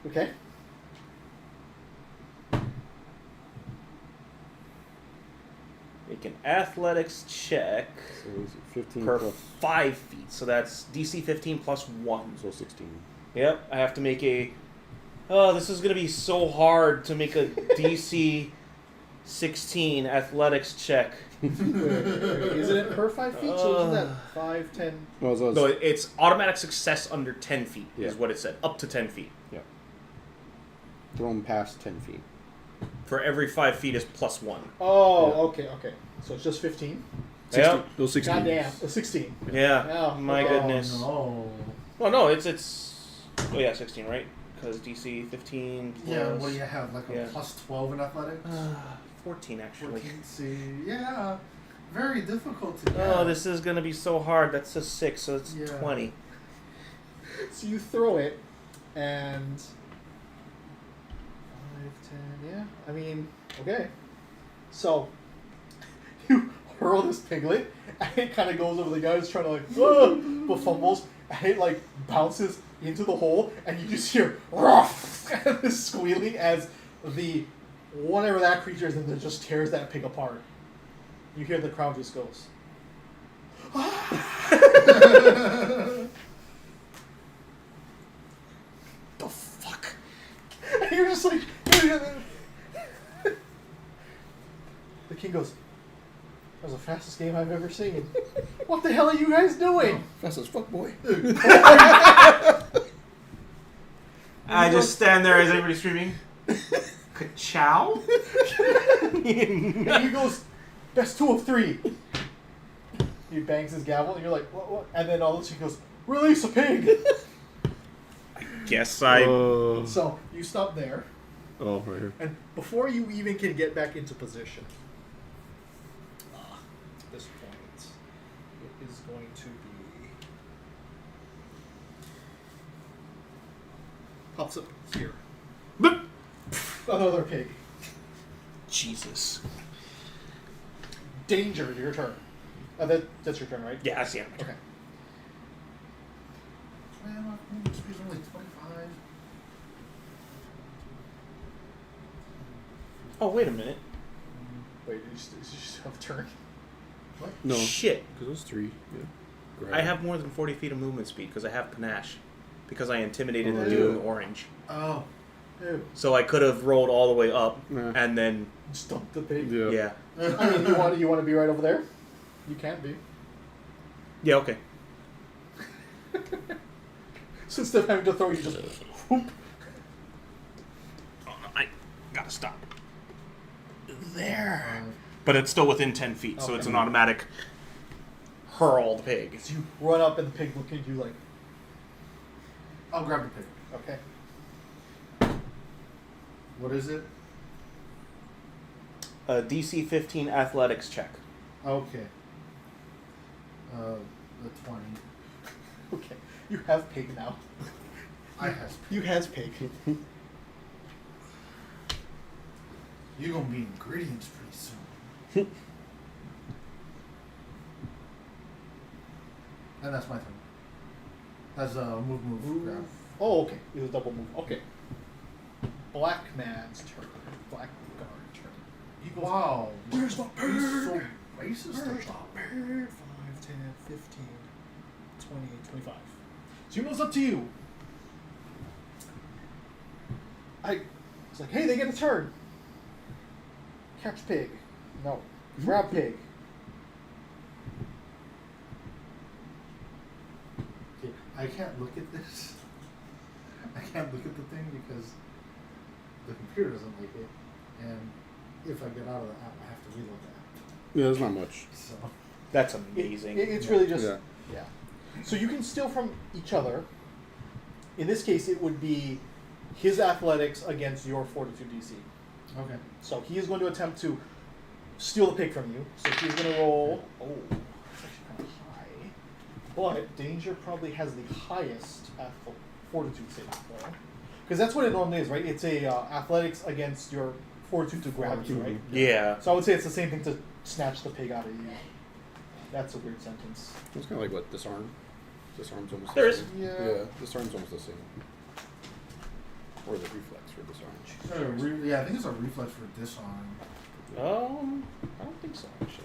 Okay. So Make an athletics check is it 15 per plus 5 feet. So that's DC 15 plus 1. so 16. Yep, I have to make a... Oh, this is going to be so hard to make a DC 16 athletics check. Isn't it per 5 feet? So isn't that 5, 10? No, so No, it's automatic success under 10 feet Yeah. is what it said. Up to 10 feet. yeah. Thrown past 10 feet. For every 5 feet is plus 1. Oh, Yeah. okay. So it's just 15? Yep. Those 16. Goddamn. 16. Yeah. Oh, My okay. goodness. Oh, Well, no, it's... Oh, yeah, 16, right? Because DC 15 plus... yeah, what do you have? Like a Yeah. plus 12 in athletics? 14, actually. 14, see, yeah, very difficult to get. Oh, this is going to be so hard. That's a 6, so it's Yeah. 20. So you throw it, and 5, 10, yeah. I mean, okay. So you hurl this piglet, and it kind of goes over the guy who's trying to like, but fumbles, and it like bounces into the hole, and you just hear ruff, and this squealing as the whatever that creature is, and it just tears that pig apart. You hear the crowd just goes. The fuck? And you're just like. The king goes, that was the fastest game I've ever seen. What the hell are you guys doing? Fast as fuck, boy. I just stand there as everybody's screaming, Ka-chow? And he goes, best 2 of 3. He bangs his gavel, and you're like, what? And then all of a sudden he goes, release a pig! Guess I... So, you stop there, Oh, right here. and before you even can get back into position, at this point, it is going to be... Pops up here. Another pig. Jesus. Danger, your turn. That's your turn, right? Yeah, I see it. Okay. Man, my movement speed's only 25. Oh, wait a minute. Wait, did you just have a turn? What? No. Shit. Because those 3. Yeah. Grab. I have more than 40 feet of movement speed because I have panache. Because I intimidated the Oh. dude in orange. Oh, Ew. So I could have rolled all the way up Yeah. and then... Just dump the pig. Yeah. Yeah. I mean, you want to be right over there? You can be. Yeah, okay. So instead of having to throw, you just whoop. Oh, no, I gotta stop. There. But it's still within 10 feet, so Okay. it's an automatic hurl the pig. So you run up and the pig looking at you like, I'll grab the pig. okay. What is it? A DC 15 athletics check. Okay. The 20. Okay. You have pig now. I has You has pig. You gonna be ingredients pretty soon. And that's my turn. That's a move, grab. Oh, okay. It was a double move. Okay. Black man's turn. Black guard turn. Wow. Where's the He's so pig? racist. Where's the pig? 15, 20, 25. So he moves up to you. It's like, hey, they get a turn. Catch pig. No. Grab pig. Okay, I can't look at this. I can't look at the thing because the computer doesn't like it, and if I get out of the app, I have to reload the app. Yeah, there's not much. So That's amazing. It's really just Yeah. yeah. So you can steal from each other. In this case, it would be his athletics against your fortitude DC. okay. So he is going to attempt to steal the pig from you. So he's going to roll. Oh, that's actually kind of high. But Danger probably has the highest fortitude saving throw. Because that's what it normally is, right? It's a athletics against your fortitude to grab you, right? Yeah. So I would say it's the same thing to snatch the pig out of you. That's a weird sentence. It's kind of like what disarm. Disarm's almost There the is. same. Yeah. Disarm's almost the same. Or the reflex for disarm. Yeah, I think it's a reflex for disarm. I don't think so, actually.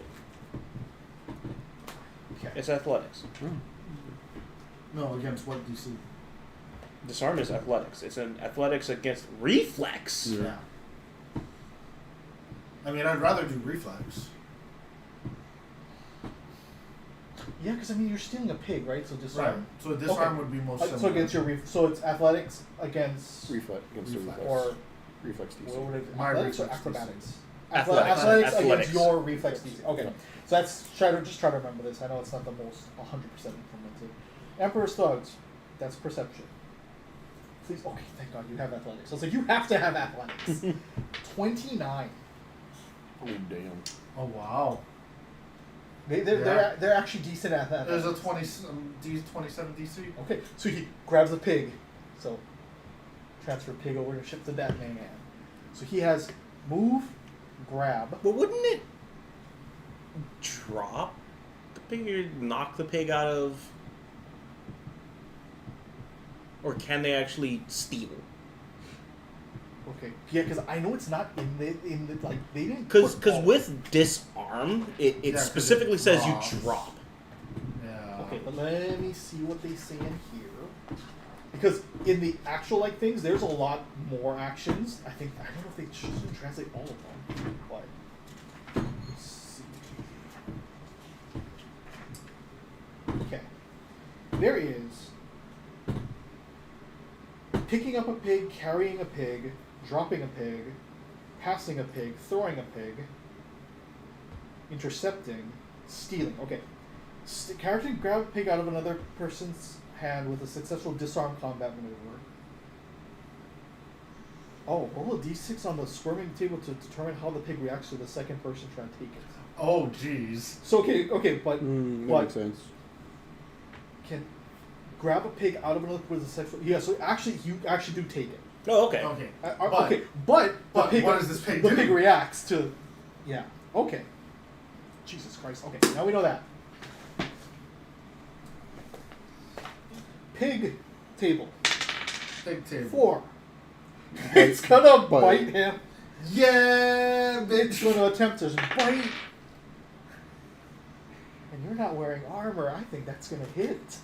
Okay. It's athletics. No, against what DC? Disarm is athletics. It's an athletics against reflex. Yeah. I mean, I'd rather do reflex. Yeah, because I mean you're stealing a pig, right? So disarm. Right. So disarm Okay. would be most So similar. against your so it's athletics against Reflex against the Reflex. reflex. or reflex DC. what would it? My Athletics or reflex acrobatics? Athletics. Athletics Athletics. against your reflex DC. Okay, Yeah. so that's just try to remember this. I know it's not the most 100% implemented. Emperor's Thugs, that's perception. Please, okay, thank God you have athletics. I was like, you have to have athletics. 29. Oh damn. Oh wow. They're actually decent at that. There's a 27 DC. Okay, so he grabs a pig. So transfer pig over to ship to that man. So he has move, grab. But wouldn't it drop the pig or knock the pig out of... Or can they actually steal? Okay, yeah, because I know it's not in the like they didn't. Because put all- with disarm, it Yeah, 'cause specifically it says drops. you drop. Yeah. Okay, but let me see what they say in here. Because in the actual like things, there's a lot more actions. I don't know if they should translate all of them, but let's see. Okay, there is picking up a pig, carrying a pig, dropping a pig, passing a pig, throwing a pig, intercepting, stealing. Okay. Character can grab a pig out of another person's hand with a successful disarm combat maneuver. Oh, roll a d6 on the squirming table to determine how the pig reacts to the second person trying to take it. Oh jeez. So okay, but That makes sense. can grab a pig out of another with a sexual. Yeah, so actually, you actually do take it. Oh, okay. Okay. But, okay, but the pig. what does this pig the do? pig reacts to. Yeah. Okay. Jesus Christ. Okay, now we know that. Pig table. Pig table. 4. It's gonna Bite. bite him. Yeah, It's bitch. gonna attempt to bite. And you're not wearing armor. I think that's gonna hit.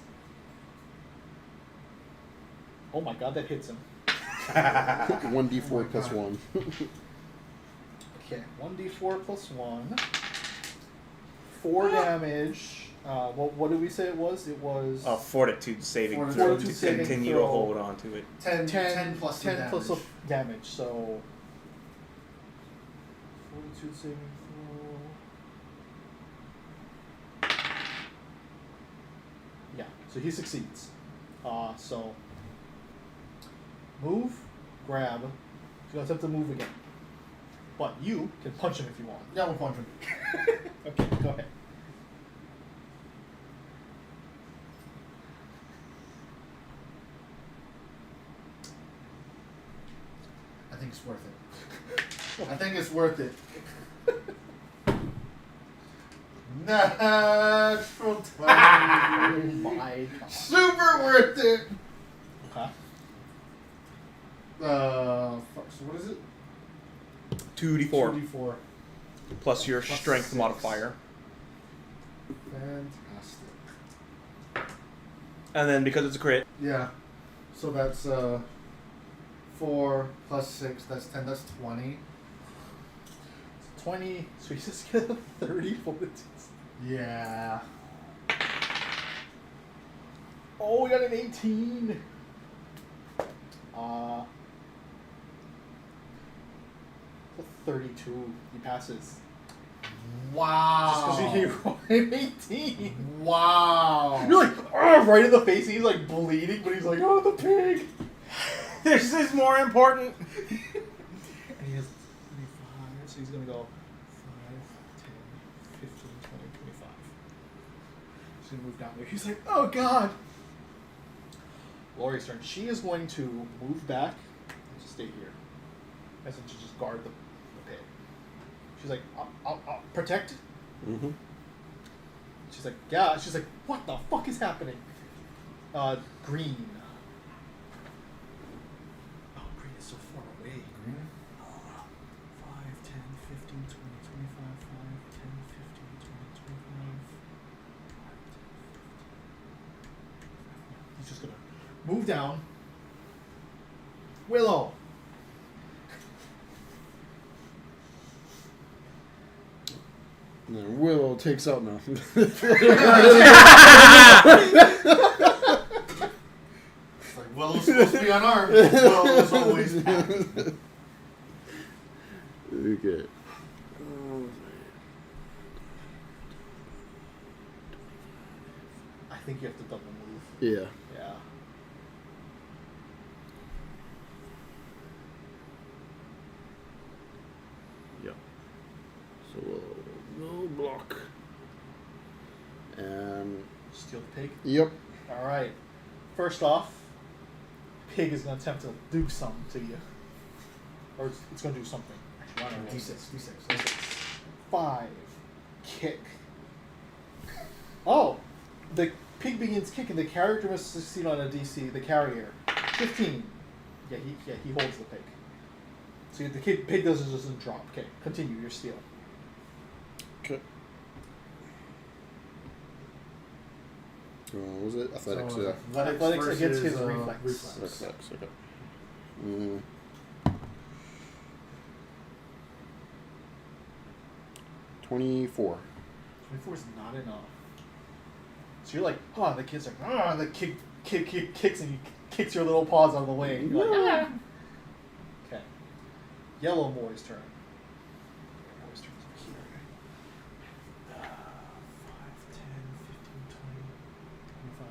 Oh my God, that hits him. 1d4 plus God. 1. Okay, 1d4 plus 1. 4 damage. What did we say it was? It was A fortitude saving Fortitude throw to saving continue throw. to hold on to it. 10 plus 10 damage. plus of damage. So fortitude saving throw. Yeah, so he succeeds. So move, grab. He's gonna attempt to move again, but you can punch him if you want. Yeah, we'll punch him. Okay, go ahead. I think it's worth it. I think it's worth it. Natural 20. Oh my God. Super worth it. Okay. Fuck, so what is it? 2d4 2d4. plus your Plus strength 6. modifier. Fantastic. And then because it's a crit, Yeah. So that's 4 plus 6. That's 10. That's 20. 20, so you just get a 30 fortitude. Yeah. Oh, we got an 18. A 32. He passes. Wow. Just because he rolled an 18. Wow. You're like, oh, right in the face. And he's like bleeding, but he's like, oh, the pig. this is more important. And he has 25, so he's going to go 5, 10, 15, 20, 25. He's going to move down there. He's like, oh, God. Lori's turn. She is going to move back and just stay here. As in to just guard the pig. She's like, I'll protect. Mm-hmm. She's like, yeah. She's like, what the fuck is happening? Green. Oh, green is so far away. Green? 5, 10, 15, 20, 25, 5, 10, 15, 20, 25. He's just gonna move down. Willow. And then Willow takes out now. It's like Willow's supposed to be unarmed. Willow is always happy. Okay. I think you have to double move. Yeah. Yeah. Yeah. So no block. And Steal the pig. yep. All right. First off, pig is gonna attempt to do something to you, or it's gonna do something. Actually, I don't know. D6. 5. Kick. Oh, the pig begins kicking. The character must succeed on a DC. The carrier. 15. Yeah, he holds the pig. So the pig doesn't drop. Okay, continue your steal. Okay. What was it? Athletics, So, yeah. Athletics against his versus, reflex. Athletics, okay. Mm. 24. 24 is not enough. So you're like, oh, the kid's like, ah, the kid kicks and he kicks your little paws out of the way. You're like, ah. Okay. Yellow More's turn. More's turn is over here. 5, 10, 15, 20, 25.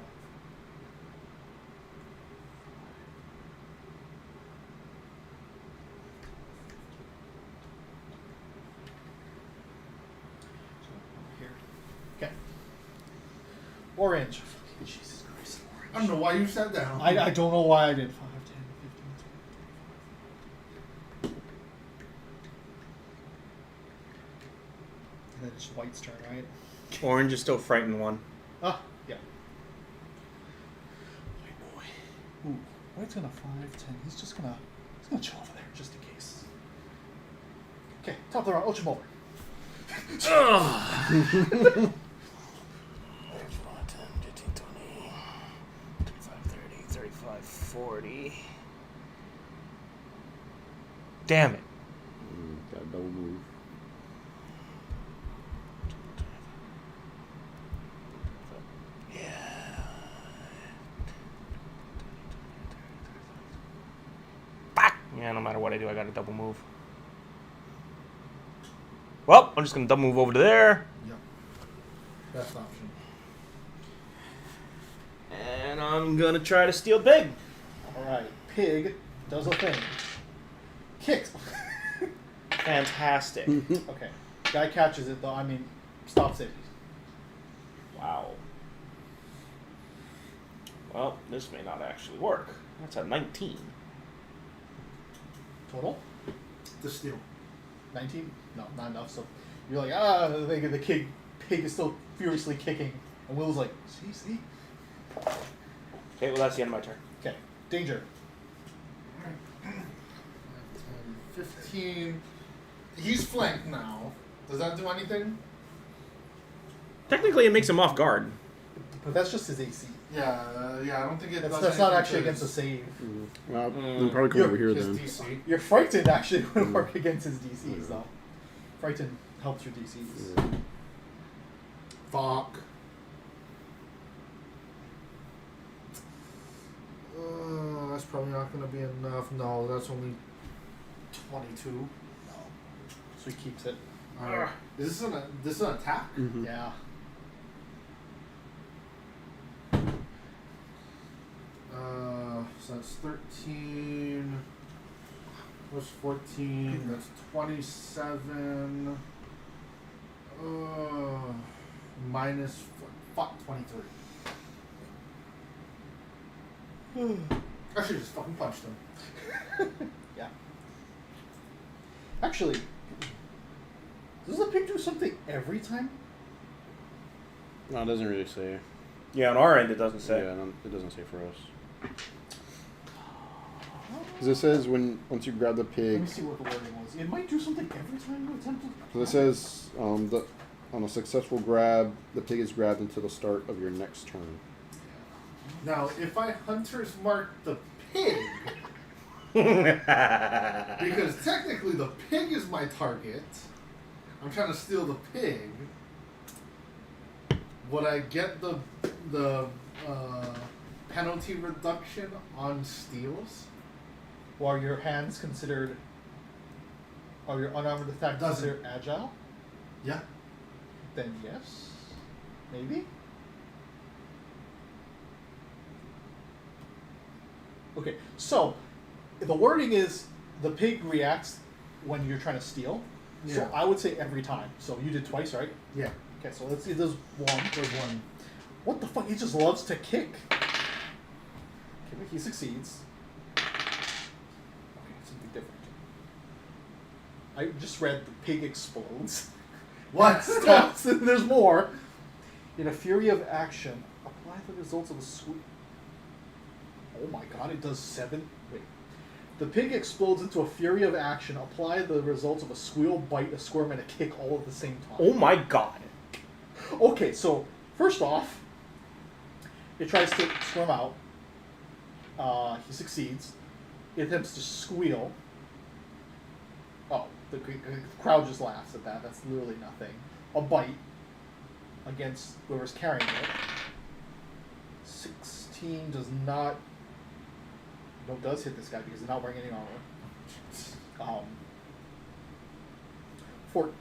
So over here. Okay. Orange. Jesus Christ, orange. I don't know why you sat down. I don't know why I did 5, 10, 15, 20, 25. And then it's White's turn, right? Orange is still frightened one. Ah, yeah. White boy. Ooh, White's gonna 5, 10. He's gonna chill over there just in case. Okay, top of the round, Ocemore. 40. Damn it. Got a double move. Yeah. Fuck. Yeah, no matter what I do, I got a double move. Well, I'm just gonna double move over to there. Yep. Best option. And I'm gonna try to steal big. Alright, pig does a thing. Kicks. Fantastic. Okay. Guy catches it though, stops it. Wow. Well, this may not actually work. That's a 19. Total? The steal. 19? No, not enough. So you're like, the pig is still furiously kicking. And Will's like, see? Okay, well, that's the end of my turn. Okay, danger. 5, 10, 15. He's flanked now. Does that do anything? Technically, it makes him off guard. But that's just his AC. Yeah, I don't think it does That's not anything actually to against a his- save. Well, then probably come over here his then. DC. Your frightened actually would work against his DCs though. Frightened helps your DCs. Yeah. Fuck. That's probably not going to be enough. No, that's only 22. No. So he keeps it. Alright. Is this is an attack? Mhm. Yeah. So that's 13 plus 14. That's 27. Minus fuck 23. I should just fucking punched him. Yeah. Actually, does the pig do something every time? No, it doesn't really say. Yeah, on our end it doesn't say. Yeah, no, it doesn't say for us. Because it says once you grab the Let pig. me see what the wording was. It might do something every time you attempt to. So it says on a successful grab, the pig is grabbed until the start of your next turn. Now, if I hunter's mark the pig, because technically the pig is my target, I'm trying to steal the pig. Would I get the penalty reduction on steals? Or are your hands considered? Are your unarmed attack Doesn't. considered agile? Yeah. Then yes, maybe. Okay, so the wording is the pig reacts when you're trying to steal. So Yeah. I would say every time. So you did twice, right? Yeah. Okay, so let's see. There's one. There's one. What the fuck? He just loves to kick. Okay, but he succeeds. Okay, something different. I just read the pig explodes. What? Stops, and there's more. In a fury of action, apply the results of a sweep. Oh my god, it does 7. Wait. The pig explodes into a fury of action. Apply the results of a squeal, bite, a squirm, and a kick all at the same time. Oh my god. Okay, so first off, it tries to swim out. He succeeds. It attempts to squeal. Oh, the crowd just laughs at that. That's literally nothing. A bite against whoever's carrying it. 16 does not. No, does hit this guy because he's not wearing any armor. Fort.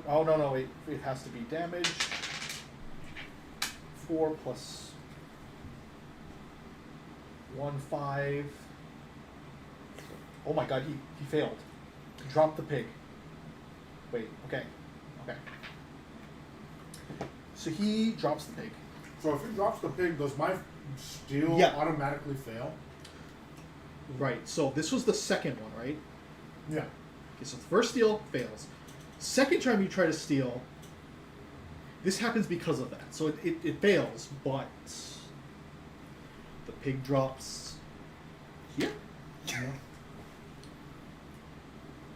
Oh no, wait. It has to be damage. 4 plus 1, 5. Oh my god, he failed. Drop the pig. Wait, okay. So he drops the pig. So if he drops the pig, does my steal Yeah. automatically fail? Right, so this was the second one, right? Yeah. Okay, so the first steal fails. Second time you try to steal, this happens because of that. So it fails, but the pig drops here. Yeah.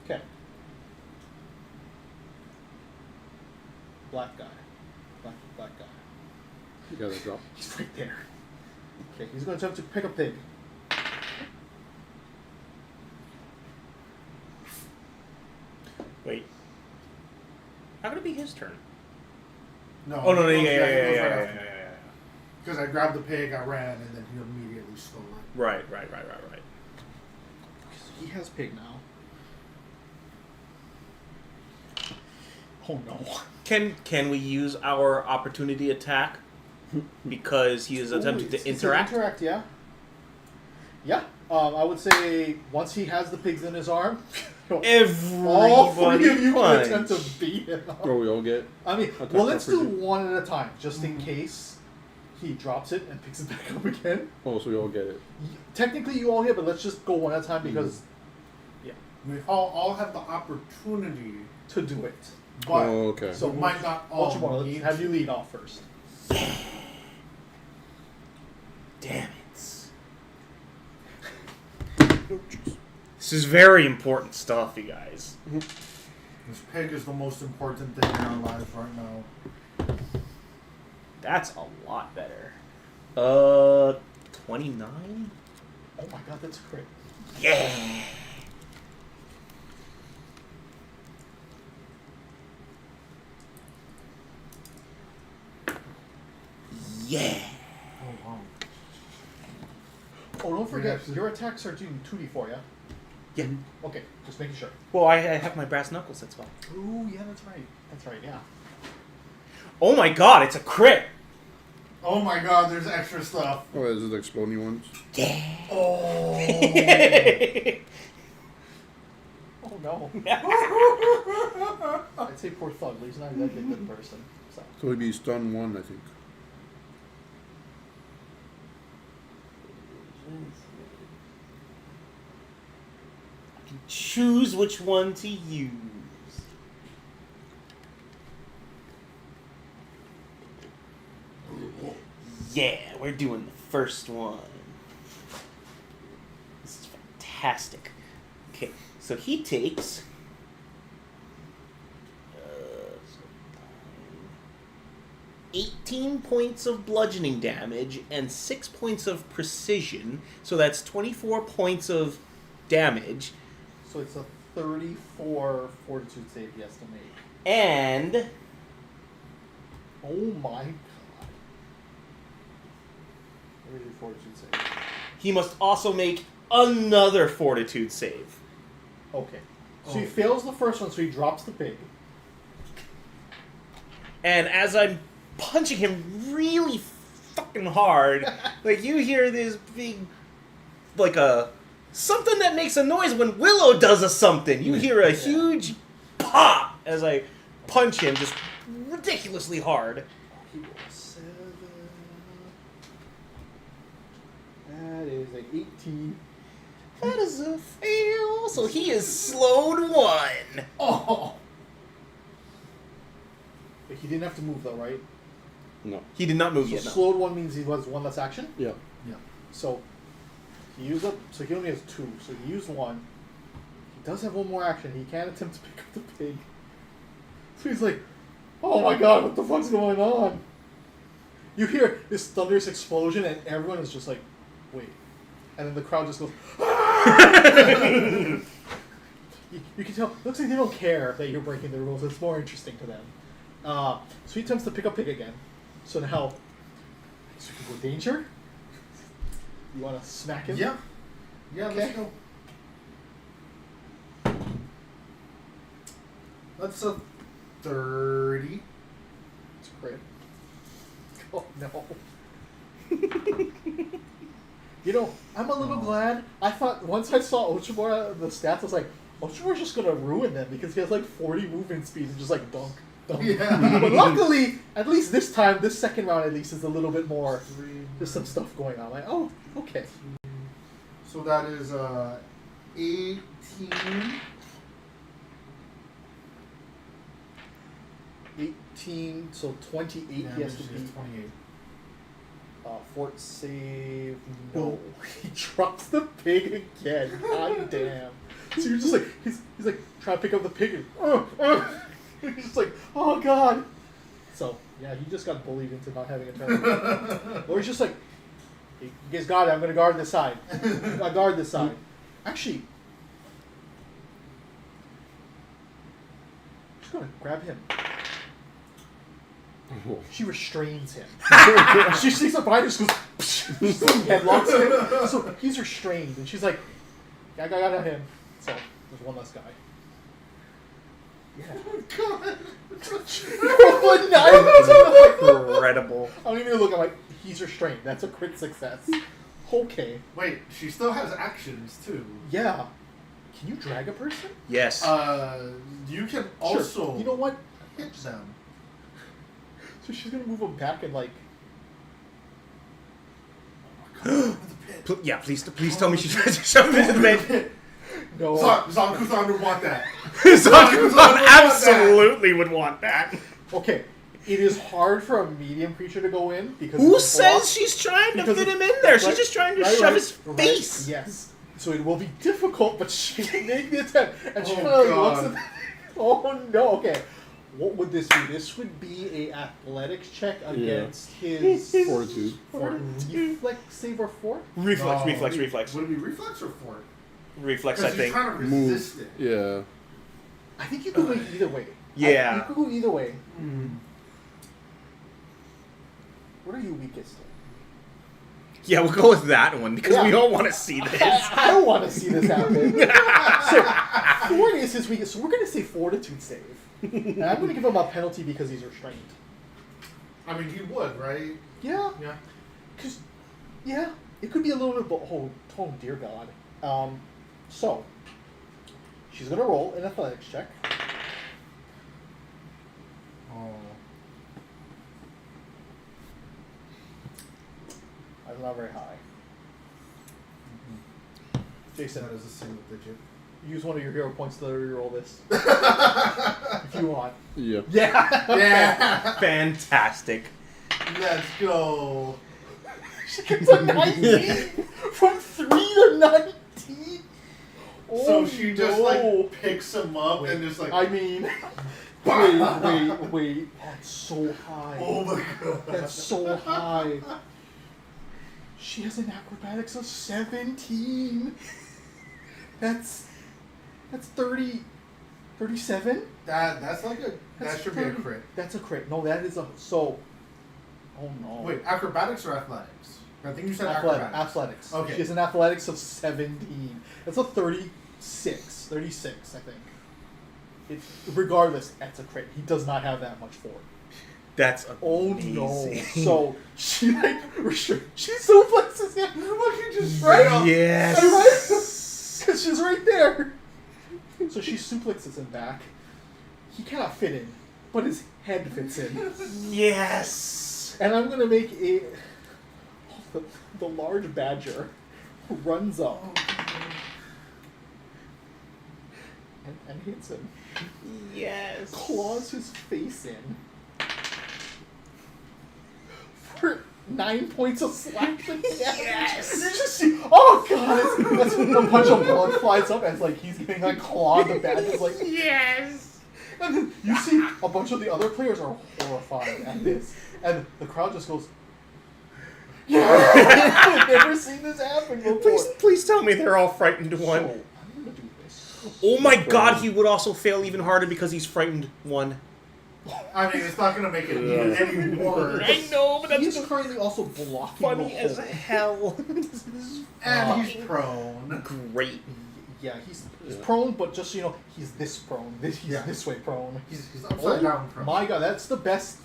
Okay. Black guy. Black guy. You got to drop. He's right there. Okay, he's going to attempt to pick a pig. Wait. How could it be his turn? No. Oh no, he yeah, goes- yeah, he yeah, goes yeah, right yeah, after yeah, me. yeah. Because I grabbed the pig, I ran, and then he immediately stole it. Right. So he has pig now. Oh no. Can we use our opportunity attack because he is attempting Ooh, to it's an interact? Interact, yeah. Yeah. I would say once he has the pigs in his arm, all three of you can attempt to beat him up. Oh, we all get. I mean, Attack well, let's do opportunity. one at a time, just in case he drops it and picks it back up again. Oh, so we all get it. Technically, you all get, but let's just go one at a time because We all have the opportunity, to do it. but Oh, okay. so we might not all Ocemore, need let's have to. you lead off first. Damn it. This is very important stuff, you guys. This pig is the most important thing in our lives right now. That's a lot better. 29? Oh my god, that's a crit. Yeah! Yeah! Oh wow. Oh, don't forget, actually- your attacks are doing 2d4, yeah? Yeah. Okay, just making sure. Well, I have my brass knuckles, that's why. Ooh, yeah, that's right. That's right, yeah. Oh my god, it's a crit! Oh my god, there's extra stuff. Oh, is it the exploding ones? Yeah! Oh. Oh no. I'd say poor Thug, he's not exactly a good person. So. So it'd be stun 1, I think. I can choose which one to use. Yeah, we're doing the first one. This is fantastic. Okay, so he takes 18 points of bludgeoning damage and 6 points of precision. So that's 24 points of damage. So it's a 34 fortitude save he has to make. And Oh my god. What is your fortitude save? he must also make another fortitude save. Okay. So he Oh. fails the first one, so he drops the pig. And as I'm punching him really fucking hard, like you hear this big, like a something that makes a noise when Willow does a something. You hear a huge pop as I punch him just ridiculously hard. He rolled 7. That is an 18. That is a fail. So he is slowed 1. Oh. But he didn't have to move though, right? No. He did not move So yet. No. slowed one means he was one less action. Yeah. Yeah. So he used up. So he only has 2. So he used 1. He does have 1 more action. He can attempt to pick up the pig. So he's like, "Oh my god, what the fuck's going on?" You hear this thunderous explosion, and everyone is just like, "Wait," and then the crowd just goes. You can tell. Looks like they don't care that you're breaking the rules. It's more interesting to them. So he attempts to pick up pig again. So now, so you go danger. You want to smack him? Yeah. Yeah, Okay. let's go. That's a 30. It's great. Oh no. You know, I'm a little glad. I thought once I saw Ocemore the stats, I was like, Ochemore's just gonna ruin them because he has like 40 movement speed and just like dunk, dunk. Yeah. But luckily, at least this time, this second round at least is a little bit more. There's some stuff going on. Like, oh, okay. So that is 18. 18, so 28 he has Damage to is beat. 28. Fort save, no. He drops the pig again. God damn. So you're just like, he's like trying to pick up the pig and, he's just like, oh god. So, yeah, he just got bullied into not having a turn. Or he's just like, you guys got it, I'm going to guard this side. I guard this side. Actually, I'm just going to grab him. Oh. She restrains him. She sneaks up behind her, just goes, headlocks him. So he's restrained, and she's like, yeah, I got him. So there's one less guy. Yeah. Incredible. I don't even look. I'm like, he's restrained. That's a crit success. Okay. Wait, she still has actions too. Yeah. Can you drag a person? Yes. You can also Sure. You know what? hit them. So she's gonna move him back and like. Yeah, please tell me she tries to shove him into the bed. No. Zanku-san would want that. Zanku absolutely would want that. Okay. It is hard for a medium creature to go in because. Who it's says blocked. she's trying to Because fit it's- him in there? She's right, just trying to right, shove right, his right, face. Yes. So it will be difficult, but she can make the attempt. And she Oh, kind of God. looks at. Oh no! Okay. What would this be? This would be a athletics check against his Fortitude. reflex save or fort. Reflex, No, reflex, would it- reflex. Would it be reflex or fort? Reflex, I Because he's think. trying to Move. resist it. Yeah. I think you could go either way. Yeah. You could go either way. Mm. What are you weakest in? Yeah, we'll go with that one because we Yeah. don't want to see this. I don't want to see this happen. So, fort is his weakest. So we're going to say fortitude save. And I'm going to give him a penalty because he's restrained. I mean, he would, right? Yeah. Yeah. Because, yeah, it could be a little bit. Oh dear God. So, she's going to roll an athletics check. Oh. That's not very high. Jason, That is a single digit. use one of your hero points to reroll this. If you want. Yeah. Yeah. Yeah. Fantastic. Let's go. She gets a 19 from 3 to 19. Oh, So she just no. like picks him up Wait, and just like. I mean, wait. That's so high. Oh my god. That's so high. She has an acrobatics of 17. That's 30, 37? That's like a. That's That should be a 30. crit. That's a crit. No, that is a. So. Oh no. Wait, acrobatics or athletics? I think you said Athletics. acrobatics. Okay. She has an athletics of 17. That's a 36, I think. Regardless, that's a crit. He does not have that much for it. That's Oh amazing. no. So, she she suplexes him. Look, he just Right? straight up. Yes. Right? Because she's right there. So she suplexes him back. He cannot fit in, but his head fits in. Yes. And I'm going to make the large badger runs up and hits him. Yes. Claws his face in for 9 points of slashing damage. Yes! You just see, oh god, that's when a bunch of blood flies up as like he's getting like clawed. The badger's like, Yes. and then you see a bunch of the other players are horrified at this, and the crowd just goes, "Yeah, I've never seen this happen before." Please tell me they're all frightened one. So, I'm gonna do this. Oh my god, he would also fail even harder because he's frightened one. I mean, it's not gonna make it any worse. I know, but He's that's currently also blocking funny the as hole. hell. And he's prone. Great. Yeah, he's prone, but just so you know, he's this prone. He's Yeah. this way prone. He's upside down prone. My god, that's the best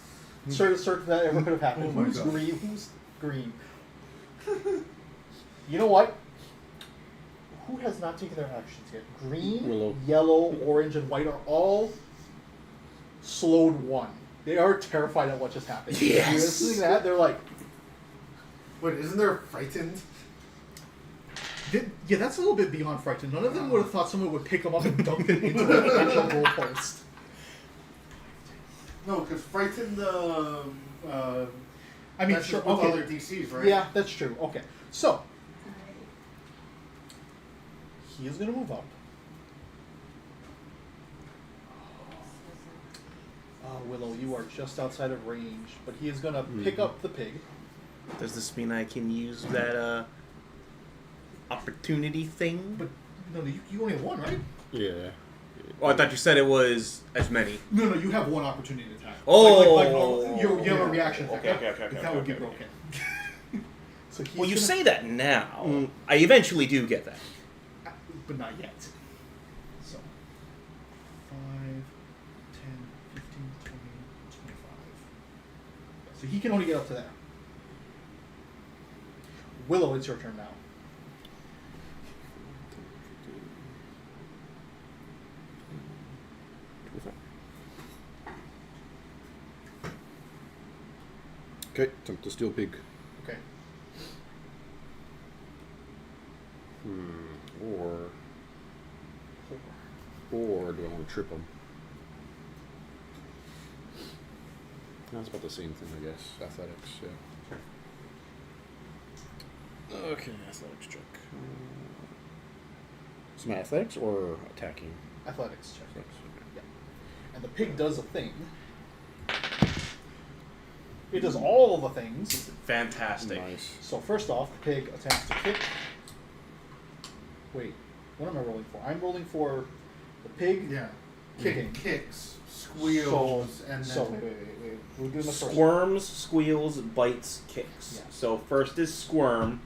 sort of circle that ever could have happened. Oh my Who's God. green? Who's green? You know what? Who has not taken their actions yet? Green, Willow. yellow, orange, and white are all slowed one. They are terrified at what just happened. Yes. You're listening to that, they're like, Wait, isn't there frightened? yeah, that's a little bit beyond frightened. None of them would have thought someone would pick them up and dump them into the actual goalpost. No, because frightened. I mean, that's sure, just with okay. other DCs, right? Yeah, that's true. Okay, so he is going to move up. Willow, you are just outside of range, but he is going to pick up the pig. Does this mean I can use that opportunity thing? But no, you only have one, right? Yeah. Oh, I thought you said it was as many. No, you have one opportunity to attack. Oh. like you have a Yeah. reaction attack. Okay, That would be okay. broken. So he's Well, you gonna- say that now. I eventually do get that. but not yet. So 5, 10, 15, 20, 25. So he can only get up to there. Willow, it's your turn now. Okay, attempt to steal pig. Okay. Or do I want to trip him? That's about the same thing, I guess. Athletics, yeah. Okay, athletics check. Is my athletics or attacking? Athletics check. Athletics, okay. Yeah. And the pig does a thing. It does all the things. Fantastic. Nice. So first off, the pig attempts to kick. Wait, what am I rolling for? I'm rolling for the pig Yeah. kicking. Kicks, squeals, and then. So wait. We're doing the first. Squirms, squeals, bites, kicks. Yeah. So first is squirm.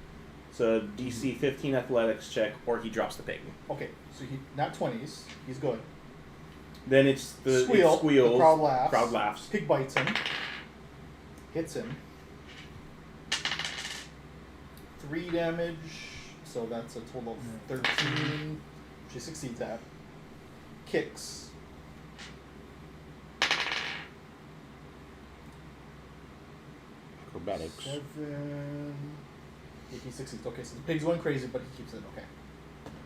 So DC 15 athletics check, or he drops the pig. Okay, so he not 20s. He's good. Then it's the Squeal. it squeals. The crowd laughs. Crowd laughs. Pig bites him. Hits him. 3 damage. So that's a total of 13. She succeeds at. Kicks. Acrobatics. 7. He succeeds. Okay, so the pig's going crazy, but he keeps it. Okay.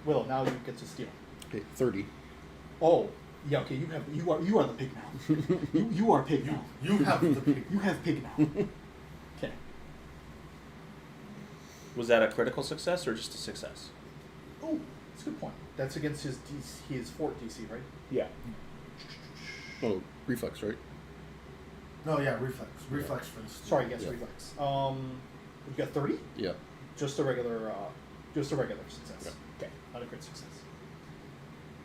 Willow, now you get to steal. Okay, 30. Oh, yeah. Okay, you are the pig now. you are pig now. You have the pig. You have pig now. Okay. Was that a critical success or just a success? Oh, that's a good point. That's against his DC, his fort DC, right? Yeah. Oh, reflex, right? No, yeah, reflex. Reflex for the steal. Sorry, yes, Yeah. reflex. You got 30. Yeah. Just a regular success. Yeah. Okay, not a crit success.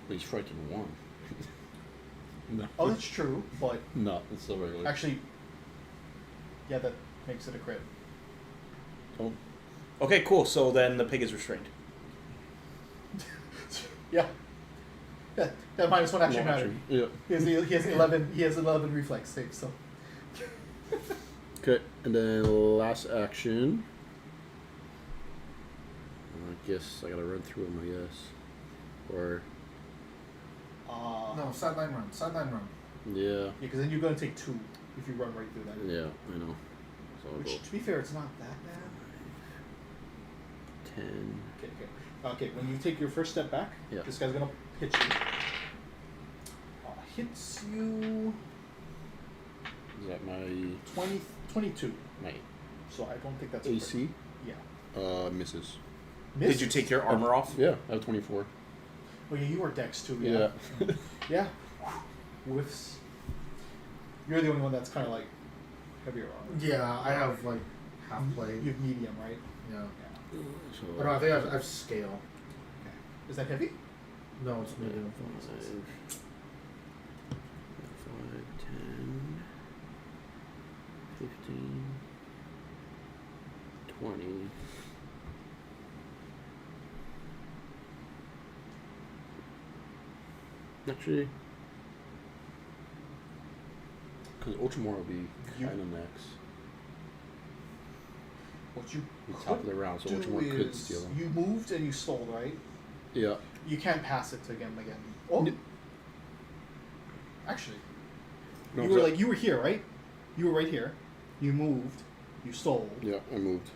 He's frightened 1. No. Oh, that's true, but No, it's still regular. actually, yeah, that makes it a crit. Oh, Okay, cool. So then the pig is restrained. Yeah. Yeah, that -1 actually no, mattered. Yeah. He has 11. He has 11 reflex saves. So Okay, and then last action. I guess I gotta run through them, I guess. Or, No, sideline run. Sideline run. yeah. because then you're gonna take 2 if you run right through that. Yeah, I know. So I'll go Which, to be fair, it's not that bad. 10. Okay. When you take your first step back, Yeah. this guy's gonna hit you. Hits you Is that my 22. my So I don't think that's a crit. AC? Yeah. Misses. Did you take your armor off? Yeah, I have 24. Oh yeah, you are Dex too. Yeah. Yeah. Yeah. Whiffs. You're the only one that's kind of like heavier armor. Yeah, I have like half blade. You have medium, right? Yeah. Yeah. So I don't know, I think I have scale. Okay. Is that heavy? No, it's medium. 5, 10, 15, 20. Actually, because Ocemore will be You- kind of next. What you The top of the round, so do Ocemore could is steal him. you moved and you stole, right? Yeah. You can't pass it to him again. Oh. N- Actually, No, you were so- like you were here, right? You were right here. You moved. You stole. Yeah, I moved.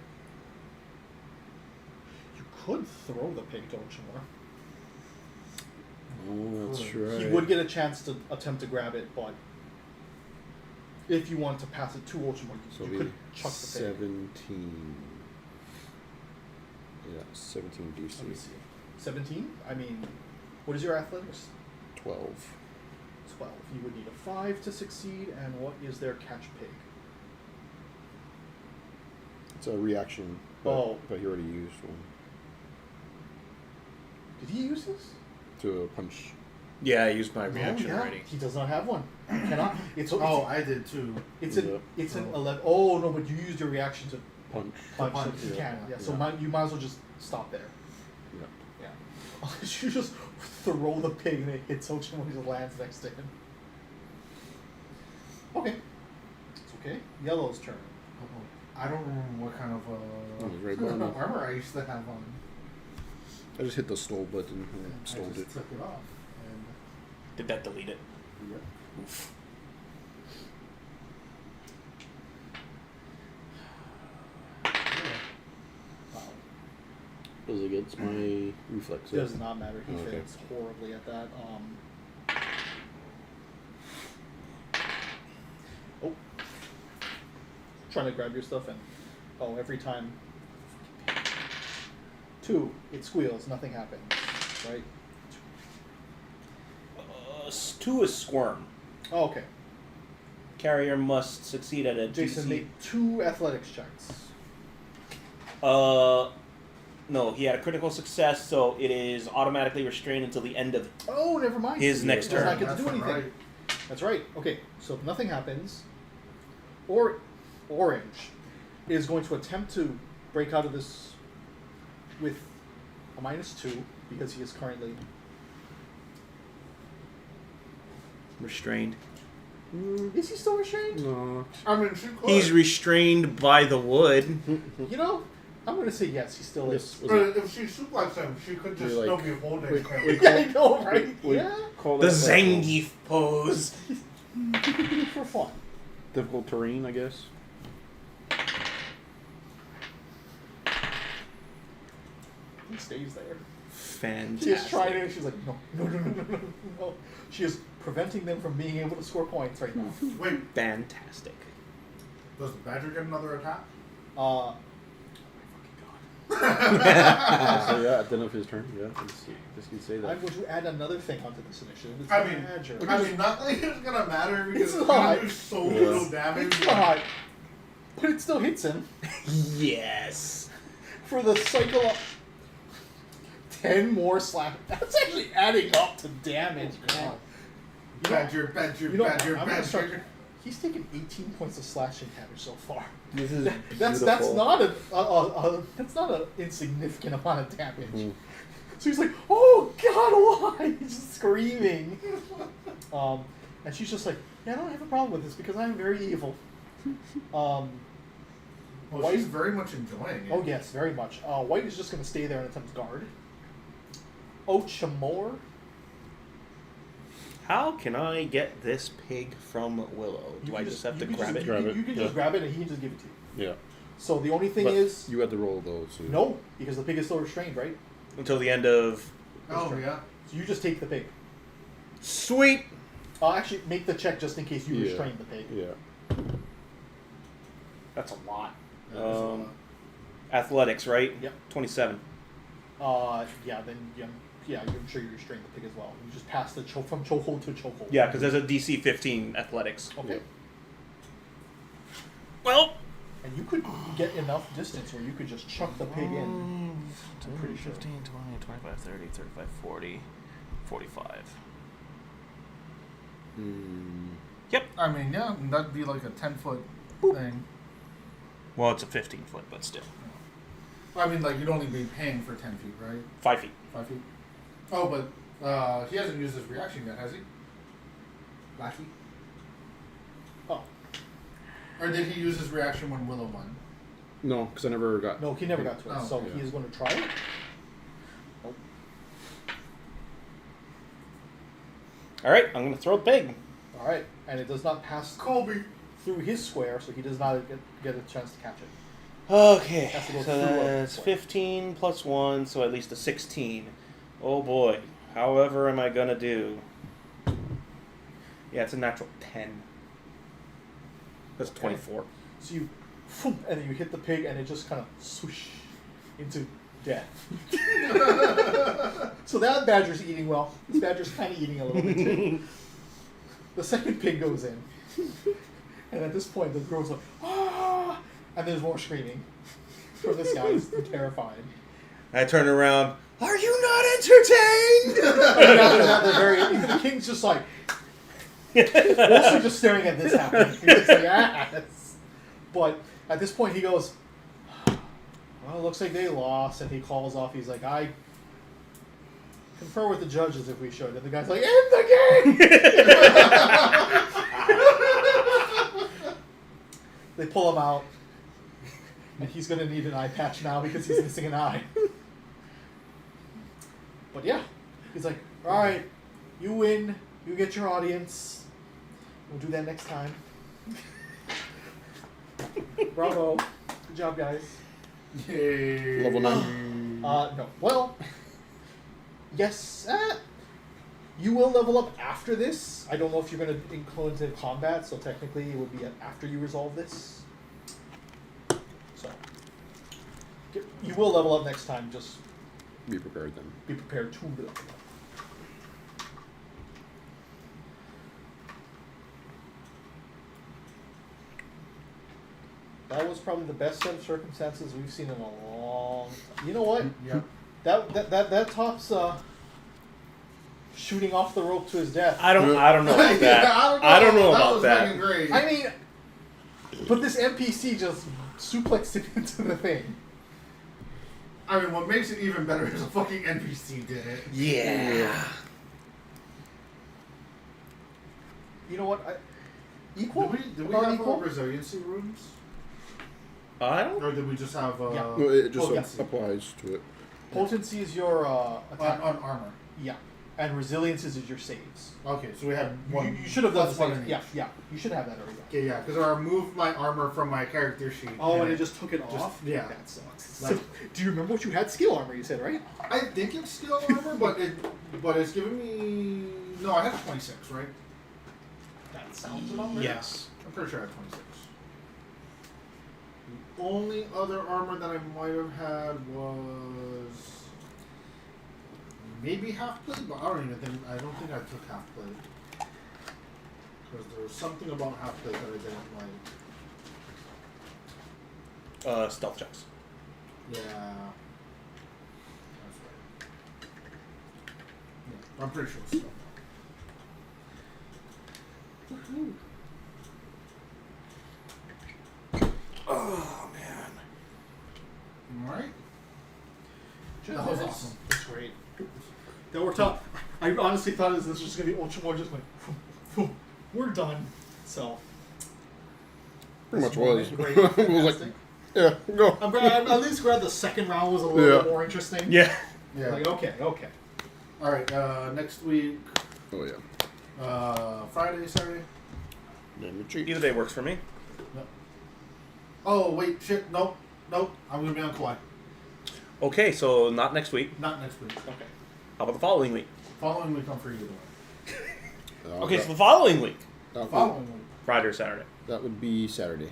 You could throw the pig to Ocemore. Oh, that's He right. He would get a chance to attempt to grab it, but if you want to pass it to Ocemore, So you we could chuck the pig. 17. Yeah, 17 DC. Let me see. 17? I mean, what is your athletics? 12. 12. You would need a 5 to succeed, and what is their catch pig? It's a reaction. But, Oh. But he already used one. Did he use this? To punch. Yeah, I used my reaction Oh, yeah. already. He does not have one. He cannot. Oh, I did too. It's Yeah. an Oh. 11. Oh no, but you used your reaction to Punch. punch. punch, You yeah. can. Yeah. So Yeah. you might as well just stop there. Yeah. Yeah. Unless you just throw the pig and it hits Ocemore and he lands next to him. Okay. It's okay. Yellow's turn. I don't remember what kind of Oh, it's right behind me. armor I used to have on. I just hit the stole button and I stole just it. took it off. And Did that delete it? yep. Oof. Wow. Does it get my reflex? It does not matter. He Okay. fails horribly at that. Oh. Trying to grab your stuff and every time 2, it squeals, nothing happens. Right? 2 is squirm. Oh, okay. Carrier must succeed at a Jason, DC. make 2 athletics checks. No, he had a critical success, so it is automatically restrained until the end of Oh, never mind. his next Does turn. not get to do That's anything. right. That's right. Okay, so if nothing happens, Orange is going to attempt to break out of this with a -2 because he is currently. Restrained. Is he still restrained? No. I mean, she could. He's restrained by the wood. You know, I'm going to say yes. He still is. Was But it- if she suplexed him, she could just We, still like- be holding we- him. we- Yeah, I know, right? we Yeah. call The that, like, Zangief pose. For fun. difficult terrain, I guess. He stays there. Fantastic. She is trying to. She's like, no. No. She is preventing them from being able to score points right now. Wait, Fantastic. does the badger get another attack? So yeah, at the end of his turn, yeah, just can say I'm that. going to add another thing onto this initiative. It's I the mean, Badger. nothing is gonna matter because It's it's not. gonna do so Yeah. little damage. It's not. But it still hits him Yes. for the cycle of 10 more slap. That's actually adding up to damage, man. Badger, I'm gonna start. He's taken 18 points of slashing damage so far. This is That's beautiful. not that's not an insignificant amount of damage. Mhm. So he's like, "Oh God, why?" He's just screaming. And she's just like, "Yeah, I don't have a problem with this because I'm very evil." Well, White- she's very much enjoying it. Oh yes, very much. White is just going to stay there and attempt guard. Ocemore. How can I get this pig from Willow? Do You I can just have to you can grab just- it? Grab it, You can yeah. just grab it and he can just give it to you. Yeah. So the only thing But is, you had to roll though. So no, because the pig is still restrained, right? Until the end of... Oh, yeah. So you just take the pig. Sweet! Actually, make the check just in case you Yeah. restrain the pig. Yeah. That's a lot. That is a Um, lot. Athletics, right? Yep. 27. Yeah, then I'm sure you restrain the pig as well. You just pass the from chokehold to chokehold. Yeah, because there's a DC 15 athletics. Okay. Yeah. Well... And you could get enough distance where you could just chuck the pig in. I'm pretty sure. 15, 20, 25, 30, 35, 40, 45. Yep. I mean, yeah, that'd be like a 10-foot thing. Well, it's a 15 foot, but still. I mean, like, you'd only be paying for 10 feet, right? 5 feet. 5 feet? Oh, but he hasn't used his reaction yet, has he? Lashy? Oh Or did he use his reaction when Willow won? No, because I never got. no, he never got to it. Oh, So yeah. he is going to try it. Nope. All right, I'm going to throw the pig. All right, and it does not pass Colby! through his square, so he does not get a chance to catch it. Okay, Has to go so through a that's square. 15 plus 1, so at least a 16. Oh boy, however am I going to do? Yeah, it's a natural 10. That's Okay. 24. So you, and then you hit the pig, and it just kind of swoosh into death. So that badger's eating well. This badger's kind of eating a little bit too. The second pig goes in, and at this point the girl's like, "Ah!" And there's more screaming from this guy. He's terrified. I turn around. Are you not entertained? And after that, the king's just like, also just staring at this happening. He's just like, yes. But at this point, he goes, well, it looks like they lost. And he calls off. He's like, I confer with the judges if we should. And the guy's like, end the game! They pull him out. And he's going to need an eye patch now because he's missing an eye. But yeah, he's like, all right, you win. You get your audience. We'll do that next time. Bravo. Good job, guys. Yay! Level 9. No. Well, yes. You will level up after this. I don't know if you're going to include into combat, so technically it would be after you resolve this. So, you will level up next time. Just Be prepared then. be prepared to level up. That was probably the best set of circumstances we've seen in a long time. You know what? Yeah. That tops shooting off the rope to his death. I don't know about that. Yeah, I don't know that about was that. fucking great. I mean, but this NPC just suplexed him into the thing. I mean, what makes it even better is a fucking NPC did it. Yeah. You know what? Equal? Did we Not have equal? resiliency runes? I don't. Or did we just have Yeah. Well, it just Oh, yes. applies to it. Potency is your attack. on armor? Yeah. And resilience is your saves. Okay, so we had one. You should have done plus the one same. in Yeah, each. yeah. You should have that already. Okay, yeah, because I removed my armor from my character sheet. Oh, and it just took it Just- off? yeah. That sucks. Like- So, do you remember what you had? Skill armor, you said, right? I think it's skill armor, but it's giving me. No, I had 26, right? That sounds about right. Yes. I'm pretty sure I had 26. The only other armor that I might have had was maybe half plate, but I don't think I took half plate because there was something about half plate that I didn't like. Stealth checks. Yeah, that's right. Yeah, I'm pretty sure it's stuff. Oh man. Alright. That was awesome. That's great. That worked out. I honestly thought this was just going to be Ocemore just went, we're done. So. Pretty much this moment, was. great, It was like, fantastic. yeah, go. I'm at least glad the second round was a little Yeah. bit more interesting. Yeah. Yeah. Like, okay. Alright, next week, Oh yeah. Friday, Saturday. Damn it, cheap. Either day works for me. No. Oh, wait, shit, nope. I'm gonna be on Kauai. Okay, so not next week. Not next week. Okay. How about the following week? Following week, I'm free either way. Okay, so the following week. Following week. Friday or Saturday. That would be Saturday.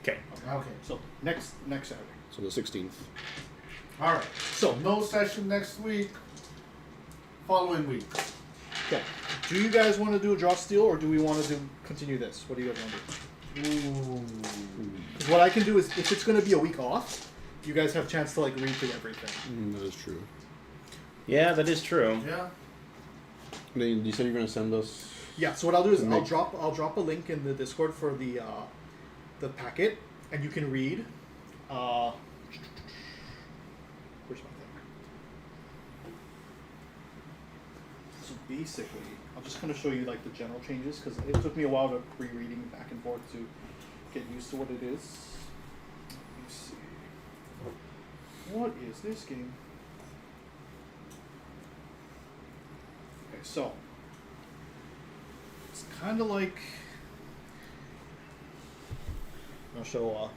Okay. Okay. So, next Saturday. So the 16th. Alright. So, no session next week. Following week. Okay. Do you guys want to do a draw steal or do we want to continue this? What do you guys want to do? Ooh. Because what I can do is, if it's going to be a week off, you guys have a chance to like read through everything. That is true. Yeah, that is true. Yeah. Then you said you're gonna send us. Yeah. So what I'll do is Nick. I'll drop a link in the Discord for the packet, and you can read. Where's my thing? So basically, I'm just going to show you like the general changes because it took me a while to rereading back and forth to get used to what it is. Let me see. What is this game? Okay, so it's kind of like I'll show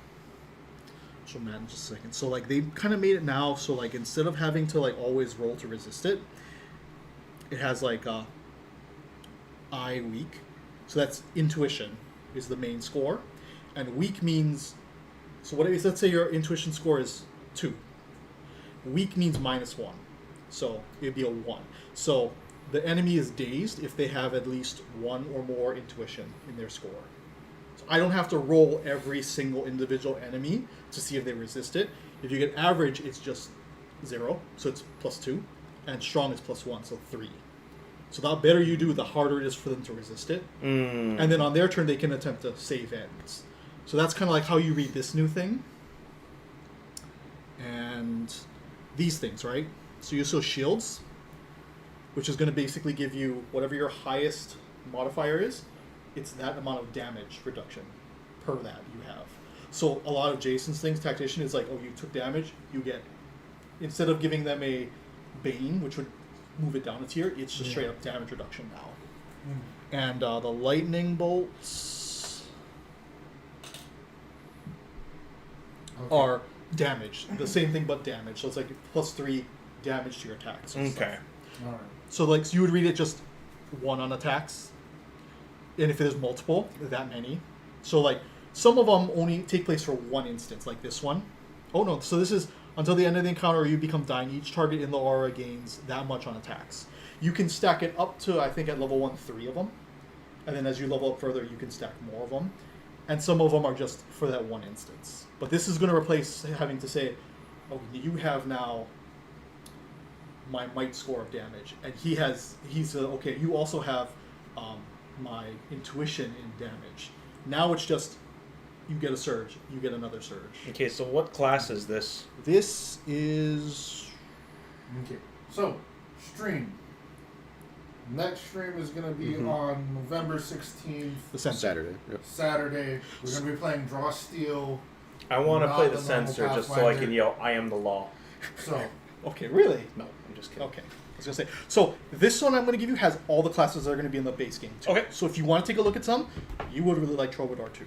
Matt in just a second. So like they kind of made it now. So like instead of having to like always roll to resist it, it has like I weak. So that's intuition is the main score, and weak means. So what it is? Let's say your intuition score is 2. Weak means -1, so it'd be a 1. So the enemy is dazed if they have at least 1 or more intuition in their score. So I don't have to roll every single individual enemy to see if they resist it. If you get average, it's just 0, so it's +2, and strong is +1, so 3. So the better you do, the harder it is for them to resist it. And then on their turn, they can attempt to save ends. So that's kind of like how you read this new thing. And these things, right? So you show shields, which is going to basically give you whatever your highest modifier is. It's that amount of damage reduction per that you have. So a lot of Jason's things, tactician, is like, oh, you took damage, you get, instead of giving them a Bane, which would move it down a tier, it's just straight up damage reduction now. And the lightning bolts are damage. The same thing but damage. So it's like +3 damage to your attacks. and stuff. Okay. Alright. So like so you would read it just 1 on attacks. And if there's multiple, that many. So like some of them only take place for 1 instance, like this one. Oh no, so this is until the end of the encounter you become dying. Each target in the aura gains that much on attacks. You can stack it up to, I think at level 1, 3 of them. And then as you level up further, you can stack more of them. and some of them are just for that one instance. But this is going to replace having to say, "Oh, you have now my might score of damage," and he's okay. You also have my intuition in damage. Now it's just you get a surge, you get another surge. Okay, so what class is this? This is Okay. So, stream. Next stream is going to be Mhm. on November 16th, the sensor. Saturday. Yep. Saturday. We're going to be playing Draw Steel. I want to Not play the the normal censor just so I Pathfinder. can yell, "I am the law." So, Okay, really? No, I'm just kidding. Okay. I was gonna say. So this one I'm gonna give you has all the classes that are gonna be in the base game too. Okay. So if you want to take a look at some, you would really like Troubadour too.